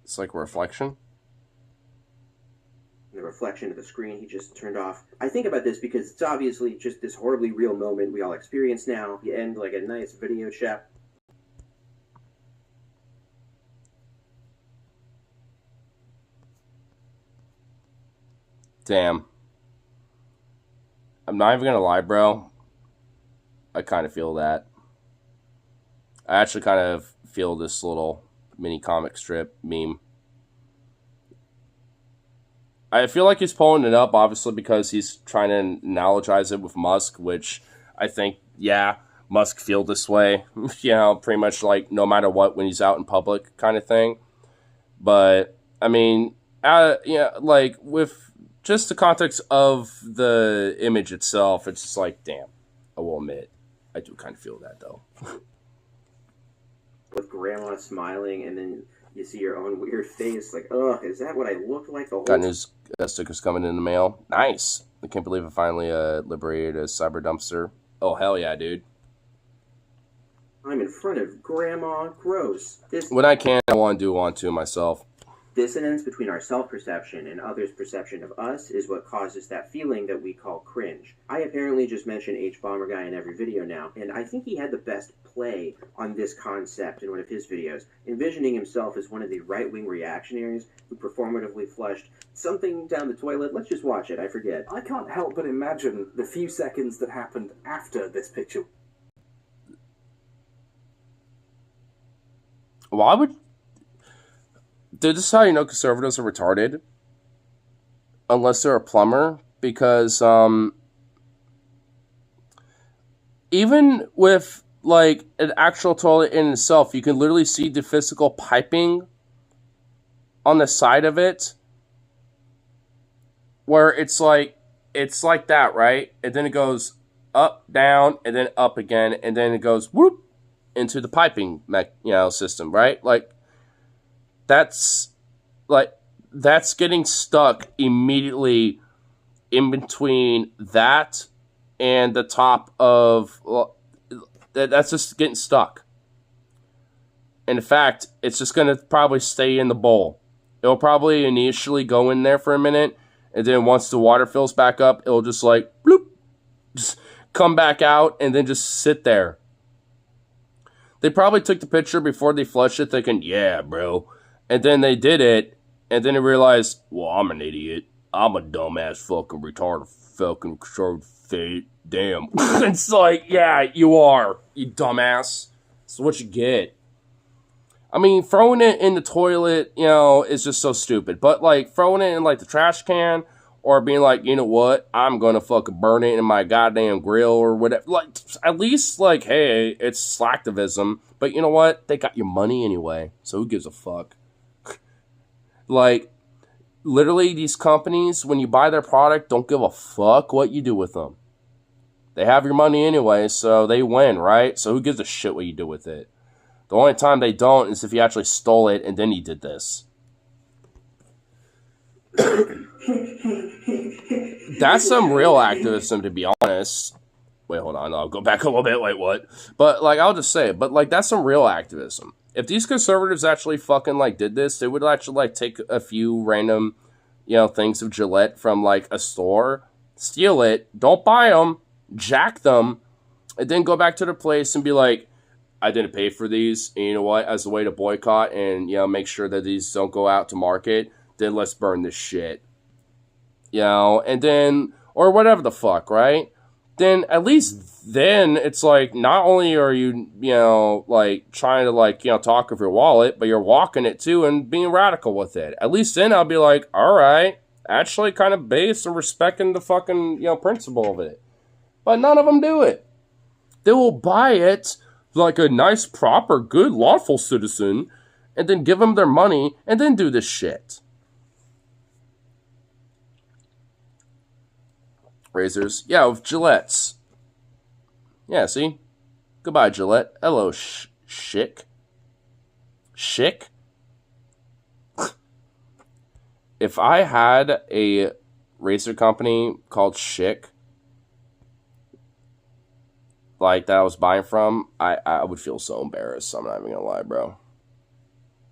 it's like a reflection. The reflection of the screen he just turned off. I think about this because it's obviously just this horribly real moment we all experience now. You end like a nice video chat. Damn. I'm not even gonna lie, bro. I kind of feel that. I actually kind of feel this little mini comic strip meme. I feel like he's pulling it up, obviously, because he's trying to analogize it with Musk, which I think, yeah, Musk feel this way, you know, pretty much like no matter what when he's out in public kind of thing. But, I mean, yeah, like with just the context of the image itself, it's just like, damn, I will admit, I do kind of feel that, though. With grandma smiling and then you see your own weird face, like, ugh, is that what I look like the whole Got news stickers coming in the mail. Nice. I can't believe I finally liberated a cyber dumpster. Oh, hell yeah, dude. I'm in front of grandma. Gross. This when I can, I want to do one to myself. dissonance between our self-perception and others' perception of us is what causes that feeling that we call cringe. I apparently just mention H-Bomber Guy in every video now, and I think he had the best play on this concept in one of his videos, envisioning himself as one of the right-wing reactionaries who performatively flushed something down the toilet. Let's just watch it, I forget. I can't help but imagine the few seconds that happened after this picture. Why would... Dude, this is how you know conservatives are retarded. Unless they're a plumber. Because, even with, like, an actual toilet in itself, you can literally see the physical piping on the side of it. Where it's like that, right? And then it goes up, down, and then up again. And then it goes, whoop, into the piping, system, right? Like, that's getting stuck immediately in between that and the top of, that's just getting stuck. And in fact, it's just going to probably stay in the bowl. It'll probably initially go in there for a minute, and then once the water fills back up, it'll just like, bloop, just come back out and then just sit there. They probably took the picture before they flushed it thinking, yeah, bro. And then they did it, and then they realized, well, I'm an idiot. I'm a dumbass fucking retarded fucking short fate damn. It's like, yeah, you are, you dumbass. That's what you get. I mean, throwing it in the toilet, you know, is just so stupid. But, like, throwing it in, like, the trash can, or being like, you know what, I'm gonna fucking burn it in my goddamn grill or whatever. Like, at least, like, hey, it's slacktivism. But you know what? They got your money anyway. So who gives a fuck? Like, literally, these companies, when you buy their product, don't give a fuck what you do with them. They have your money anyway, so they win, right? So who gives a shit what you do with it? The only time they don't is if you actually stole it and then you did this. That's some real activism, to be honest. Wait, hold on. I'll go back a little bit. Wait, what? But, like, I'll just say it. But, like, that's some real activism. If these conservatives actually fucking, like, did this, they would actually, like, take a few random, you know, things of Gillette from, like, a store, steal it, don't buy them, jack them, and then go back to the place and be like, I didn't pay for these, and you know what, as a way to boycott and, you know, make sure that these don't go out to market, then let's burn this shit. You know, and then, or whatever the fuck, right? Then, at least then, it's like, not only are you, you know, like, trying to, like, you know, talk of your wallet, but you're walking it too and being radical with it. At least then I'll be like, alright, actually kind of based and respecting the fucking, you know, principle of it. But none of them do it. They will buy it like a nice, proper, good, lawful citizen, and then give them their money, and then do this shit. Razors. Yeah, with Gillettes. Yeah, see? Goodbye, Gillette. Hello, Schick. Schick? If I had a razor company called Schick, like, that I was buying from, I would feel so embarrassed. I'm not even gonna lie, bro.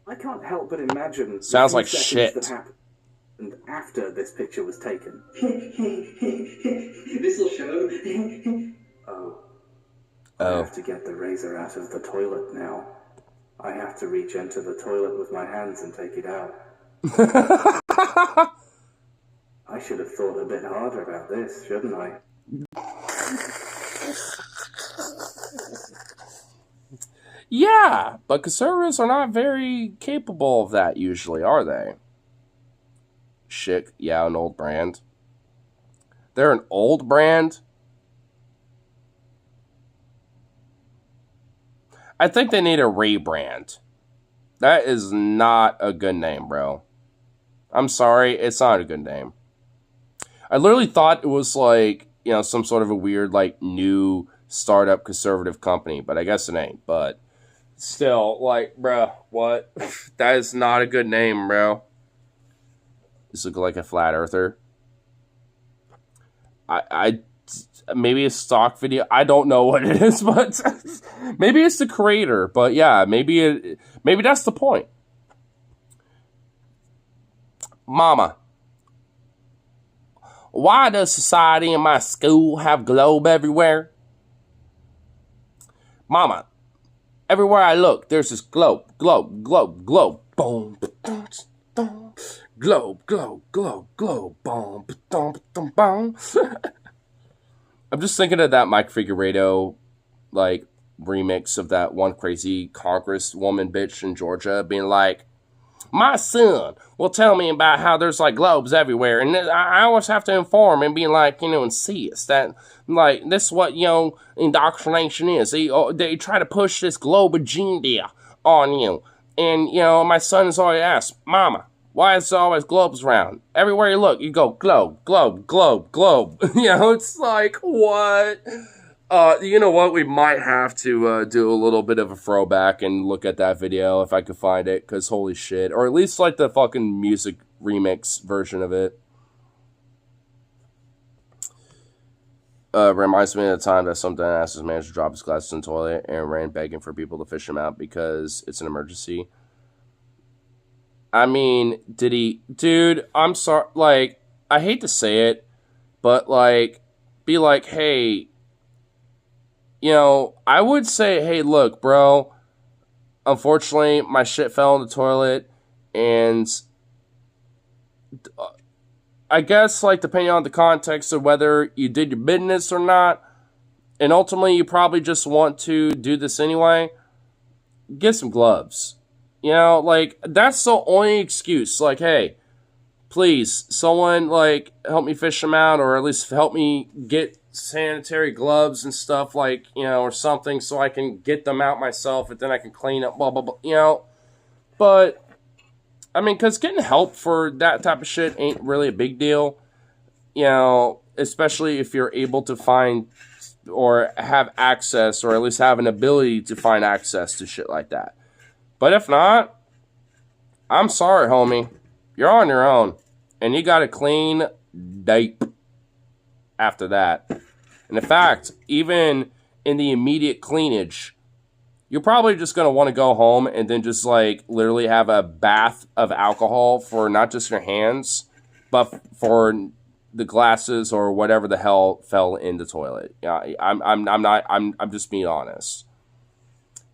I can't help but imagine... Sounds like shit. That happened after this picture was taken. This'll show. I have to get the razor out of the toilet now. I have to reach into the toilet with my hands and take it out. I should have thought a bit harder about this, shouldn't I? Yeah, but conservatives are not very capable of that usually, are they? Schick, yeah, an old brand. They're an old brand? I think they need a rebrand. That is not a good name, bro. I'm sorry, it's not a good name. I literally thought it was like, you know, some sort of a weird, like, new startup conservative company, but I guess it ain't. But still, like, bro, what? That is not a good name, bro. This look like a flat earther. I maybe a stock video. I don't know what it is, but maybe it's the creator. But yeah, maybe that's the point. Mama, why does society in my school have globe everywhere? Mama, everywhere I look, there's this globe. Boom, globe, boom, boom. I'm just thinking of that Mike Figueredo, like, remix of that one crazy congresswoman bitch in Georgia being like, my son will tell me about how there's, like, globes everywhere, and I always have to inform and be like, you know, insist that, like, this is what, you know, indoctrination is. They try to push this globe agenda on you. And, you know, my son has always asked, Mama, why is there always globes around? Everywhere you look, you go, globe, globe, globe, globe. You know, it's like, what? You know what? We might have to do a little bit of a throwback and look at that video if I could find it, because holy shit. Or at least, like, the fucking music remix version of it. Reminds me of the time that some asked his manager to drop his glasses in the toilet and ran begging for people to fish him out because it's an emergency. I mean, did he... Dude, I'm sorry. Like, I hate to say it, but, like, be like, hey... You know, I would say, hey, look, bro, unfortunately, my shit fell in the toilet, and I guess, like, depending on the context of whether you did your business or not, and ultimately you probably just want to do this anyway, get some gloves. You know, like, that's the only excuse. Like, hey, please, someone, like, help me fish them out, or at least help me get sanitary gloves and stuff, like, you know, or something, so I can get them out myself, and then I can clean up, blah, blah, blah, you know. But, I mean, because getting help for that type of shit ain't really a big deal, you know, especially if you're able to find or have access, or at least have an ability to find access to shit like that. But if not, I'm sorry, homie. You're on your own. And you got a clean date after that. And in fact, even in the immediate cleanage, you're probably just going to want to go home and then just, like, literally have a bath of alcohol for not just your hands, but for the glasses or whatever the hell fell in the toilet. Yeah, I'm just being honest.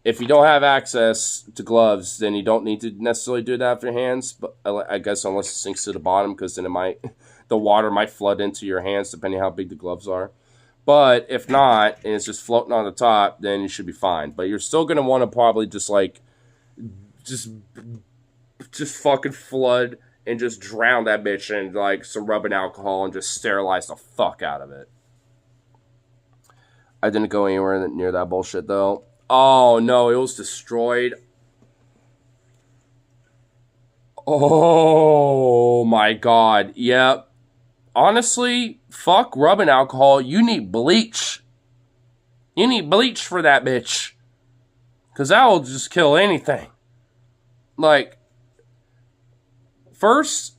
If you don't have access to gloves, then you don't need to necessarily do that with your hands. But I guess unless it sinks to the bottom, because then the water might flood into your hands depending how big the gloves are. But if not, and it's just floating on the top, then you should be fine. But you're still gonna want to probably just fucking flood and just drown that bitch in, like, some rubbing alcohol and just sterilize the fuck out of it. I didn't go anywhere near that bullshit though. Oh, no, it was destroyed. Oh, my God. Yep. Honestly, fuck rubbing alcohol. You need bleach. You need bleach for that bitch. Because that will just kill anything. Like, first,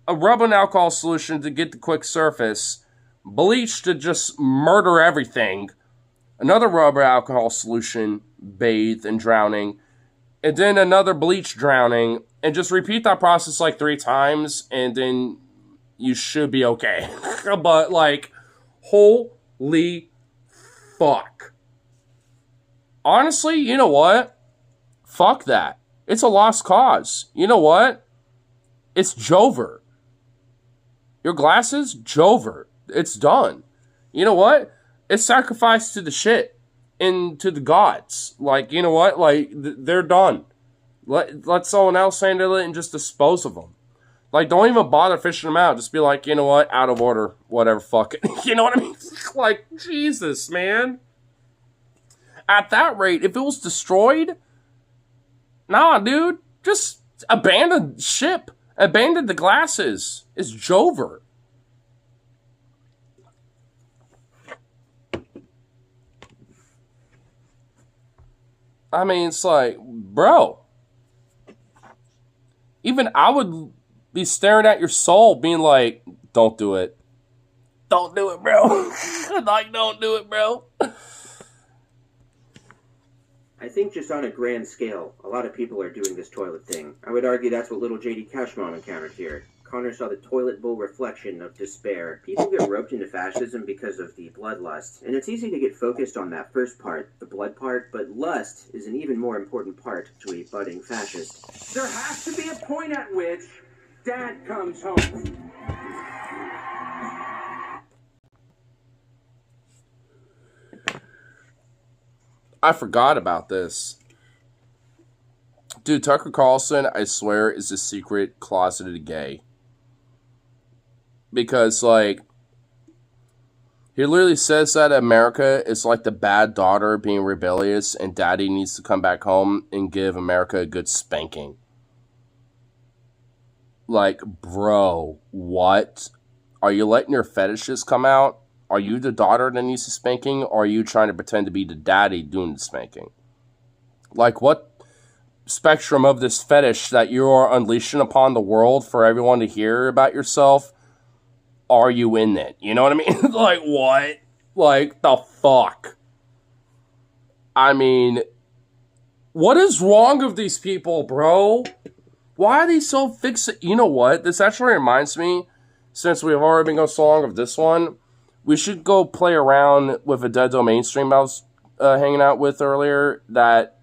a rubbing alcohol solution to get the quick surface. Bleach to just murder everything. Another rubber alcohol solution, bathe and drowning, and then another bleach drowning, and just repeat that process like 3 times, and then you should be okay. But, like, holy fuck. Honestly, you know what? Fuck that. It's a lost cause. You know what? It's Jover. Your glasses? Jover. It's done. You know what? It's sacrificed to the shit and to the gods. Like, you know what? Like, they're done. Let someone else handle it and just dispose of them. Like, don't even bother fishing them out. Just be like, you know what? Out of order. Whatever, fuck it. You know what I mean? Like, Jesus, man. At that rate, if it was destroyed, nah, dude. Just abandon ship. Abandon the glasses. It's Jover. I mean, it's like, bro. Even I would be staring at your soul being like, don't do it. Don't do it, bro. Like, don't do it, bro. I think just on a grand scale, a lot of people are doing this toilet thing. I would argue that's what little J.D. Cashmom encountered here. Connor saw the toilet bowl reflection of despair. People get roped into fascism because of the bloodlust, and it's easy to get focused on that first part, the blood part, but lust is an even more important part to a budding fascist. There has to be a point at which Dad comes home. I forgot about this. Dude, Tucker Carlson, I swear, is a secret closeted gay. Because, like, he literally says that America is like the bad daughter being rebellious and daddy needs to come back home and give America a good spanking. Like, bro, what? Are you letting your fetishes come out? Are you the daughter that needs the spanking? Or are you trying to pretend to be the daddy doing the spanking? Like, what spectrum of this fetish that you are unleashing upon the world for everyone to hear about yourself are you in it? You know what I mean? Like, what? Like, the fuck? I mean, what is wrong with these people, bro? Why are they so fixated? You know what? This actually reminds me, since we've already been going so long with this one, we should go play around with a Dead Domain stream I was hanging out with earlier that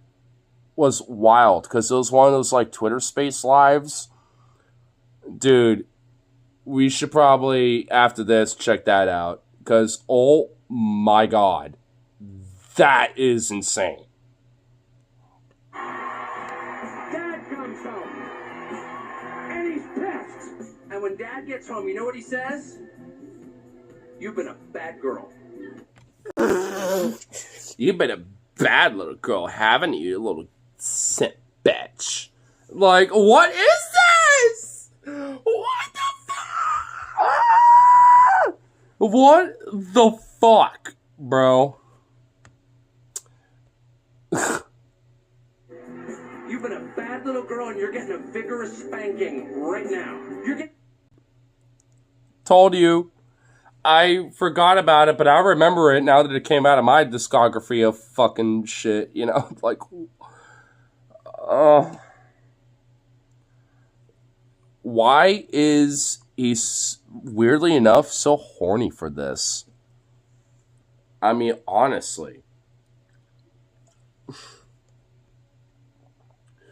was wild, because it was one of those, like, Twitter Space lives. Dude, we should probably, after this, check that out. Because, oh my god. That is insane. Dad comes home. And he's pissed. And when Dad gets home, you know what he says? You've been a bad girl. You've been a bad little girl, haven't you, you little simp bitch? Like, what is this? What the fuck? What the fuck, bro? You've been a bad little girl and you're getting a vigorous spanking right now. You're getting... Told you. I forgot about it, but I remember it now that it came out of my discography of fucking shit, you know? Like, why is he, weirdly enough, so horny for this? I mean, honestly.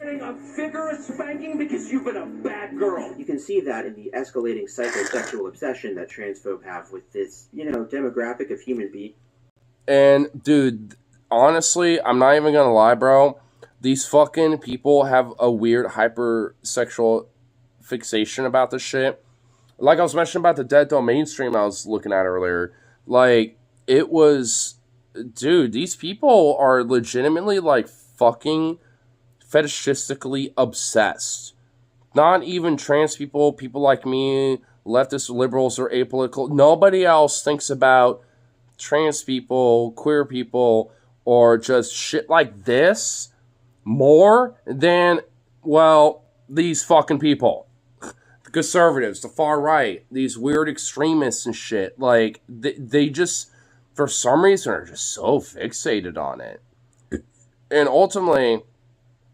Getting a vigorous spanking because you've been a bad girl. You can see that in the escalating psychosexual obsession that transphobe have with this, demographic of human beings. And, dude, honestly, I'm not even gonna lie, bro. These fucking people have a weird hypersexual fixation about this shit. Like I was mentioning about the Dead Domain stream I was looking at earlier. Like, it was... Dude, these people are legitimately, like, fucking fetishistically obsessed. Not even trans people, people like me, leftist liberals, or apolitical. Nobody else thinks about trans people, queer people, or just shit like this more than, well, these fucking people. The conservatives, the far right, these weird extremists and shit. Like, they just, for some reason, are just so fixated on it. And ultimately...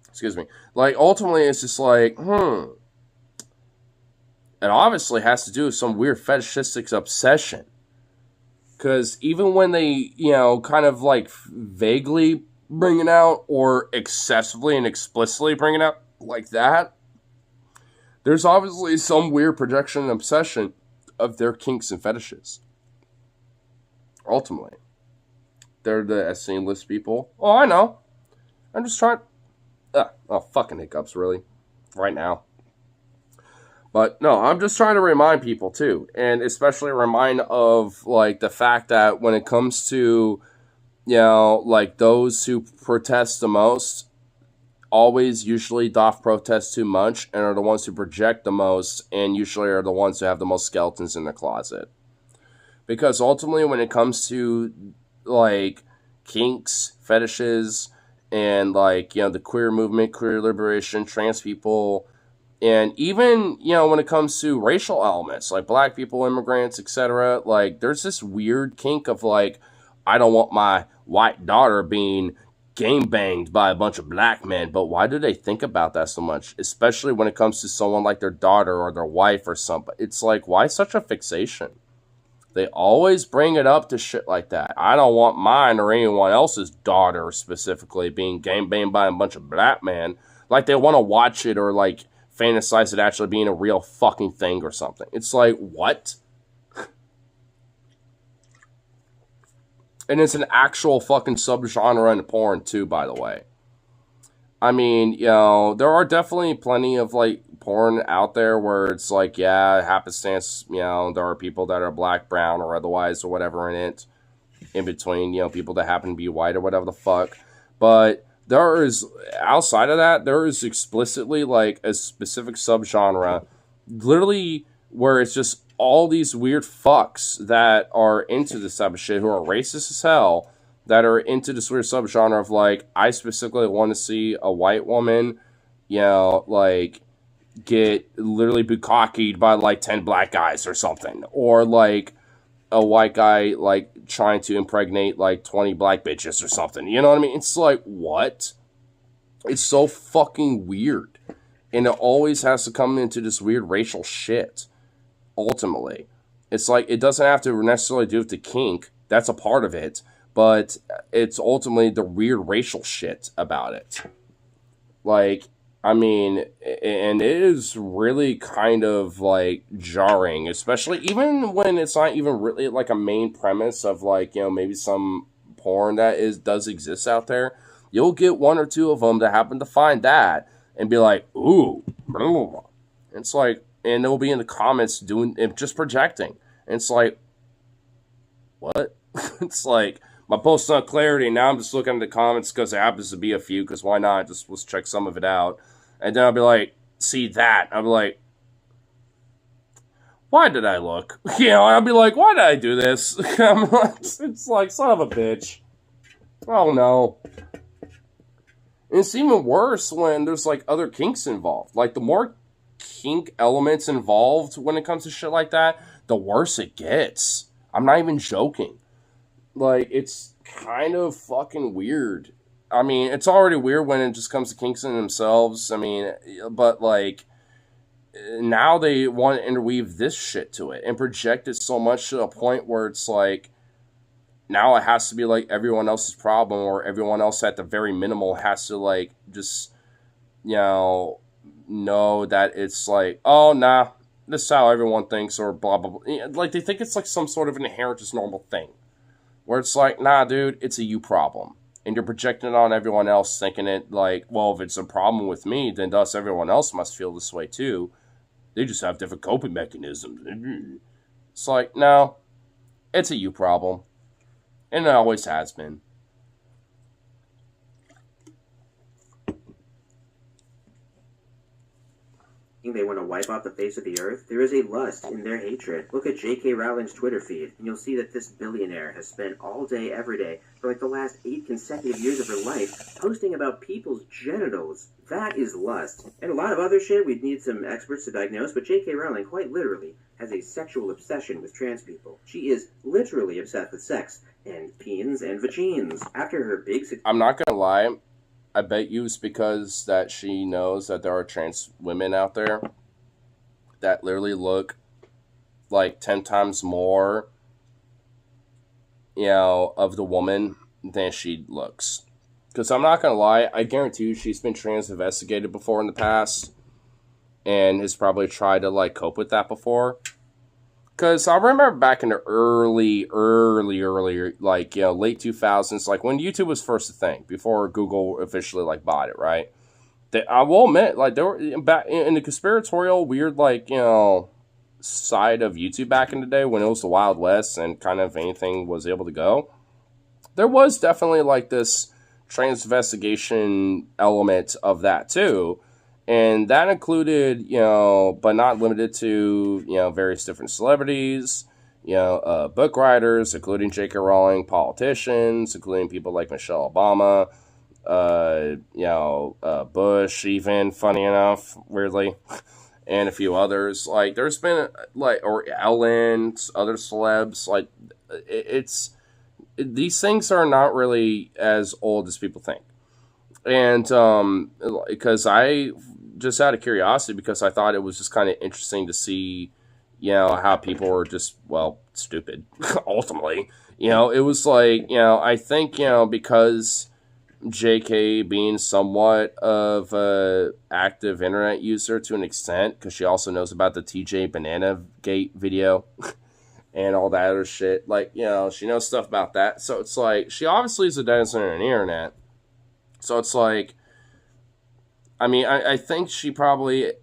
Excuse me. Like, ultimately, it's just like, It obviously has to do with some weird fetishistic obsession. Because even when they, kind of like vaguely bring it out or excessively and explicitly bring it out like that, there's obviously some weird projection and obsession of their kinks and fetishes. Ultimately. They're the SC list people. Oh, I know. I'm just trying... fucking hiccups, really. Right now. But, no, I'm just trying to remind people, too. And especially remind of, like, the fact that when it comes to, like, those who protest the most, always usually doth protest too much, and are the ones who project the most, and usually are the ones who have the most skeletons in the closet. Because ultimately, when it comes to, like, kinks, fetishes... And, like, the queer movement, queer liberation, trans people, and even, when it comes to racial elements, like black people, immigrants, etc., like, there's this weird kink of, like, I don't want my white daughter being game-banged by a bunch of black men, but why do they think about that so much? Especially when it comes to someone like their daughter or their wife or something. It's like, why such a fixation? They always bring it up to shit like that. I don't want mine or anyone else's daughter specifically being game-banged by a bunch of black men. Like they want to watch it or like fantasize it actually being a real fucking thing or something. It's like, what? And it's an actual fucking subgenre in porn too, by the way. I mean, there are definitely plenty of, like, porn out there where it's like, yeah, happenstance, there are people that are black, brown, or otherwise, or whatever in it. In between, people that happen to be white or whatever the fuck. But there is, outside of that, there is explicitly, like, a specific subgenre, literally, where it's just all these weird fucks that are into this type of shit, who are racist as hell, that are into this weird subgenre of, like, I specifically want to see a white woman, like, get literally bukkakied by, like, 10 black guys or something. Or, like, a white guy, like, trying to impregnate, like, 20 black bitches or something. You know what I mean? It's like, what? It's so fucking weird. And it always has to come into this weird racial shit, ultimately. It's like, it doesn't have to necessarily do with the kink. That's a part of it. But it's ultimately the weird racial shit about it. Like, I mean, and it is really kind of, like, jarring. Especially even when it's not even really, like, a main premise of, like, maybe some porn that does exist out there, you'll get one or two of them that happen to find that and be like, ooh, blah, blah, blah. It's like, and they'll be in the comments doing just projecting. And it's like, what? It's like, my post's not clarity. Now I'm just looking at the comments because there happens to be a few. Because why not? Let's check some of it out. And then I'll be like, see that? I'll be like, why did I look? You know, I'll be like, why did I do this? It's like, son of a bitch. Oh no. And it's even worse when there's like other kinks involved. Like the more kink elements involved when it comes to shit like that, the worse it gets. I'm not even joking. Like, it's kind of fucking weird. I mean, it's already weird when it just comes to kinks in themselves. I mean, but like, now they want to interweave this shit to it and project it so much to a point where it's like, now it has to be like everyone else's problem, or everyone else at the very minimal has to like just, you know that it's like, oh, nah, this is how everyone thinks, or blah, blah, blah. Like, they think it's like some sort of an inherent just normal thing. Where it's like, nah, dude, it's a you problem. And you're projecting it on everyone else, thinking it like, well, if it's a problem with me, then thus everyone else must feel this way too. They just have different coping mechanisms. It's like, no, it's a you problem. And it always has been. They want to wipe off the face of the earth. There is a lust in their hatred. Look at J.K. Rowling's Twitter feed, and you'll see that this billionaire has spent all day, every day, for like the last 8 consecutive years of her life, posting about people's genitals. That is lust. And a lot of other shit we'd need some experts to diagnose, but J.K. Rowling, quite literally, has a sexual obsession with trans people. She is literally obsessed with sex, and peens and vagines. After her big... I'm not gonna lie. I bet you it's because that she knows that there are trans women out there that literally look like 10 times more, you know, of the woman than she looks. Because I'm not going to lie, I guarantee you she's been trans investigated before in the past and has probably tried to, like, cope with that before. Because I remember back in the early, like, you know, late 2000s, like, when YouTube was first a thing, before Google officially, like, bought it, right? I will admit, like, there were, back in the conspiratorial, weird, like, you know, side of YouTube back in the day, when it was the Wild West, and kind of anything was able to go, there was definitely, like, this trans investigation element of that, too. And that included, you know, but not limited to, you know, various different celebrities, you know, book writers, including J.K. Rowling, politicians, including people like Michelle Obama, you know, Bush, even, funny enough, weirdly, and a few others. Like, there's been, like, or Ellen, other celebs, like, these things are not really as old as people think. And, because just out of curiosity, because I thought it was just kind of interesting to see, you know, how people were just, well, stupid, ultimately. You know, it was like, you know, I think, you know, because JK being somewhat of a active internet user to an extent, because she also knows about the TJ Banana Gate video and all that other shit, like, you know, she knows stuff about that. So it's like, she obviously is a denizen on the internet. So it's like, I mean, I think she probably,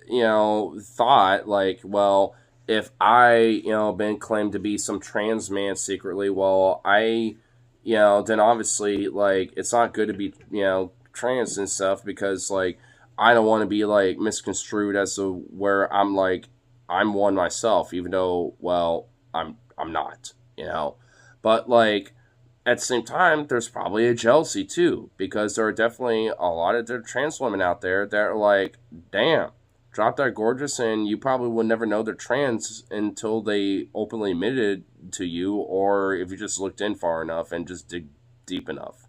you know, thought, like, well, if I, you know, been claimed to be some trans man secretly, well, you know, then obviously, like, it's not good to be, you know, trans and stuff, because, like, I don't want to be, like, misconstrued as to where I'm, like, I'm one myself, even though, well, I'm not, you know. But, like, at the same time, there's probably a jealousy, too, because there are definitely a lot of trans women out there that are like, damn, drop that gorgeous, and you probably will never know they're trans until they openly admitted to you, or if you just looked in far enough and just dig deep enough.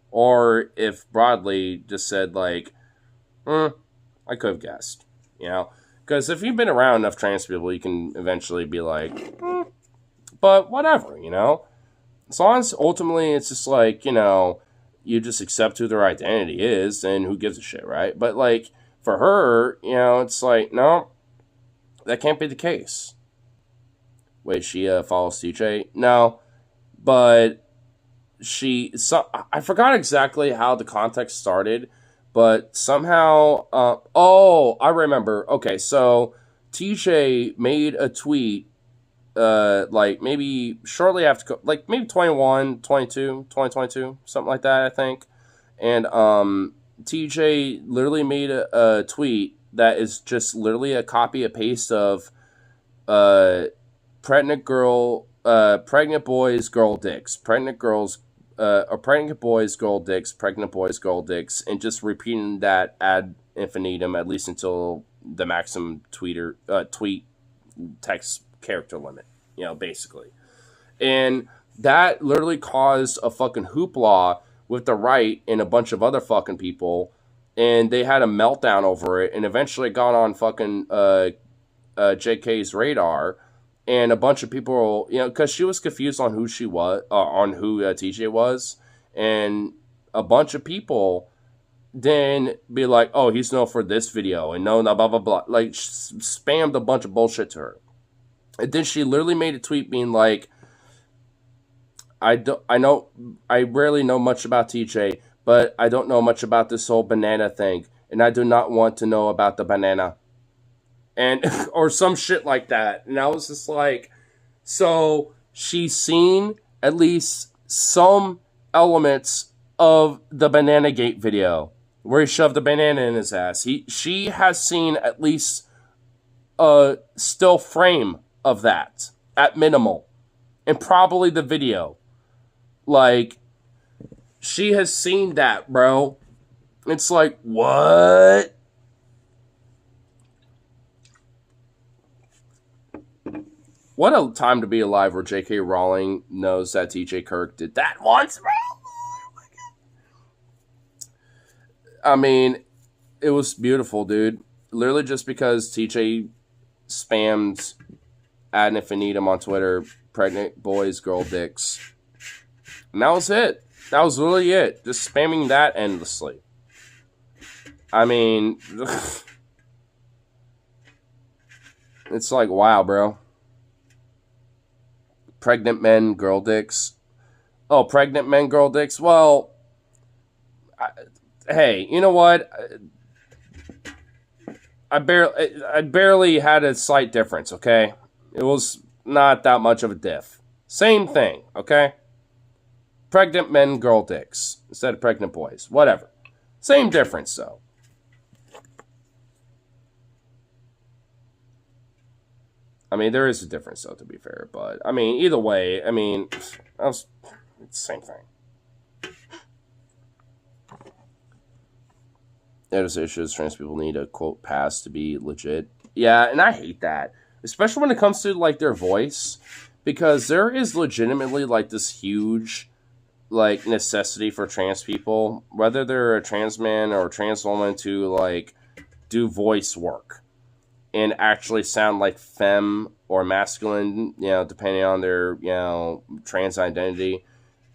Or if broadly just said, like, I could have guessed, you know? Because if you've been around enough trans people, you can eventually be like, but whatever, you know? As long as ultimately it's just like, you know, you just accept who their identity is, and who gives a shit, right? But, like, for her, you know, it's like, no, that can't be the case. Wait, she follows TJ? No, but I forgot exactly how the context started, but somehow, I remember. Okay, so TJ made a tweet, like maybe shortly after, like maybe 2022, something like that, I think. And TJ literally made a tweet that is just literally a copy and paste of pregnant boys, girl dicks, pregnant boys, girl dicks, pregnant boys, girl dicks, and just repeating that ad infinitum, at least until the maximum tweet text character limit, basically. And that literally caused a fucking hoopla with the right and a bunch of other fucking people, and they had a meltdown over it, and eventually got on fucking JK's radar. And a bunch of people, because she was confused on who she was, on who TJ was, and a bunch of people then be like, "Oh, he's known for this video," and no, blah blah blah, like spammed a bunch of bullshit to her. And then she literally made a tweet being like, I rarely know much about TJ, but I don't know much about this whole banana thing, and I do not want to know about the banana." And or some shit like that. And I was just like, so she's seen at least some elements of the Banana Gate video where he shoved the banana in his ass. She has seen at least a still frame of that at minimal, and probably the video. Like, she has seen that, bro. It's like, what? What a time to be alive where J.K. Rowling knows that T.J. Kirk did that once, bro. I mean, it was beautiful, dude. Literally just because T.J. spammed ad infinitum on Twitter, pregnant boys, girl dicks. And that was it. That was literally it. Just spamming that endlessly. I mean, it's like, wow, bro. Pregnant men, girl dicks. Oh, pregnant men, girl dicks. Well, hey, you know what? I barely had a slight difference, okay? It was not that much of a diff. Same thing, okay? Pregnant men, girl dicks instead of pregnant boys. Whatever. Same difference, though. I mean, there is a difference, though, to be fair. But, I mean, either way, I mean, it's the same thing. There's issues trans people need a, quote, pass to be legit. Yeah, and I hate that. Especially when it comes to, like, their voice. Because there is legitimately, like, this huge, like, necessity for trans people. Whether they're a trans man or a trans woman to, like, do voice work. And actually sound like femme or masculine, depending on their, trans identity.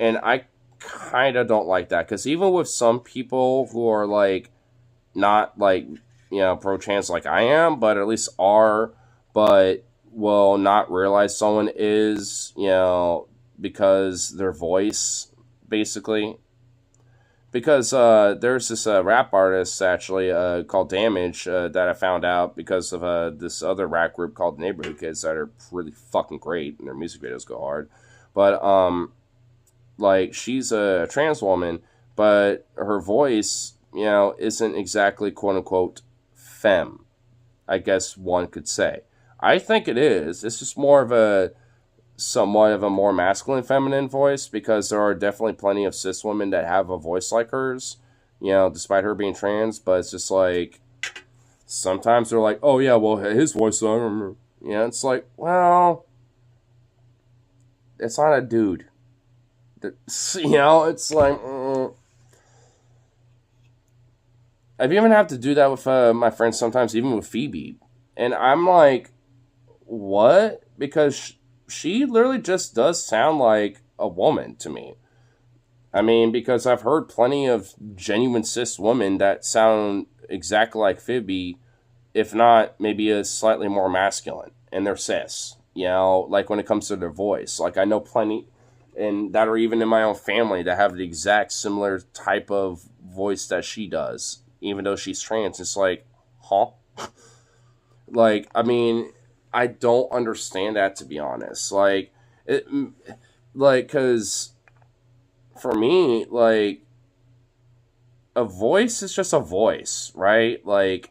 And I kind of don't like that. Because even with some people who are, like, not, like, pro-trans like I am, but at least are, but will not realize someone is, because their voice, basically. Because there's this rap artist, actually, called Damage, that I found out because of this other rap group called Neighborhood Kids that are really fucking great, and their music videos go hard. But, like, she's a trans woman, but her voice, isn't exactly, quote-unquote, femme, I guess one could say. I think it is. It's just more of somewhat of a more masculine feminine voice, because there are definitely plenty of cis women that have a voice like hers, despite her being trans. But it's just like, sometimes they're like, oh yeah, well, his voice, I remember. It's like, well, it's not a dude. It's like, I've even have to do that with my friends sometimes, even with Phoebe. And I'm like, what? Because she literally just does sound like a woman to me. I mean, because I've heard plenty of genuine cis women that sound exactly like Phoebe, if not maybe a slightly more masculine, and they're cis. Like when it comes to their voice. Like I know plenty and that are even in my own family that have the exact similar type of voice that she does, even though she's trans. It's like, huh? Like, I mean, I don't understand that, to be honest. Like, because for me, like, a voice is just a voice, right? Like,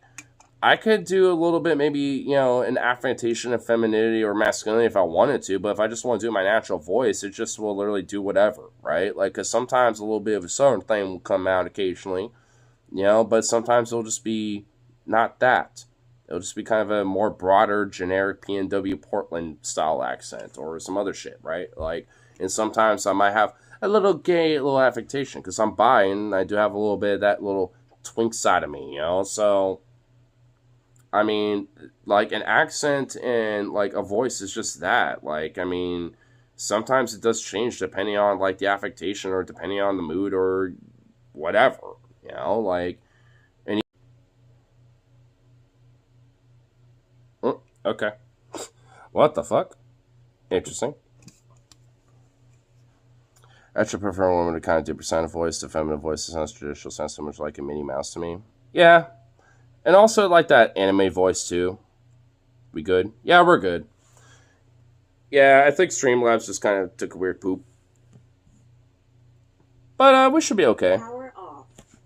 I could do a little bit, maybe, you know, an affectation of femininity or masculinity if I wanted to, but if I just want to do my natural voice, it just will literally do whatever, right? Like, because sometimes a little bit of a southern thing will come out occasionally, you know, but sometimes it'll just be not that. It'll just be kind of a more broader, generic PNW Portland style accent or some other shit, right? Like, and sometimes I might have a little gay little affectation because I'm bi and I do have a little bit of that little twink side of me, you know? So, I mean, like, an accent and, like, a voice is just that. Like, I mean, sometimes it does change depending on, like, the affectation or depending on the mood or whatever, you know? Like, and okay. What the fuck? Interesting. I should prefer a woman to kind of do persona voice. The feminine voice sounds traditional, sounds so much like a Minnie Mouse to me. Yeah. And also, like, that anime voice, too. We good? Yeah, we're good. Yeah, I think Streamlabs just kind of took a weird poop. But, we should be okay.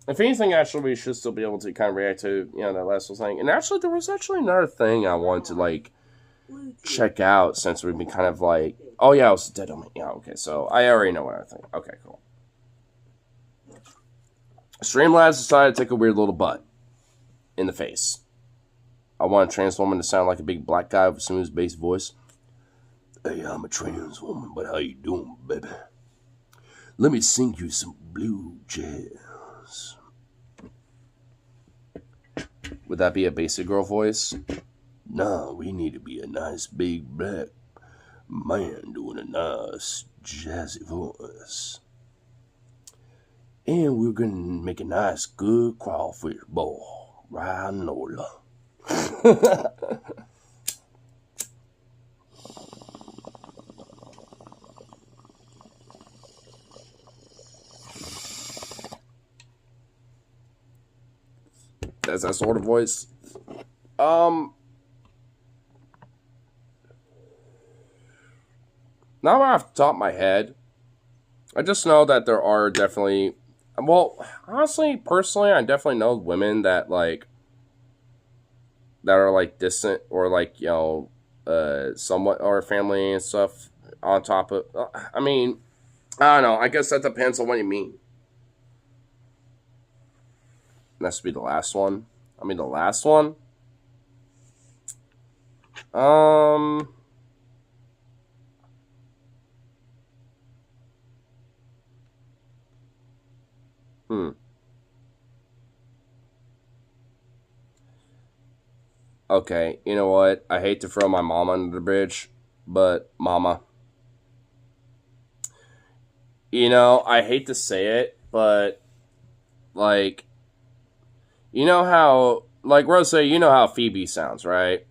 If anything, actually, we should still be able to kind of react to, you know, that last little thing. And actually, there was actually another thing I wanted to, like, check out since we've been kind of, like... Oh, yeah, it was Dead on Me. Yeah, okay, so I already know what I think. Okay, cool. Streamlabs decided to take a weird little butt in the face. I want a trans woman to sound like a big black guy with a smooth bass voice. Hey, I'm a trans woman, but how you doing, baby? Let me sing you some blue jazz. Would that be a basic girl voice? Nah, we need to be a nice big black man doing a nice jazzy voice. And we're gonna make a nice good crawfish bowl. Rhinola. That's that sort of voice. Not off the top of my head. I just know that there are definitely... Well, honestly, personally, I definitely know women that, like... that are, like, distant or, like, you know, somewhat, or family and stuff on top of... I mean, I don't know. I guess that depends on what you mean. That should be the last one. I mean, the last one? Okay, you know what? I hate to throw my mom under the bridge, but Mama. You know, I hate to say it, but, like, you know how, like Rose, you know how Phoebe sounds, right?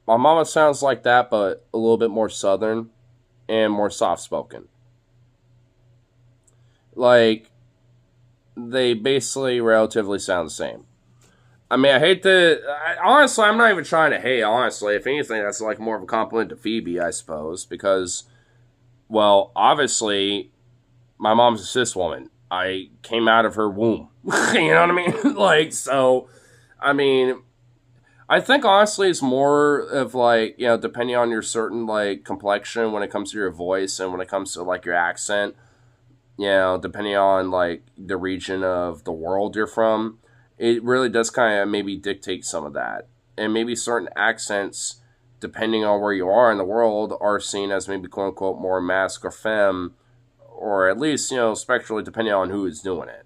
My mama sounds like that, but a little bit more southern and more soft-spoken. Like, they basically relatively sound the same. I mean, I hate to... honestly, I'm not even trying to hate, honestly. If anything, that's like more of a compliment to Phoebe, I suppose. Because, well, obviously, my mom's a cis woman. I came out of her womb. You know what I mean? Like, so, I mean... I think, honestly, it's more of, like, you know, depending on your certain, like, complexion when it comes to your voice and when it comes to, like, your accent. You know, depending on, like, the region of the world you're from. It really does kind of maybe dictate some of that. And maybe certain accents, depending on where you are in the world, are seen as maybe quote-unquote more masc or femme. Or at least, you know, spectrally depending on who is doing it.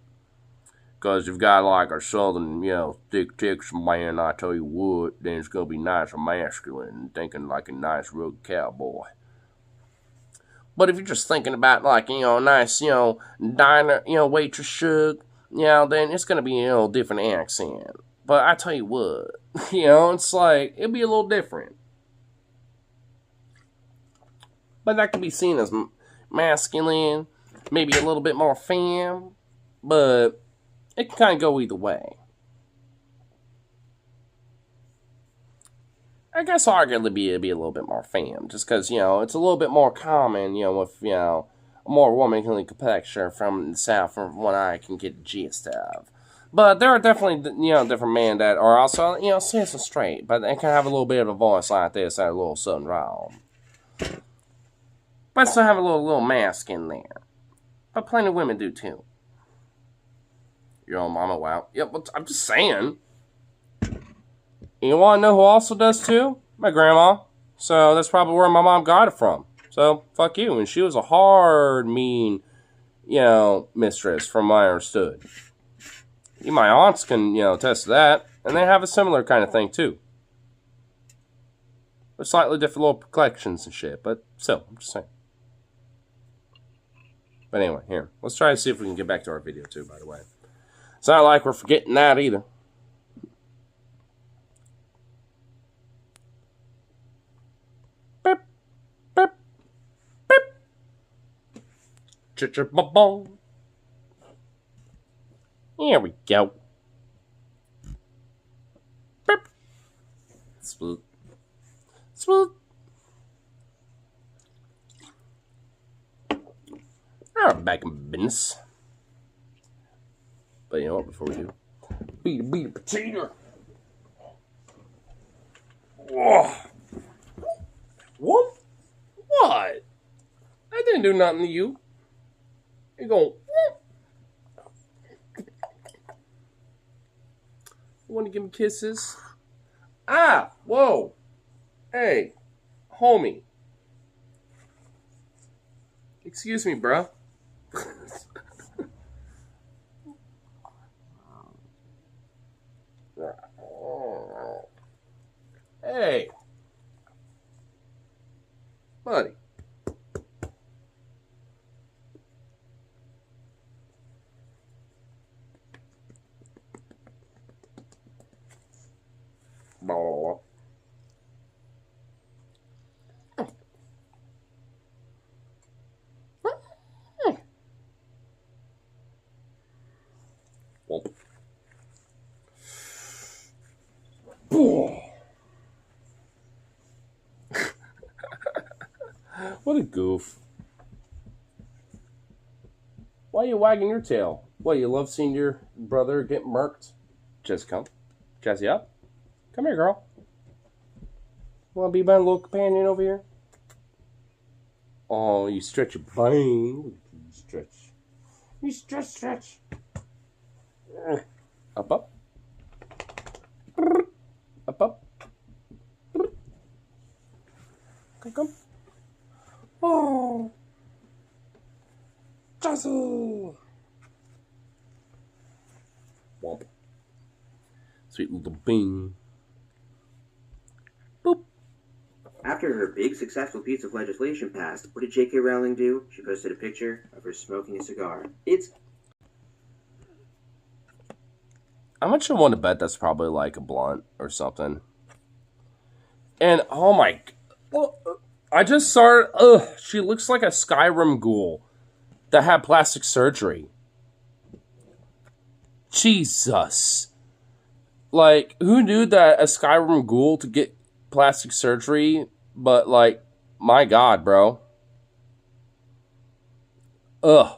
Because you've got like a southern, you know, thick Texas man, I tell you what, then it's going to be nice or masculine and thinking like a nice rugged cowboy. But if you're just thinking about like, you know, nice, you know, diner, you know, waitress shug, you know, then it's going to be, you know, a different accent. But I tell you what, you know, it's like, it'll be a little different. But that can be seen as masculine, maybe a little bit more femme, but it can kind of go either way. I guess arguably it'd be a little bit more femme, just because, you know, it's a little bit more common, you know, with, you know, a more womanly complexion from the South, from what I can get the gist of. But there are definitely, you know, different men that are also, you know, cis and straight, but they can have a little bit of a voice like this and a little something wrong. But still have a little mask in there. But plenty of women do too. Your own mama, wow. Yep, yeah, I'm just saying. You want to know who also does too? My grandma. So that's probably where my mom got it from. So, fuck you. And she was a hard, mean, you know, mistress from what I understood. My aunts can, you know, attest to that. And they have a similar kind of thing too. With slightly different little collections and shit. But still, I'm just saying. But anyway, here. Let's try to see if we can get back to our video too, by the way. It's not like we're forgetting that either. Beep, beep, beep. Ch-ch-ba-bong. Here we go. Beep. Smooth. Smooth. Alright, back in business. But you know what, before we do, beat a potato. Whoa. What? What? I didn't do nothing to you. You go. You want to give me kisses? Ah, whoa. Hey, homie. Excuse me, bro. Hey. Buddy. Blah. What a goof. Why are you wagging your tail? What, you love seeing your brother get murked? Just come. Jesse up. Come here, girl. Want to be my little companion over here? Oh, you stretch your brain. You stretch. You stretch. Up. Up. Come. Oh. Jesse. Womp. Sweet little bean. Boop. After her big successful piece of legislation passed, what did J.K. Rowling do? She posted a picture of her smoking a cigar. I'm not sure, want to bet that's probably like a blunt or something. And oh my, well, I just saw her. She looks like a Skyrim ghoul that had plastic surgery. Jesus. Like, who knew that a Skyrim ghoul to get plastic surgery? But like, my God, bro. Ugh.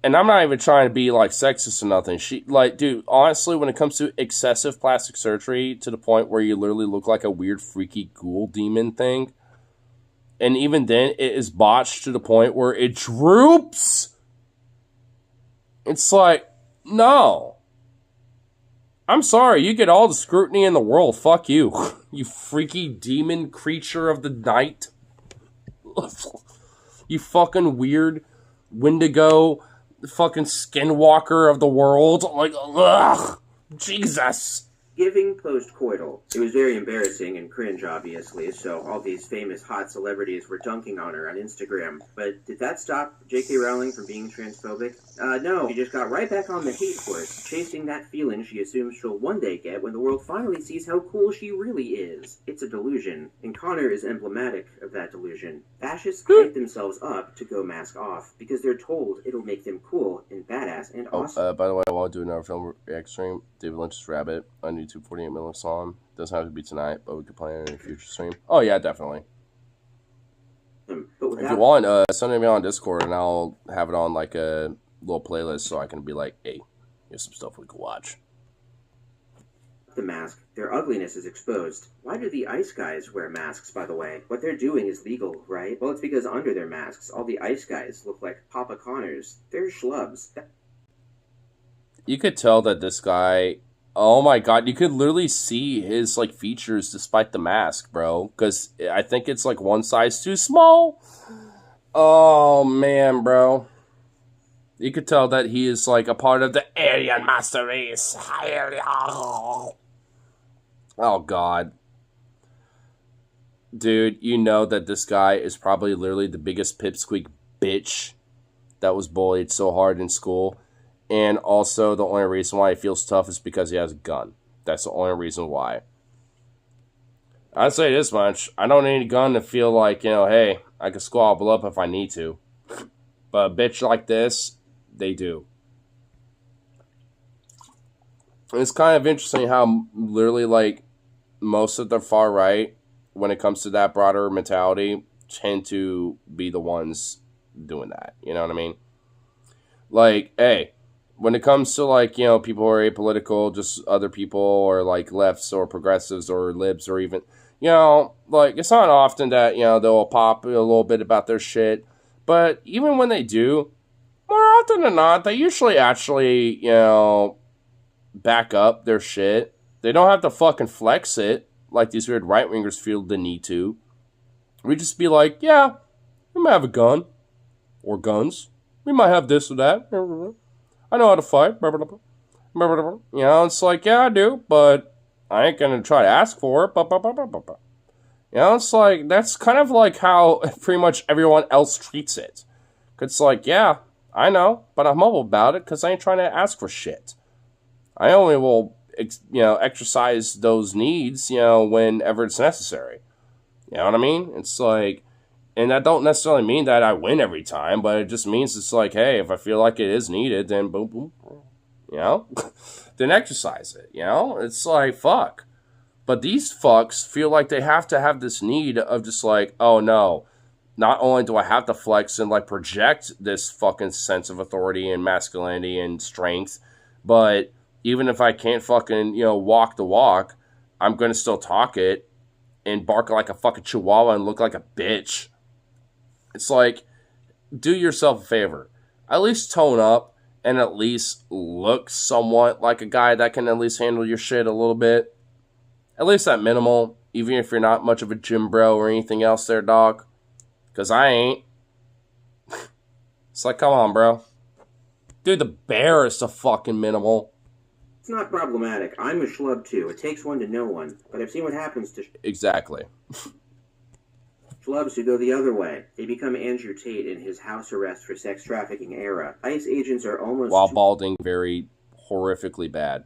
And I'm not even trying to be, like, sexist or nothing. She, like, dude, honestly, when it comes to excessive plastic surgery to the point where you literally look like a weird, freaky ghoul demon thing, and even then, it is botched to the point where it droops. It's like, no. I'm sorry, you get all the scrutiny in the world. Fuck you. You freaky demon creature of the night. You fucking weird Wendigo fucking skinwalker of the world. Like, ugh, Jesus. giving post-coital. It was very embarrassing and cringe, obviously, so all these famous hot celebrities were dunking on her on Instagram. But did that stop J.K. Rowling from being transphobic? No. She just got right back on the hate horse, chasing that feeling she assumes she'll one day get when the world finally sees how cool she really is. It's a delusion, and Connor is emblematic of that delusion. Fascists hype themselves up to go mask off, because they're told it'll make them cool and badass and awesome. By the way, I want to do another film react stream. David Lynch's Rabbit on YouTube, 48 minutes long. Doesn't have to be tonight, but we could plan it in a future stream. Oh yeah, definitely. If you want, send it me on Discord, and I'll have it on like a little playlist, so I can be like, hey, here's some stuff we could watch. The mask, their ugliness is exposed. Why do the ice guys wear masks, by the way? What they're doing is legal, right? Well, it's because under their masks, all the ice guys look like Papa Connors. They're schlubs. You could tell that this guy, oh my god, you could literally see his like features despite the mask, bro. Because I think it's like one size too small. Oh man, bro. You could tell that he is like a part of the Aryan master race. Oh god. Dude, you know that this guy is probably literally the biggest pipsqueak bitch that was bullied so hard in school. And also, the only reason why he feels tough is because he has a gun. That's the only reason why. I'd say this much. I don't need a gun to feel like, you know, hey, I can squabble up if I need to. But a bitch like this, they do. It's kind of interesting how literally, like, most of the far right, when it comes to that broader mentality, tend to be the ones doing that. You know what I mean? Like, hey, when it comes to, like, you know, people who are apolitical, just other people, or, like, lefts, or progressives, or libs, or even, you know, like, it's not often that, you know, they'll pop a little bit about their shit, but even when they do, more often than not, they usually actually, you know, back up their shit. They don't have to fucking flex it, like these weird right-wingers feel the need to. We just be like, yeah, we might have a gun, or guns. We might have this or that. I know how to fight. You know, it's like, yeah, I do, but I ain't gonna try to ask for it. You know, it's like, that's kind of like how pretty much everyone else treats it. It's like, yeah, I know, but I'm humble about it because I ain't trying to ask for shit. I only will, you know, exercise those needs, you know, whenever it's necessary. You know what I mean? It's like, and that don't necessarily mean that I win every time, but it just means it's like, hey, if I feel like it is needed, then boom, boom, you know? Then exercise it, you know? It's like, fuck. But these fucks feel like they have to have this need of just like, oh no, not only do I have to flex and like project this fucking sense of authority and masculinity and strength, but even if I can't fucking, you know, walk the walk, I'm gonna still talk it and bark like a fucking chihuahua and look like a bitch. It's like, do yourself a favor. At least tone up and at least look somewhat like a guy that can at least handle your shit a little bit. At least at minimal, even if you're not much of a gym bro or anything else there, dog. Because I ain't. It's like, come on, bro. Dude, the barest of fucking minimal. It's not problematic. I'm a schlub too. It takes one to know one. But I've seen what happens to exactly. Schlubs who go the other way. They become Andrew Tate in his house arrest for sex trafficking era. ICE agents are almost... While balding very horrifically bad.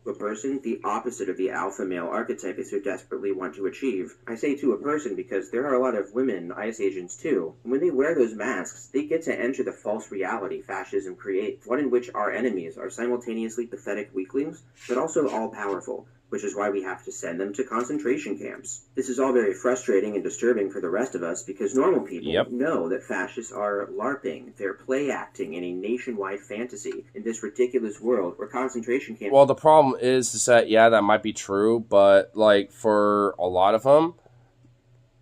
A person, the opposite of the alpha male archetype they so desperately want to achieve. I say to a person because there are a lot of women ICE agents too. And when they wear those masks, they get to enter the false reality fascism creates, one in which our enemies are simultaneously pathetic weaklings, but also all-powerful, which is why we have to send them to concentration camps. This is all very frustrating and disturbing for the rest of us because normal people know that fascists are LARPing. They're play acting in a nationwide fantasy in this ridiculous world where concentration camps... Well, the problem is that, yeah, that might be true, but, like, for a lot of them,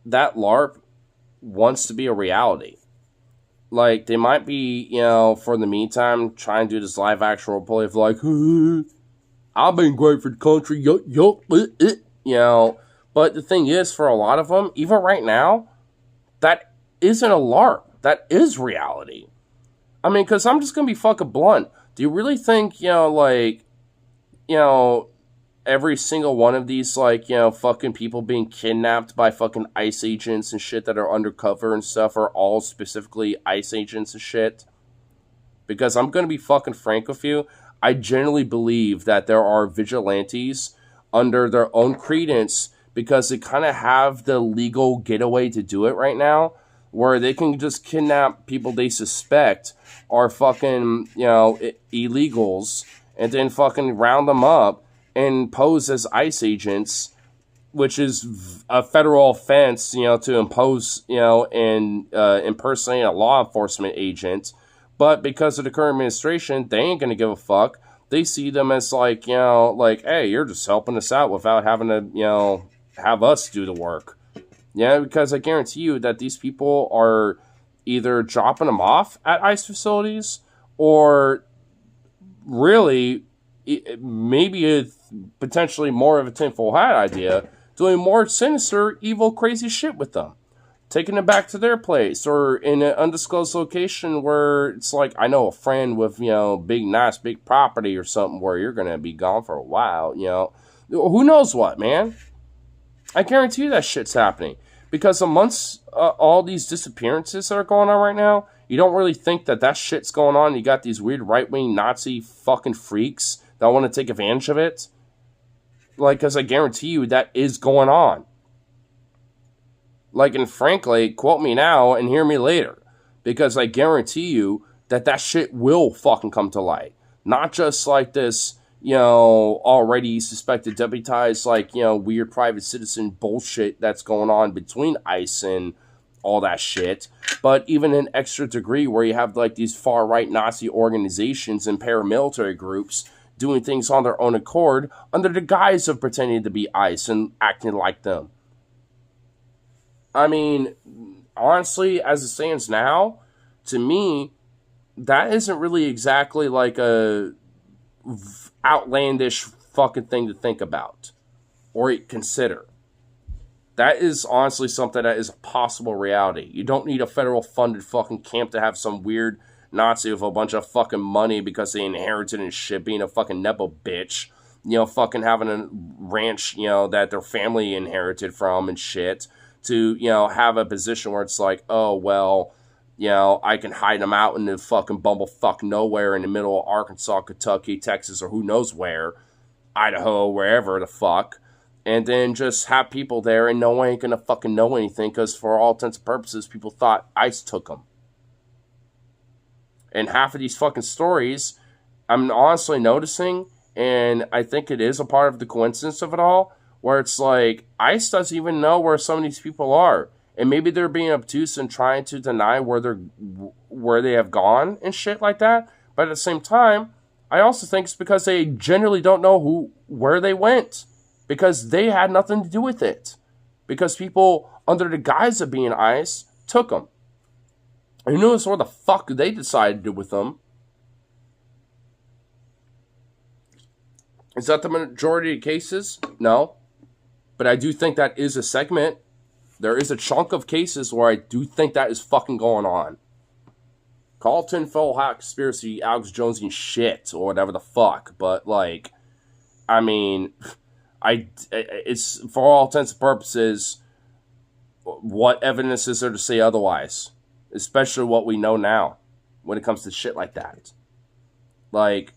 that LARP wants to be a reality. Like, they might be, you know, for the meantime, trying to do this live action roleplay of, like, I've been great for the country, you know. But the thing is, for a lot of them, even right now, that isn't a LARP. That is reality. I mean, because I'm just going to be fucking blunt. Do you really think, you know, like, you know, every single one of these, like, you know, fucking people being kidnapped by fucking ICE agents and shit that are undercover and stuff are all specifically ICE agents and shit? Because I'm going to be fucking frank with you. I generally believe that there are vigilantes under their own credence because they kind of have the legal getaway to do it right now, where they can just kidnap people they suspect are fucking, you know, illegals, and then fucking round them up and pose as ICE agents, which is a federal offense, you know, to impose, you know, and impersonate a law enforcement agent. But because of the current administration, they ain't gonna give a fuck. They see them as like, you know, like, hey, you're just helping us out without having to, you know, have us do the work. Yeah, because I guarantee you that these people are either dropping them off at ICE facilities or really, maybe potentially more of a tinfoil hat idea, doing more sinister, evil, crazy shit with them. Taking them back to their place or in an undisclosed location where it's like, I know a friend with, you know, big property or something where you're going to be gone for a while, you know. Who knows what, man? I guarantee you that shit's happening. Because amongst all these disappearances that are going on right now, you don't really think that that shit's going on. You got these weird right-wing Nazi fucking freaks that want to take advantage of it. Like, because I guarantee you that is going on. Like, and frankly, quote me now and hear me later. Because I guarantee you that that shit will fucking come to light. Not just like this, you know, already suspected deputized, like, you know, weird private citizen bullshit that's going on between ICE and all that shit. But even an extra degree where you have, like, these far-right Nazi organizations and paramilitary groups doing things on their own accord under the guise of pretending to be ICE and acting like them. I mean, honestly, as it stands now, to me, that isn't really exactly like a outlandish fucking thing to think about or consider. That is honestly something that is a possible reality. You don't need a federal funded fucking camp to have some weird Nazi with a bunch of fucking money because they inherited and shit, being a fucking nepo bitch, you know, fucking having a ranch, you know, that their family inherited from and shit, to, you know, have a position where it's like, oh, well, you know, I can hide them out in the fucking bumblefuck nowhere in the middle of Arkansas, Kentucky, Texas, or who knows where, Idaho, wherever the fuck, and then just have people there and no one ain't gonna fucking know anything because for all intents and purposes, people thought ICE took them. And half of these fucking stories, I'm honestly noticing, and I think it is a part of the coincidence of it all, where it's like, ICE doesn't even know where some of these people are. And maybe they're being obtuse and trying to deny where they have gone and shit like that. But at the same time, I also think it's because they generally don't know where they went. Because they had nothing to do with it. Because people, under the guise of being ICE, took them. And who knows what the fuck they decided to do with them. Is that the majority of cases? No. But I do think that is a segment. There is a chunk of cases where I do think that is fucking going on. Call tinfoil hat conspiracy, Alex Jones and shit, or whatever the fuck. But, like, I mean, it's, for all intents and purposes, what evidence is there to say otherwise? Especially what we know now, when it comes to shit like that. Like,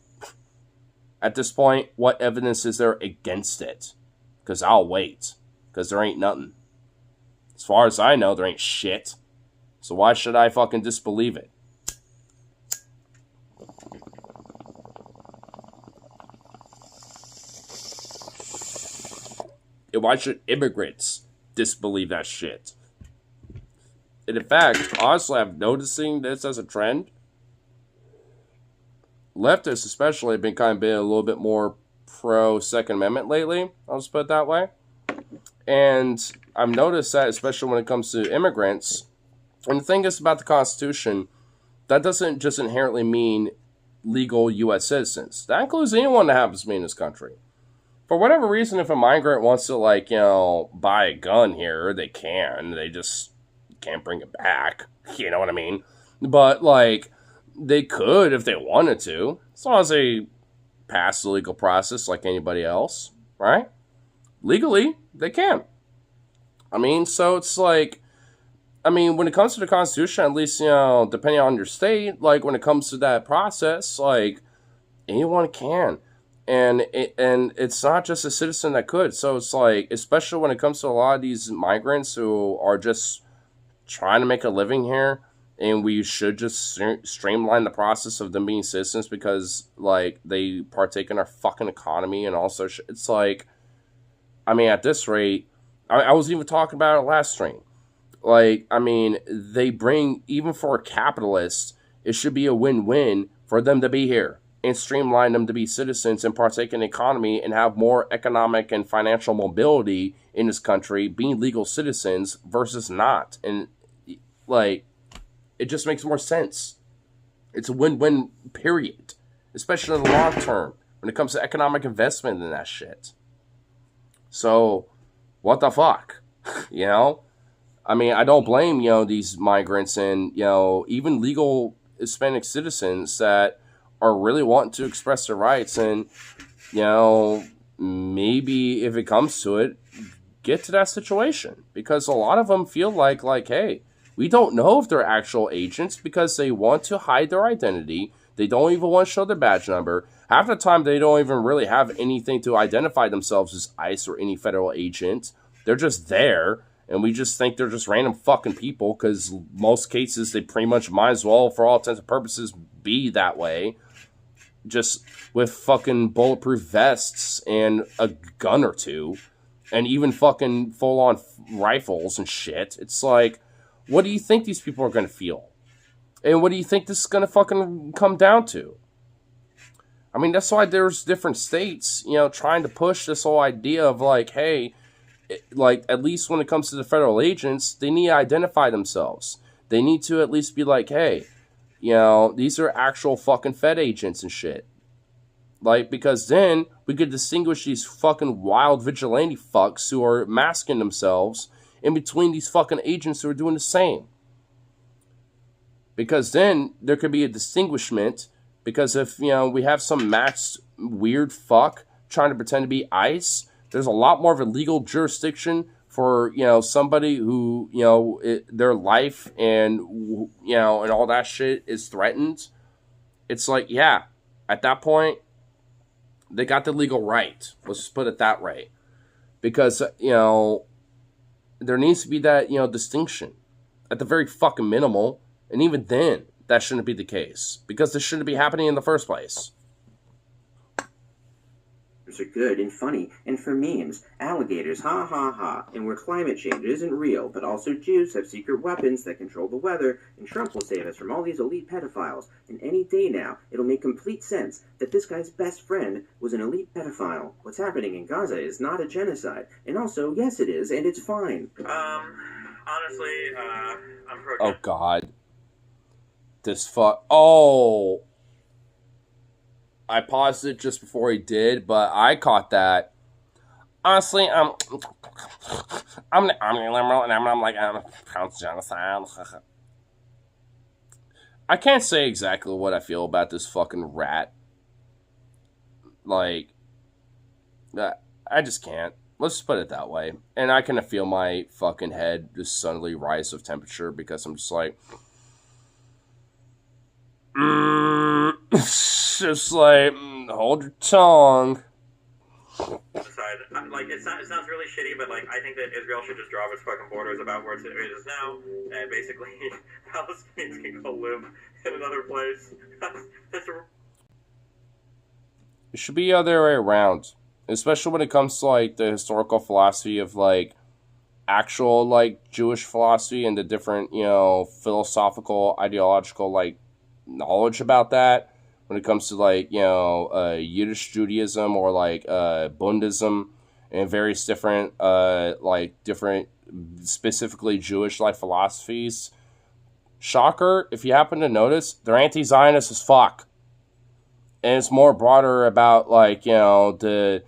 at this point, what evidence is there against it? Because I'll wait. Because there ain't nothing. As far as I know, there ain't shit. So why should I fucking disbelieve it? And why should immigrants disbelieve that shit? And in fact, honestly, I'm noticing this as a trend. Leftists especially have been kind of being a little bit more pro-Second Amendment lately. I'll just put it that way. And I've noticed that, especially when it comes to immigrants. And the thing is about the Constitution, that doesn't just inherently mean legal U.S. citizens. That includes anyone that happens to be in this country. For whatever reason, if a migrant wants to, like, you know, buy a gun here, they can. They just can't bring it back. You know what I mean? But, like, they could if they wanted to. As long as they pass the legal process like anybody else. right? Legally, they can. I mean, so it's like, I mean, when it comes to the Constitution, at least, you know, depending on your state, like, when it comes to that process, like, anyone can. And it's not just a citizen that could. So it's like, especially when it comes to a lot of these migrants who are just trying to make a living here, and we should just streamline the process of them being citizens because, like, they partake in our fucking economy and also it's like, I mean, at this rate, I was even talking about it last stream. Like, I mean, they bring, even for a capitalist, it should be a win-win for them to be here and streamline them to be citizens and partake in the economy and have more economic and financial mobility in this country, being legal citizens versus not. And, like, it just makes more sense. It's a win-win, period. Especially in the long term, when it comes to economic investment and that shit. So, what the fuck? You know? I mean, I don't blame, you know, these migrants and, you know, even legal Hispanic citizens that are really wanting to express their rights and, you know, maybe if it comes to it, get to that situation. Because a lot of them feel like, hey, we don't know if they're actual agents because they want to hide their identity. They don't even want to show their badge number. Half the time, they don't even really have anything to identify themselves as ICE or any federal agent. They're just there. And we just think they're just random fucking people because most cases they pretty much might as well, for all intents and purposes, be that way. Just with fucking bulletproof vests and a gun or two. And even fucking full-on rifles and shit. It's like, what do you think these people are going to feel? And what do you think this is going to fucking come down to? I mean, that's why there's different states, you know, trying to push this whole idea of like, hey, like, at least when it comes to the federal agents, they need to identify themselves. They need to at least be like, hey, you know, these are actual fucking Fed agents and shit. Like, because then we could distinguish these fucking wild vigilante fucks who are masking themselves in between these fucking agents who are doing the same. Because then there could be a distinguishment, because if, you know, we have some masked weird fuck trying to pretend to be ICE, there's a lot more of a legal jurisdiction for, you know, somebody who, you know, their life and, you know, and all that shit is threatened. It's like, yeah, at that point, they got the legal right. Let's just put it that way. Because, you know, there needs to be that, you know, distinction at the very fucking minimal. And even then, that shouldn't be the case. Because this shouldn't be happening in the first place. Are good and funny, and for memes, alligators, ha ha ha, and where climate change isn't real, but also Jews have secret weapons that control the weather, and Trump will save us from all these elite pedophiles. And any day now, it'll make complete sense that this guy's best friend was an elite pedophile. What's happening in Gaza is not a genocide, and also, yes it is, and it's fine. Honestly, I'm pro. Oh god. This fuck. Oh! I paused it just before he did, but I caught that. Honestly, I'm liberal, and I'm like, I'm pronounce genocide. I can't say exactly what I feel about this fucking rat. Like, I just can't. Let's just put it that way. And I can feel my fucking head just suddenly rise of temperature because I'm just like, just like, hold your tongue. Like, it sounds really shitty, but like, I think that Israel should just draw its fucking borders about where it is now, and basically Palestinians can go live in another place. It should be the other way around, especially when it comes to like the historical philosophy of like actual like Jewish philosophy and the different, you know, philosophical, ideological like knowledge about that. When it comes to like, you know, Yiddish Judaism or like Buddhism and various different like different specifically Jewish like philosophies. Shocker, if you happen to notice, they're anti-Zionist as fuck. And it's more broader about like, you know, the,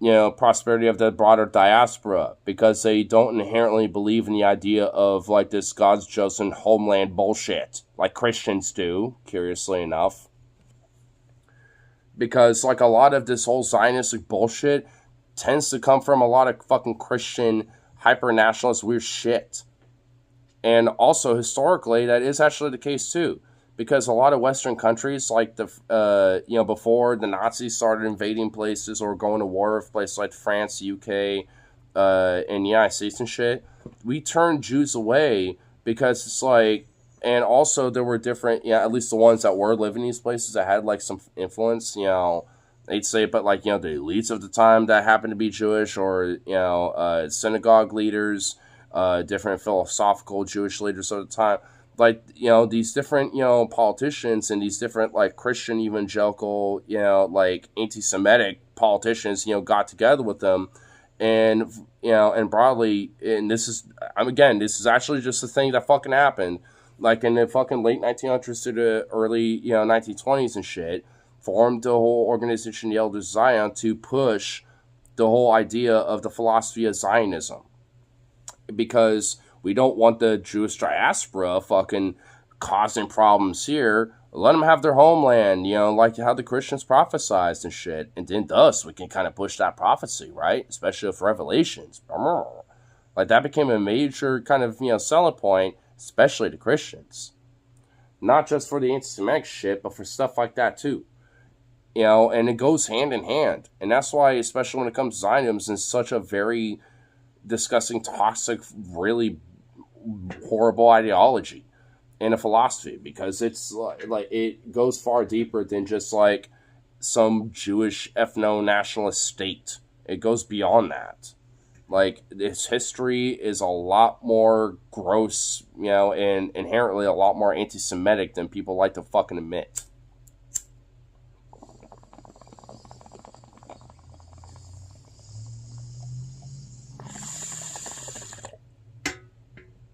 you know, prosperity of the broader diaspora, because they don't inherently believe in the idea of like this God's chosen homeland bullshit like Christians do, curiously enough. Because like a lot of this whole Zionistic bullshit tends to come from a lot of fucking Christian, hyper-nationalist, weird shit. And also, historically, that is actually the case, too. Because a lot of Western countries, like before the Nazis started invading places or going to war with places like France, UK, and the United States and shit, we turned Jews away because it's like, and also there were different, at least the ones that were living in these places that had like some influence, they'd say, but like, the elites of the time that happened to be Jewish, or, synagogue leaders, different philosophical Jewish leaders of the time. Like, these different, politicians and these different, like, Christian evangelical, like, anti-Semitic politicians, got together with them. And, and broadly, and this is actually just a thing that fucking happened. Like, in the fucking late 1900s to the early, 1920s and shit, formed the whole organization, the Elders of Zion, to push the whole idea of the philosophy of Zionism. Because we don't want the Jewish diaspora fucking causing problems here. Let them have their homeland, like how the Christians prophesized and shit. And then thus, we can kind of push that prophecy, right? Especially with Revelations. Like, that became a major kind of, selling point, especially to Christians. Not just for the anti-Semitic shit, but for stuff like that, too. And it goes hand in hand. And that's why, especially when it comes to Zionism, it's such a very disgusting, toxic, really horrible ideology and a philosophy, because it's like it goes far deeper than just like some Jewish ethno-nationalist state. It goes beyond that. Like, its history is a lot more gross, and inherently a lot more anti-Semitic than people like to fucking admit.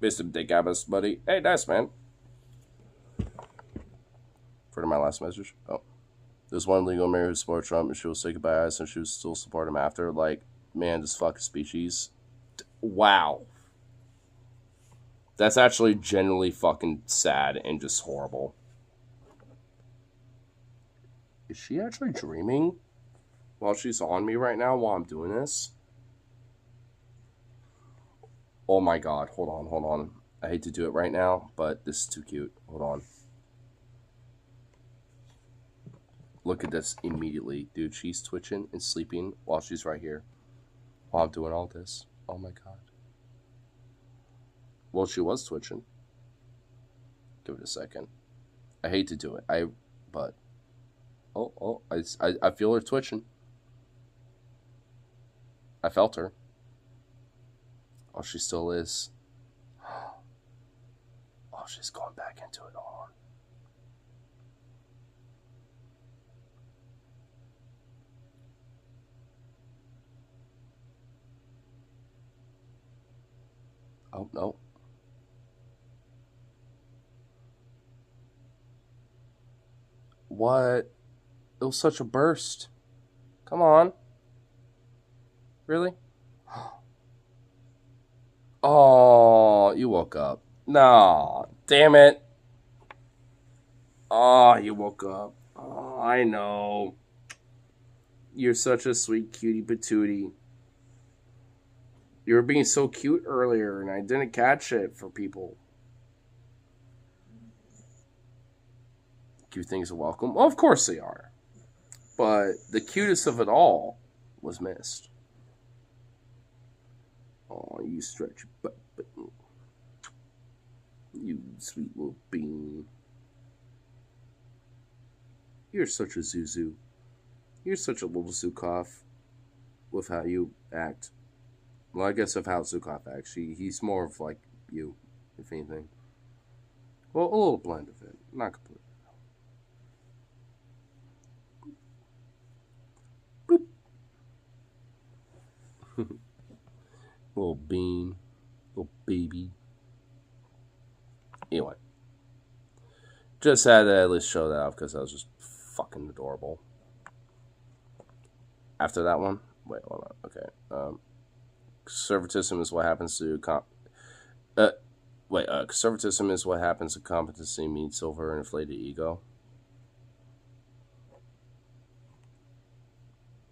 Mr. Dick Abbas, buddy. Hey, nice, man. For my last message. Oh. There's one legal Mary who supported Trump, and she will say goodbye, and she will still support him after. Like, man, this fucking species. Wow. That's actually genuinely fucking sad and just horrible. Is she actually dreaming while she's on me right now while I'm doing this? Oh my god, hold on. I hate to do it right now, but this is too cute. Hold on. Look at this immediately. Dude, she's twitching and sleeping while she's right here. While I'm doing all this. Oh my god. Well, she was twitching. Give it a second. I hate to do it. I feel her twitching. I felt her. Oh, she still is. Oh, she's going back into it. Hold on. Oh, no. What? It was such a burst. Come on. Really? Oh, you woke up. No, damn it. Oh, you woke up. Oh, I know. You're such a sweet cutie patootie. You were being so cute earlier, and I didn't catch it for people. Cute things are welcome. Well, of course they are. But the cutest of it all was missed. Oh, you stretch your butt. You sweet little bean. You're such a Zuzu. You're such a little Zukov with how you act. Well, I guess of how Zukov acts. He's more of like you, if anything. Well, a little blend of it. Not completely. Boop. Little bean. Little baby. Anyway. Just had to at least show that off because that was just fucking adorable. After that one? Wait, hold on. Okay. Conservatism is what happens to conservatism is what happens to competency means silver and inflated ego.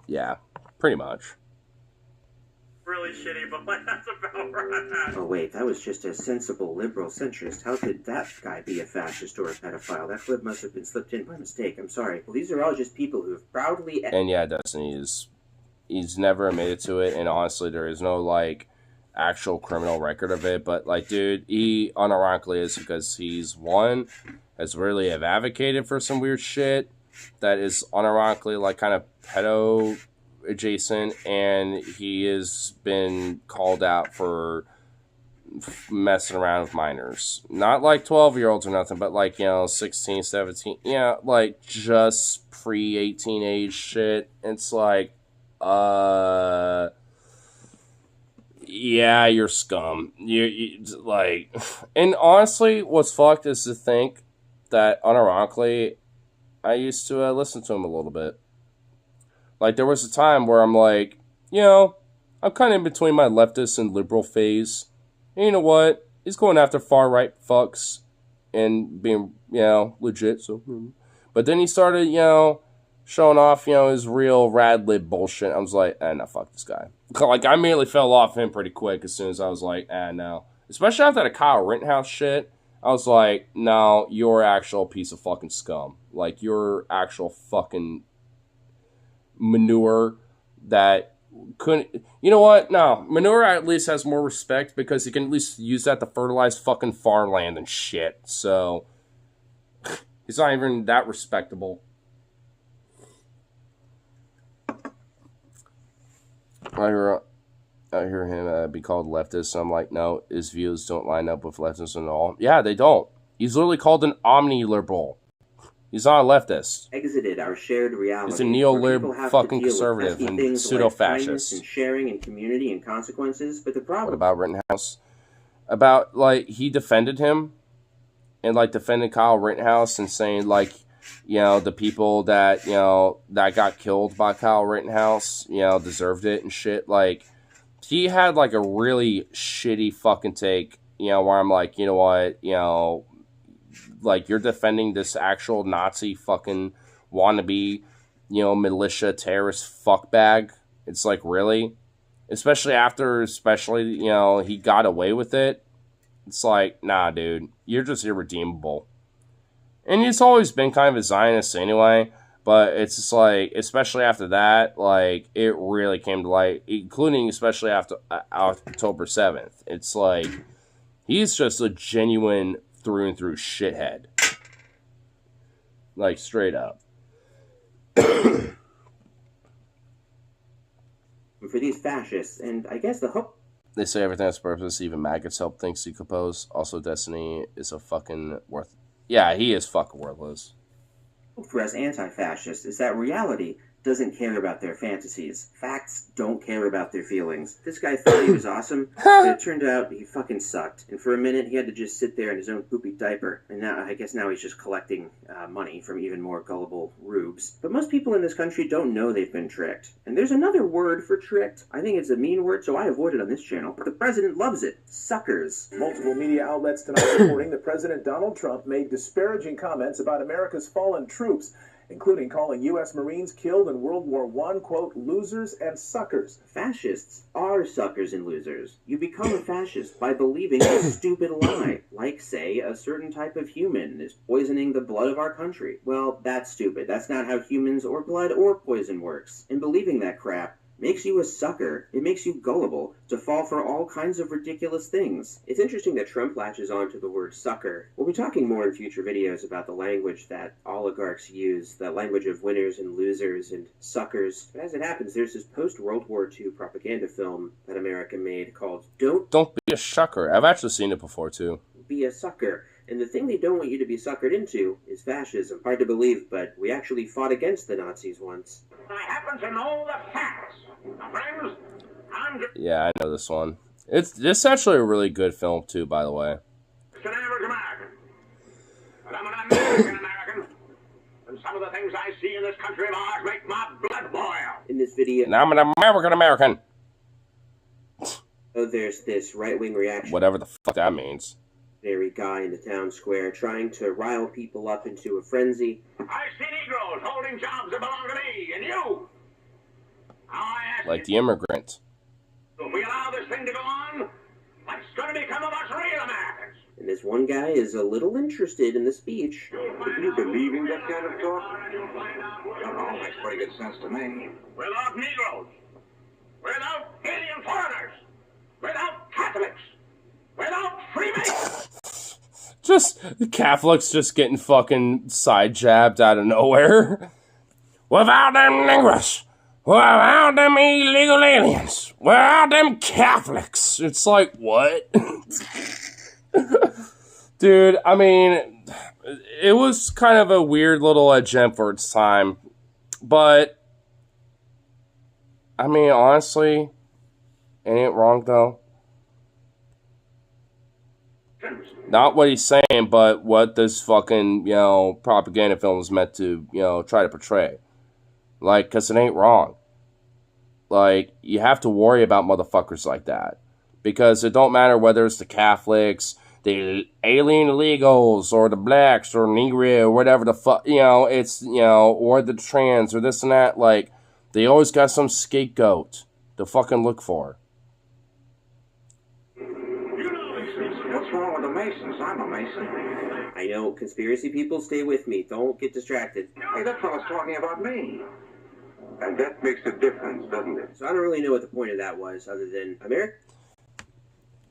Yeah, pretty much. really shitty, but like that's about where I'm at. Oh wait, that was just a sensible liberal centrist. How could that guy be a fascist or a pedophile? That clip must have been slipped in by mistake. I'm sorry. Well, these are all just people who have proudly... And yeah, Destiny he's never admitted to it, and honestly, there is no, like, actual criminal record of it, but, like, dude, he unironically is, because he's, one, has really have advocated for some weird shit that is unironically, like, kind of pedo adjacent, and he has been called out for messing around with minors. Not like 12-year-olds or nothing, but like, 16, 17, like just pre-18 age shit. It's like, yeah, you're scum. You like, and honestly, what's fucked is to think that unironically, I used to listen to him a little bit. Like, there was a time where I'm like, I'm kind of in between my leftist and liberal phase. And you know what? He's going after far-right fucks and being, legit. So, but then he started, showing off, his real rad lib bullshit. I was like, no, fuck this guy. Like, I immediately fell off him pretty quick as soon as I was like, no. Especially after the Kyle Rittenhouse shit. I was like, no, you're an actual piece of fucking scum. Like, you're actual fucking manure that couldn't... You know what? No. Manure at least has more respect because you can at least use that to fertilize fucking farmland and shit. So, he's not even that respectable. I hear him be called leftist. So I'm like, no, his views don't line up with leftism at all. Yeah, they don't. He's literally called an omni-liberal. He's not a leftist. Exited our shared reality. He's a neo-lib fucking conservative and pseudo-fascist. And sharing and community and consequences, but the problem... What about Rittenhouse? About, like, he defended him and, like, defended Kyle Rittenhouse and saying, like, the people that, that got killed by Kyle Rittenhouse, deserved it and shit. Like, he had, like, a really shitty fucking take, where I'm like, you know what, like, you're defending this actual Nazi fucking wannabe, militia terrorist fuckbag. It's like, really? Especially after, he got away with it. It's like, nah, dude, you're just irredeemable. And he's always been kind of a Zionist anyway, but it's just like, especially after that, like, it really came to light, including especially after October 7th. It's like, he's just a genuine through and through shithead. Like, straight up. For these fascists, and I guess the hope... They say everything has purpose, even maggots help things decompose. Also, Destiny is a fucking worth... Yeah, he is fucking worthless. For us anti-fascists is that reality doesn't care about their fantasies. Facts don't care about their feelings. This guy thought he was awesome, but it turned out he fucking sucked. And for a minute, he had to just sit there in his own poopy diaper. And now, I guess now he's just collecting money from even more gullible rubes. But most people in this country don't know they've been tricked. And there's another word for tricked. I think it's a mean word, so I avoid it on this channel. But the president loves it. Suckers. Multiple media outlets tonight reporting that President Donald Trump made disparaging comments about America's fallen troops, including calling U.S. Marines killed in World War I, quote, losers and suckers. Fascists are suckers and losers. You become a fascist by believing a stupid lie, like, say, a certain type of human is poisoning the blood of our country. Well, that's stupid. That's not how humans or blood or poison works. And believing that crap makes you a sucker. It makes you gullible to fall for all kinds of ridiculous things. It's interesting that Trump latches on to the word sucker. We'll be talking more in future videos about the language that oligarchs use, the language of winners and losers and suckers. But as it happens, there's this post-World War II propaganda film that America made called Don't Be a Sucker. I've actually seen it before, too. Be a Sucker. And the thing they don't want you to be suckered into is fascism. Hard to believe, but we actually fought against the Nazis once. I happen to know the facts. Friends, yeah, I know this one. It's actually a really good film, too, by the way. an average American. But I'm an American, and some of the things I see in this country of ours make my blood boil. In this video... And I'm an American. Oh, there's this right-wing reaction. Whatever the fuck that means. Guy in the town square trying to rile people up into a frenzy. I see Negroes holding jobs that belong to me and you. Like the immigrant. If we This one guy is a little interested in the speech. Do you believe in that kind of talk? Oh, makes pretty good sense to me. Without Negroes, without alien foreigners, without Catholics, without Freemasons. Just Catholics just getting fucking side jabbed out of nowhere. Without them Negroes, without them illegal aliens, without them Catholics. It's like, what? Dude, I mean, it was kind of a weird little gem for its time. But, I mean, honestly, ain't it wrong, though? Not what he's saying, but what this fucking, propaganda film is meant to, try to portray. Like, because it ain't wrong. Like, you have to worry about motherfuckers like that. Because it don't matter whether it's the Catholics, the alien illegals, or the blacks, or Negro, or whatever the fuck, it's, or the trans, or this and that. Like, they always got some scapegoat to fucking look for. What's wrong with the Masons? I'm a Mason. I know, conspiracy people, stay with me. Don't get distracted. Hey, that fella's talking about me. And that makes a difference, doesn't it? So I don't really know what the point of that was, other than America.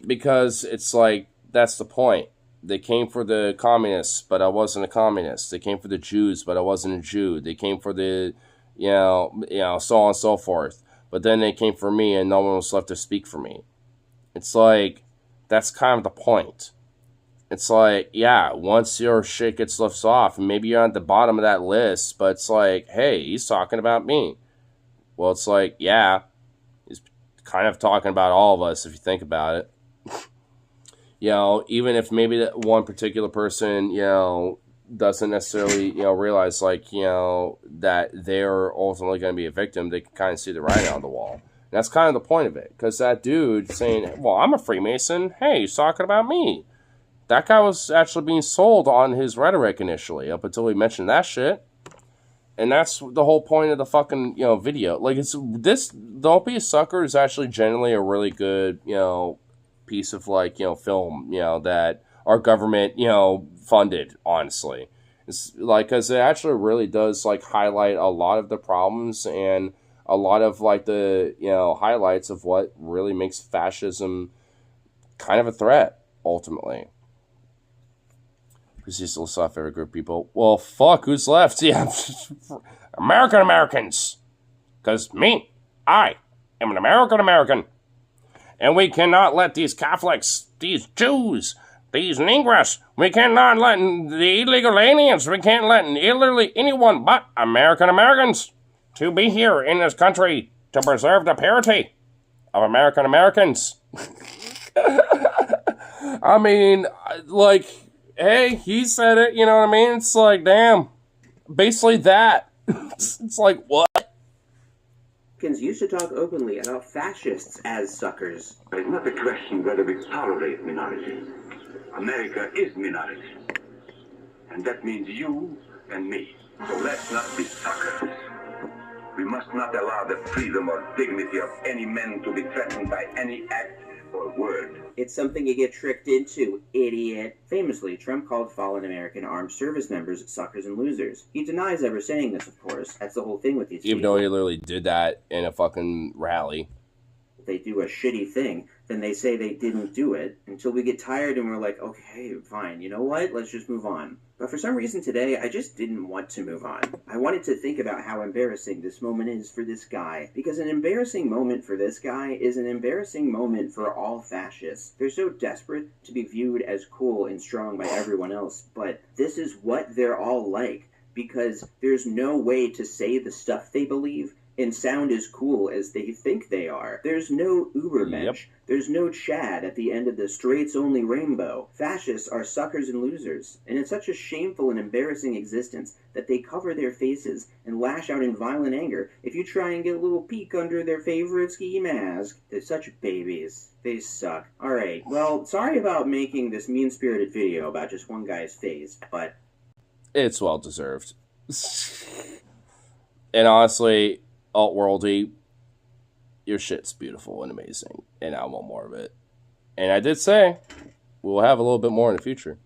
Because it's like, that's the point. They came for the communists, but I wasn't a communist. They came for the Jews, but I wasn't a Jew. They came for the, so on and so forth. But then they came for me, and no one was left to speak for me. It's like, that's kind of the point. It's like, yeah, once your shit gets lifted off, and maybe you're at the bottom of that list, but it's like, hey, he's talking about me. Well, it's like, yeah, he's kind of talking about all of us, if you think about it. Even if maybe that one particular person, doesn't necessarily, realize, like, that they're ultimately going to be a victim, they can kind of see the writing on the wall. And that's kind of the point of it. Because that dude saying, well, I'm a Freemason. Hey, he's talking about me. That guy was actually being sold on his rhetoric initially, up until he mentioned that shit. And that's the whole point of the fucking, video. Like, Don't Be a Sucker is actually generally a really good, piece of, like, film, that our government, funded, honestly. It's like, because it actually really does, like, highlight a lot of the problems and a lot of, like, the, highlights of what really makes fascism kind of a threat, ultimately. Because you still saw favorite group of people. Well, fuck, who's left? Yeah, Americans. Because I am an American. And we cannot let these Catholics, these Jews, these Negroes, we cannot let the illegal aliens, we can't let literally anyone but Americans to be here in this country to preserve the purity of Americans. I mean, like, hey, he said it, you know what I mean? It's like, damn, basically that. It's like, what? Used to talk openly about fascists as suckers. It's not a question whether we tolerate minorities. America is minorities. And that means you and me. So let's not be suckers. We must not allow the freedom or dignity of any man to be threatened by any act or word. It's something you get tricked into, idiot. Famously, Trump called fallen American armed service members suckers and losers. He denies ever saying this, of course. That's the whole thing with these Even though he literally did that in a fucking rally. If they do a shitty thing, then they say they didn't do it, until we get tired and we're like, okay, fine, you know what? Let's just move on. But for some reason today, I just didn't want to move on. I wanted to think about how embarrassing this moment is for this guy. Because an embarrassing moment for this guy is an embarrassing moment for all fascists. They're so desperate to be viewed as cool and strong by everyone else, but this is what they're all like. Because there's no way to say the stuff they believe and sound as cool as they think they are. There's no Ubermensch. Yep. There's no Chad at the end of the straights-only rainbow. Fascists are suckers and losers, and it's such a shameful and embarrassing existence that they cover their faces and lash out in violent anger if you try and get a little peek under their favorite ski mask. They're such babies. They suck. Alright, well, sorry about making this mean-spirited video about just one guy's face, but it's well-deserved. And honestly, Alt-Worldy, your shit's beautiful and amazing, and I want more of it. And I did say, we'll have a little bit more in the future.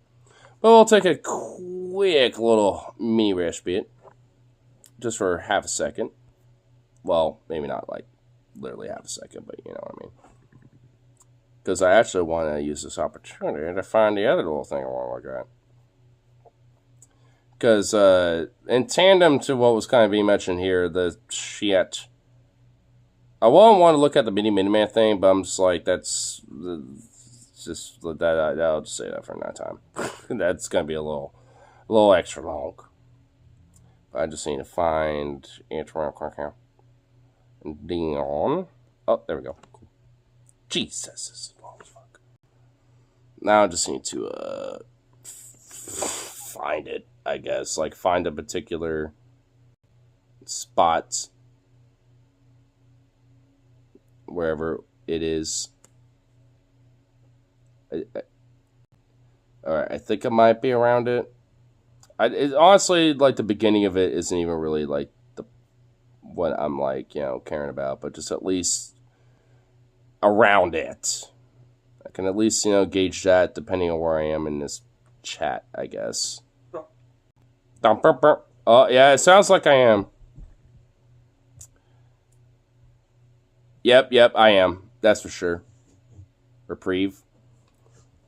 But we'll take a quick little mini respite. Just for half a second. Well, maybe not like literally half a second, but you know what I mean. Because I actually want to use this opportunity to find the other little thing I want to look at. Because in tandem to what was kind of being mentioned here, the shit. I won't want to look at the Miniman thing, but I'm just like, that's just that. I'll just say that for another time. That's gonna be a little extra long. I just need to find Antoine Dion. Oh, there we go. Cool. Jesus, this is long as fuck. Now I just need to find it, I guess. Like, find a particular spot wherever it is. Alright, I think it might be around it. Honestly, like, the beginning of it isn't even really, like, what I'm, like, you know, caring about. But just at least around it. I can at least, you know, gauge that depending on where I am in this chat, I guess. Oh, yeah, it sounds like I am. Yep, I am. That's for sure. Reprieve.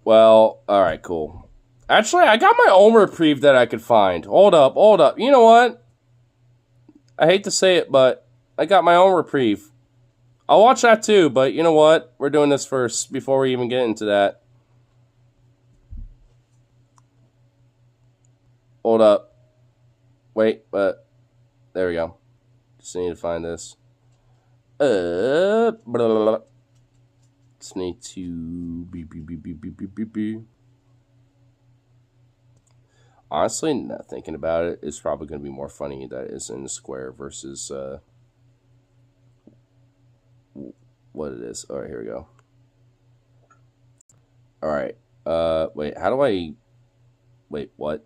Well, alright, cool. Actually, I got my own reprieve that I could find. Hold up. You know what? I hate to say it, but I got my own reprieve. I'll watch that too, but you know what? We're doing this first before we even get into that. Hold up. Wait, but there we go. Just need to find this. Blah, blah, blah. Just need to beep. Honestly, not thinking about it, it's probably going to be more funny that it's in the square versus what it is. All right, here we go. All right. Wait, how do I... Wait, what?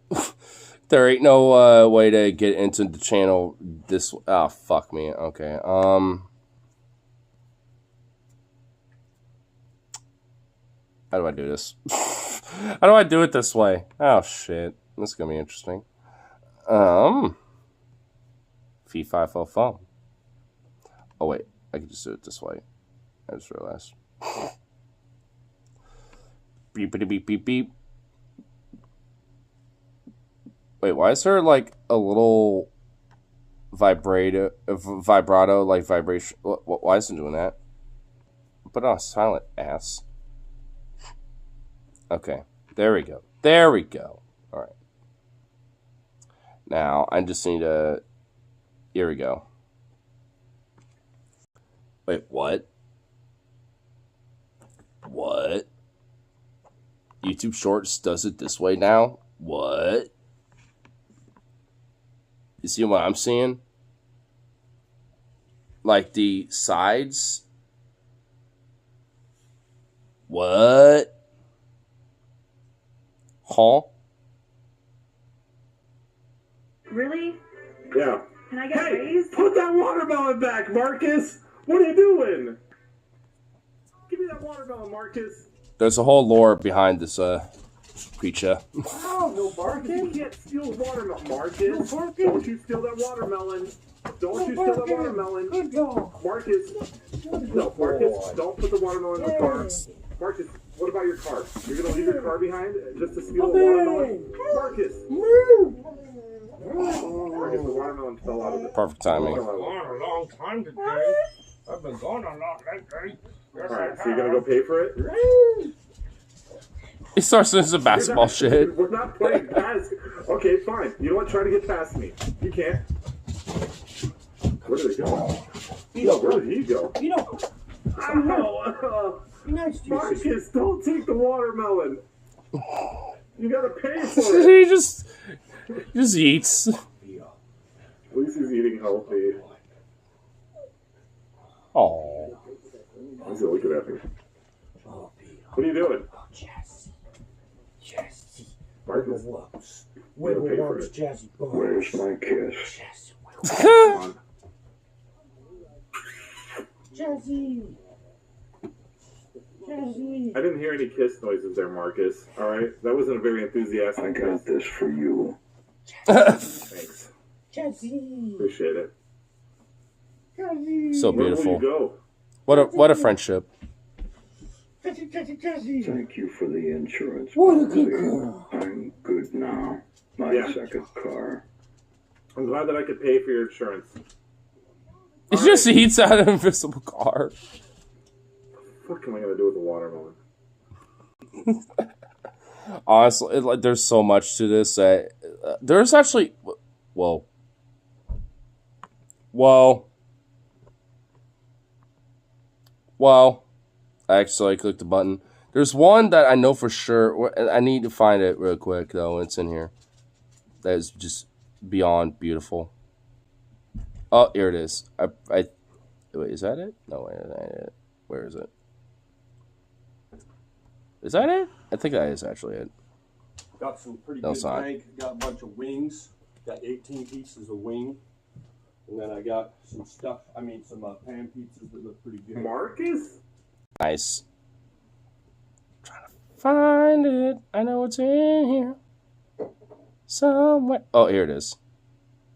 There ain't no way to get into the channel this... Oh, fuck me. Okay. How do I do this? How do I do it this way? Oh, shit. This is going to be interesting. Fee 5 phone. Oh, wait. I can just do it this way. I just realized. Beep. Wait, why is there, like, a little vibrato, like, vibration? Why is it doing that? Put on silent, ass. Okay. There we go. All right. Now, I just need to... Here we go. Wait, what? What? YouTube Shorts does it this way now? What? You see what I'm seeing? Like the sides? What? Huh? Really? Yeah. Can I get raised? Put that watermelon back, Marcus! What are you doing? Give me that watermelon, Marcus! There's a whole lore behind this creature. Oh, no, Marcus! You can't steal watermelon, Marcus! No, don't you steal that watermelon! Don't you steal that watermelon! Good dog! Marcus! No, Marcus, don't put the watermelon in the car. Marcus, what about your car? You're gonna leave your car behind just to steal the watermelon? Marcus! Marcus, the watermelon fell out of the... Perfect timing. I've been gone a long time today. I've been gone a lot lately. Alright, so you're gonna go pay for it? He starts into some basketball shit. We're not playing past. Okay, fine. You know what? Try to get past me. You can't. Where did it go? Where did he go? Ow! Marcus, don't take the watermelon. You gotta pay for it. He just eats. At least he's eating healthy. Oh. He's looking at me. What are you doing? Marcus, Where pay for works it. Jazzy Boy? Where's my kiss? Jazzy! I didn't hear any kiss noises there, Marcus. All right, that wasn't a very enthusiastic. I got this for you. Thanks. Appreciate it. So Where will beautiful. you go? What a friendship. Thank you for the insurance. What a policy. good girl. I'm good now. My second car. I'm glad that I could pay for your insurance. It just eats out of an invisible car. What am I gonna do with the watermelon? Honestly, like there's so much to this that there's actually, whoa, actually I clicked the button. There's one that I know for sure. I need to find it real quick though. It's in here. That is just beyond beautiful. Oh, here it is. Wait, is that it? No, wait, where is it? Is that it? I think that is actually it. Got some pretty No, good it's not. bank. Got a bunch of wings. Got 18 pieces of wing. And then I got some stuff. I mean, some pan pizzas that look pretty good. Marcus? Nice. Trying to find it. I know it's in here. Somewhere. Oh, here it is.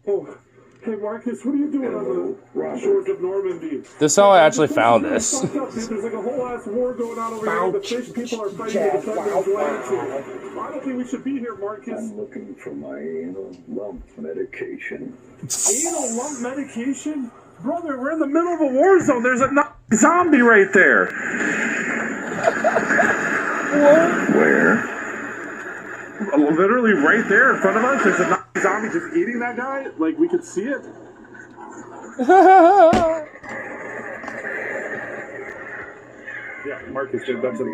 Oh, hey Marcus, what are you doing on the shores of Normandy? This is how I actually found this. There's like a whole ass war going on over here. The fish people are fighting to defend their lands. I don't think we should be here, Marcus. I'm looking for my anal lump medication. Anal lump medication? Brother, we're in the middle of a war zone. There's a zombie right there. Where? Literally right there in front of us. There's a zombie just eating that guy. Like, we could see it. Yeah, Marcus, that's a...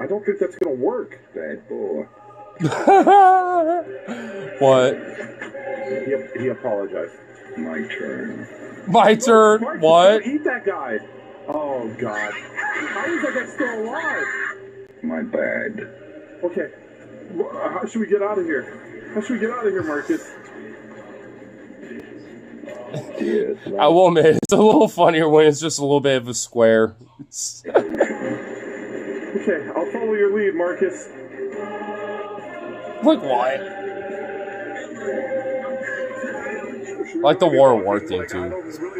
I don't think that's gonna work. Bad boy. What? He apologized. My turn. My turn. Marcus, What? don't eat that guy. Oh, God. How is that guy still alive? My bad. Okay. How should we get out of here? How should we get out of here, Marcus? Yes. I will admit, it's a little funnier when it's just a little bit of a square. Okay, I'll follow your lead, Marcus. Like what? Like the war thing too.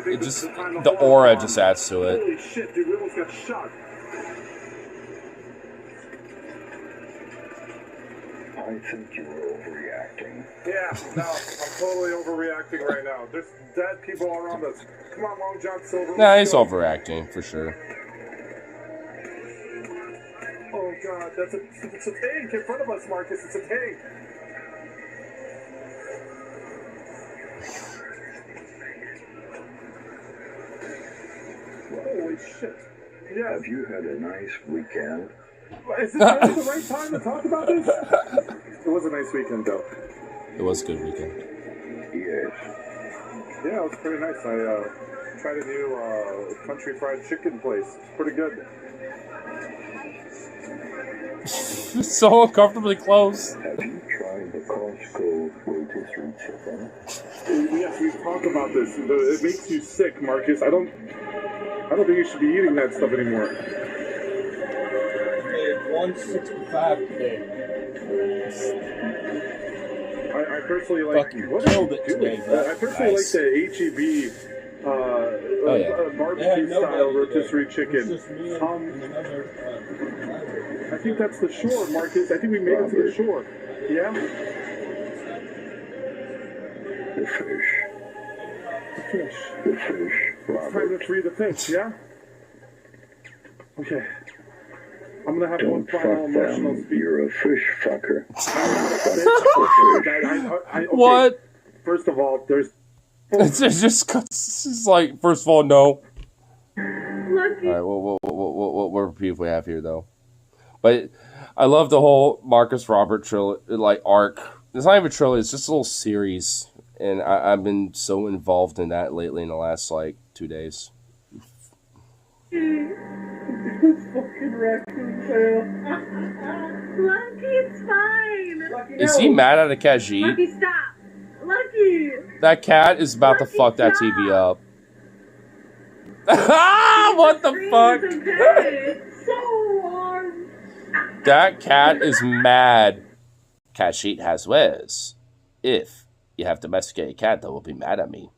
It just the aura just adds to it. Holy shit, dude, we almost got shot. I think you're overreacting. Yeah, no, I'm totally overreacting right now. There's dead people all around us. Come on, Long John Silver. Nah, let's he's go. overacting for sure. Oh God, it's a tank in front of us, Marcus. It's a tank. Holy shit. Yeah. Have you had a nice weekend? Is this really the right time to talk about this? It was a nice weekend, though. It was a good weekend. Yes. Yeah, it was pretty nice. I tried a new country fried chicken place. Pretty good. So uncomfortably close. Have you tried the Costco rotisserie chicken? Yes, we've talked about this. It makes you sick, Marcus. I don't think you should be eating that stuff anymore. Paid $165 today. I personally like. Fucking What killed are you it today, doing? bro. I personally Nice. like the HEB barbecue style rotisserie chicken. I think that's the shore, Marcus. I think we made it to the shore. Yeah? The fish. The fish. The fish. It's time to free the fish, yeah? Okay. I'm gonna have one Don't final fuck emotional them. speech. You're a fish fucker. Okay. What? First of all, there's... It's just it's like, first of all, no. Lucky. All right, what reprieve we have here, though? But I love the whole Marcus Robert arc. It's not even a trilogy; it's just a little series, and I've been so involved in that lately in the last 2 days. Fucking raccoon tail. Lucky, it's fine. Lucky, Is he mad at a Khajiit? Lucky, stop. Lucky. That cat is about to fuck that TV up. What the fuck? It's okay. It's so warm. That cat is mad. Cat sheet has ways. If you have domesticated a cat that will be mad at me.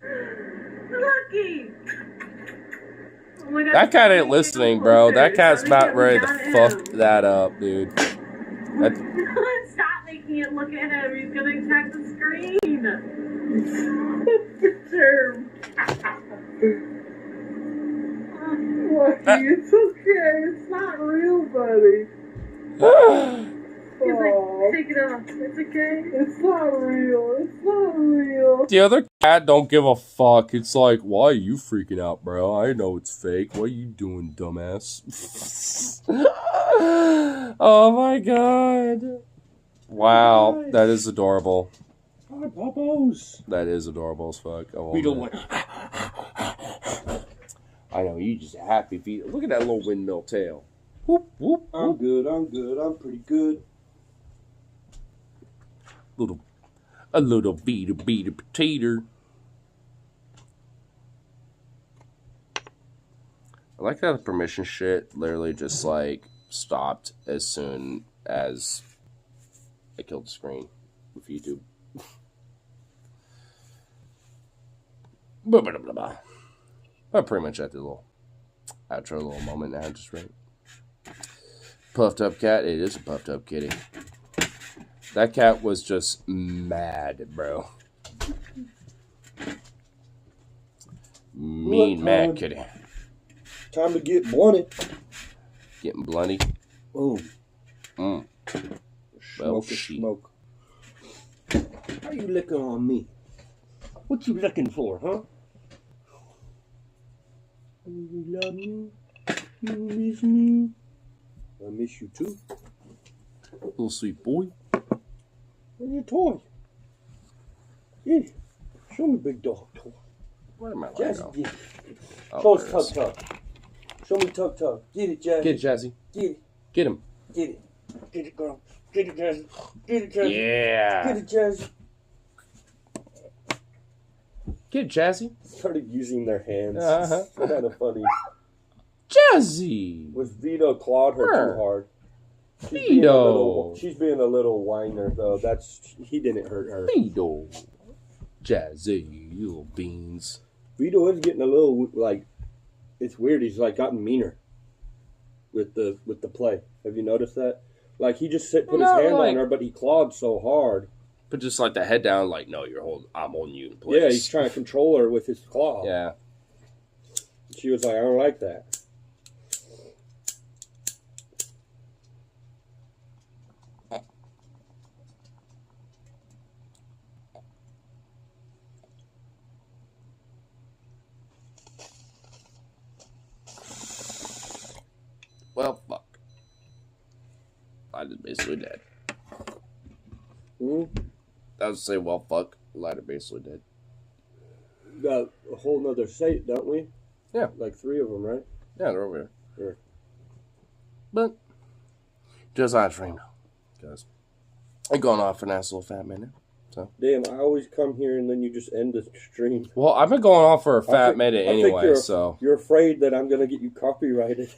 Lucky. Oh my God. That cat ain't listening, bro. That cat's about ready to fuck that up, dude. Stop making it look at him. He's gonna attack the screen. Perturbed. Lucky, it's okay. It's not real, buddy. He's like, take it off. It's okay. It's not real. It's not real. The other cat don't give a fuck. It's like, why are you freaking out, bro? I know it's fake. What are you doing, dumbass? Oh my god. Wow, that is adorable. Hi, Poppos. That is adorable as fuck. Oh, We don't man. I know, you just happy feet. Look at that little windmill tail. Whoop, whoop, I'm whoop. good. I'm good. I'm pretty good. A little beat potato. I like how the permission shit literally just like stopped as soon as I killed the screen with YouTube. Blah, blah, blah, blah. But pretty much at the little outro little moment now, just right. Puffed up cat. It is a puffed up kitty. That cat was just mad, bro. Mean mad kitty. Time to get blunted. Getting blunty. Boom. Mm. Well, Smoke it, shit. smoke. How you licking on me? What you looking for, huh? You love me? You miss me? I miss you too. Little sweet boy. Where's your toy? Yeah. Show me big dog toy. Where am I Jazzy, Lego? get it. Oh, Show us there it Tug is. Tug. Show me Tug Tug. Get it, Jazzy. Get it, Jazzy. Get it. Get him. Get it. Get it, girl. Get it, Jazzy. Get it, Jazzy. Yeah. Get it, Jazzy. Get it, Jazzy. Started using their hands. Uh-huh. It's kind of funny. Jazzy. Was Vito clawed her Her. too hard? Vito. She's being a little whiner though. He didn't hurt her. Vito. Jazzy, you little beans. Vito is getting a little like, it's weird. He's like gotten meaner with the play. Have you noticed that? Like he just put his No, hand like- on her, but he clawed so hard. But just like the head down, like, no, I'm holding you in place. Yeah, he's trying to control her with his claw. Yeah. She was like, I don't like that. Well, fuck. Lighter's basically dead. I would say, well, fuck. Lighter basically dead. Got a whole nother set, don't we? Yeah. Like 3 of them, right? Yeah, they're over here. Sure. But, just on stream now. Because I'm going off for a nice little fat minute. So. Damn, I always come here and then you just end the stream. Well, I've been going off for a fat minute anyway, so. You're afraid that I'm going to get you copyrighted.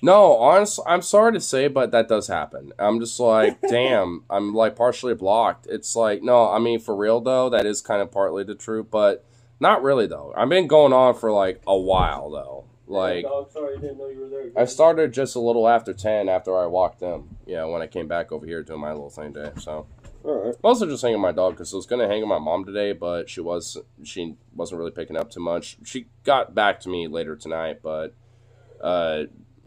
No, honestly, I'm sorry to say, but that does happen. I'm just like, damn, I'm like partially blocked. It's like, no, I mean, for real though, that is kind of partly the truth, but not really though. I've been going on for like a while though. Like, Dog, sorry, I didn't know you were there. I started just a little after 10 after I walked in, when I came back over here doing my little thing today, so. Alright. Mostly just hanging my dog, because I was going to hang with my mom today, but she wasn't really picking up too much. She got back to me later tonight, but,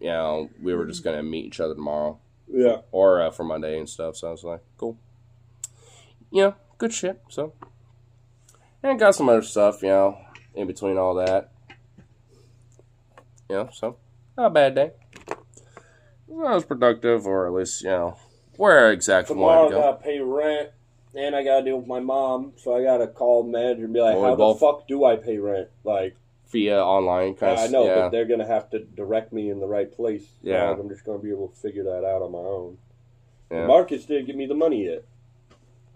we were just going to meet each other tomorrow. Yeah. Or for Monday and stuff, so I was like, cool. Yeah, good shit, so. And got some other stuff, in between all that. So, not a bad day. It was productive, or at least, where exactly Tomorrow wanted to I go. gotta pay rent, and I gotta deal with my mom, so I gotta call the manager and be like, Well, we how both- the fuck do I pay rent? Like, Via online kind of I know, but they're gonna have to direct me in the right place. Yeah. I'm just gonna be able to figure that out on my own. Yeah. Marcus didn't give me the money yet.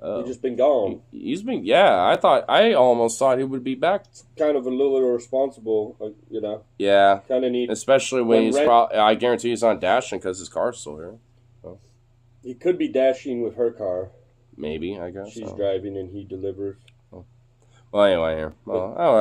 He's just been gone. He's been, I almost thought he would be back. Kind of a little irresponsible, you know. Yeah. Kind of neat. Especially when he's I guarantee he's not dashing because his car's still here. So. He could be dashing with her car. Maybe, I guess. She's driving and he delivers. Well, anyway, here. Well,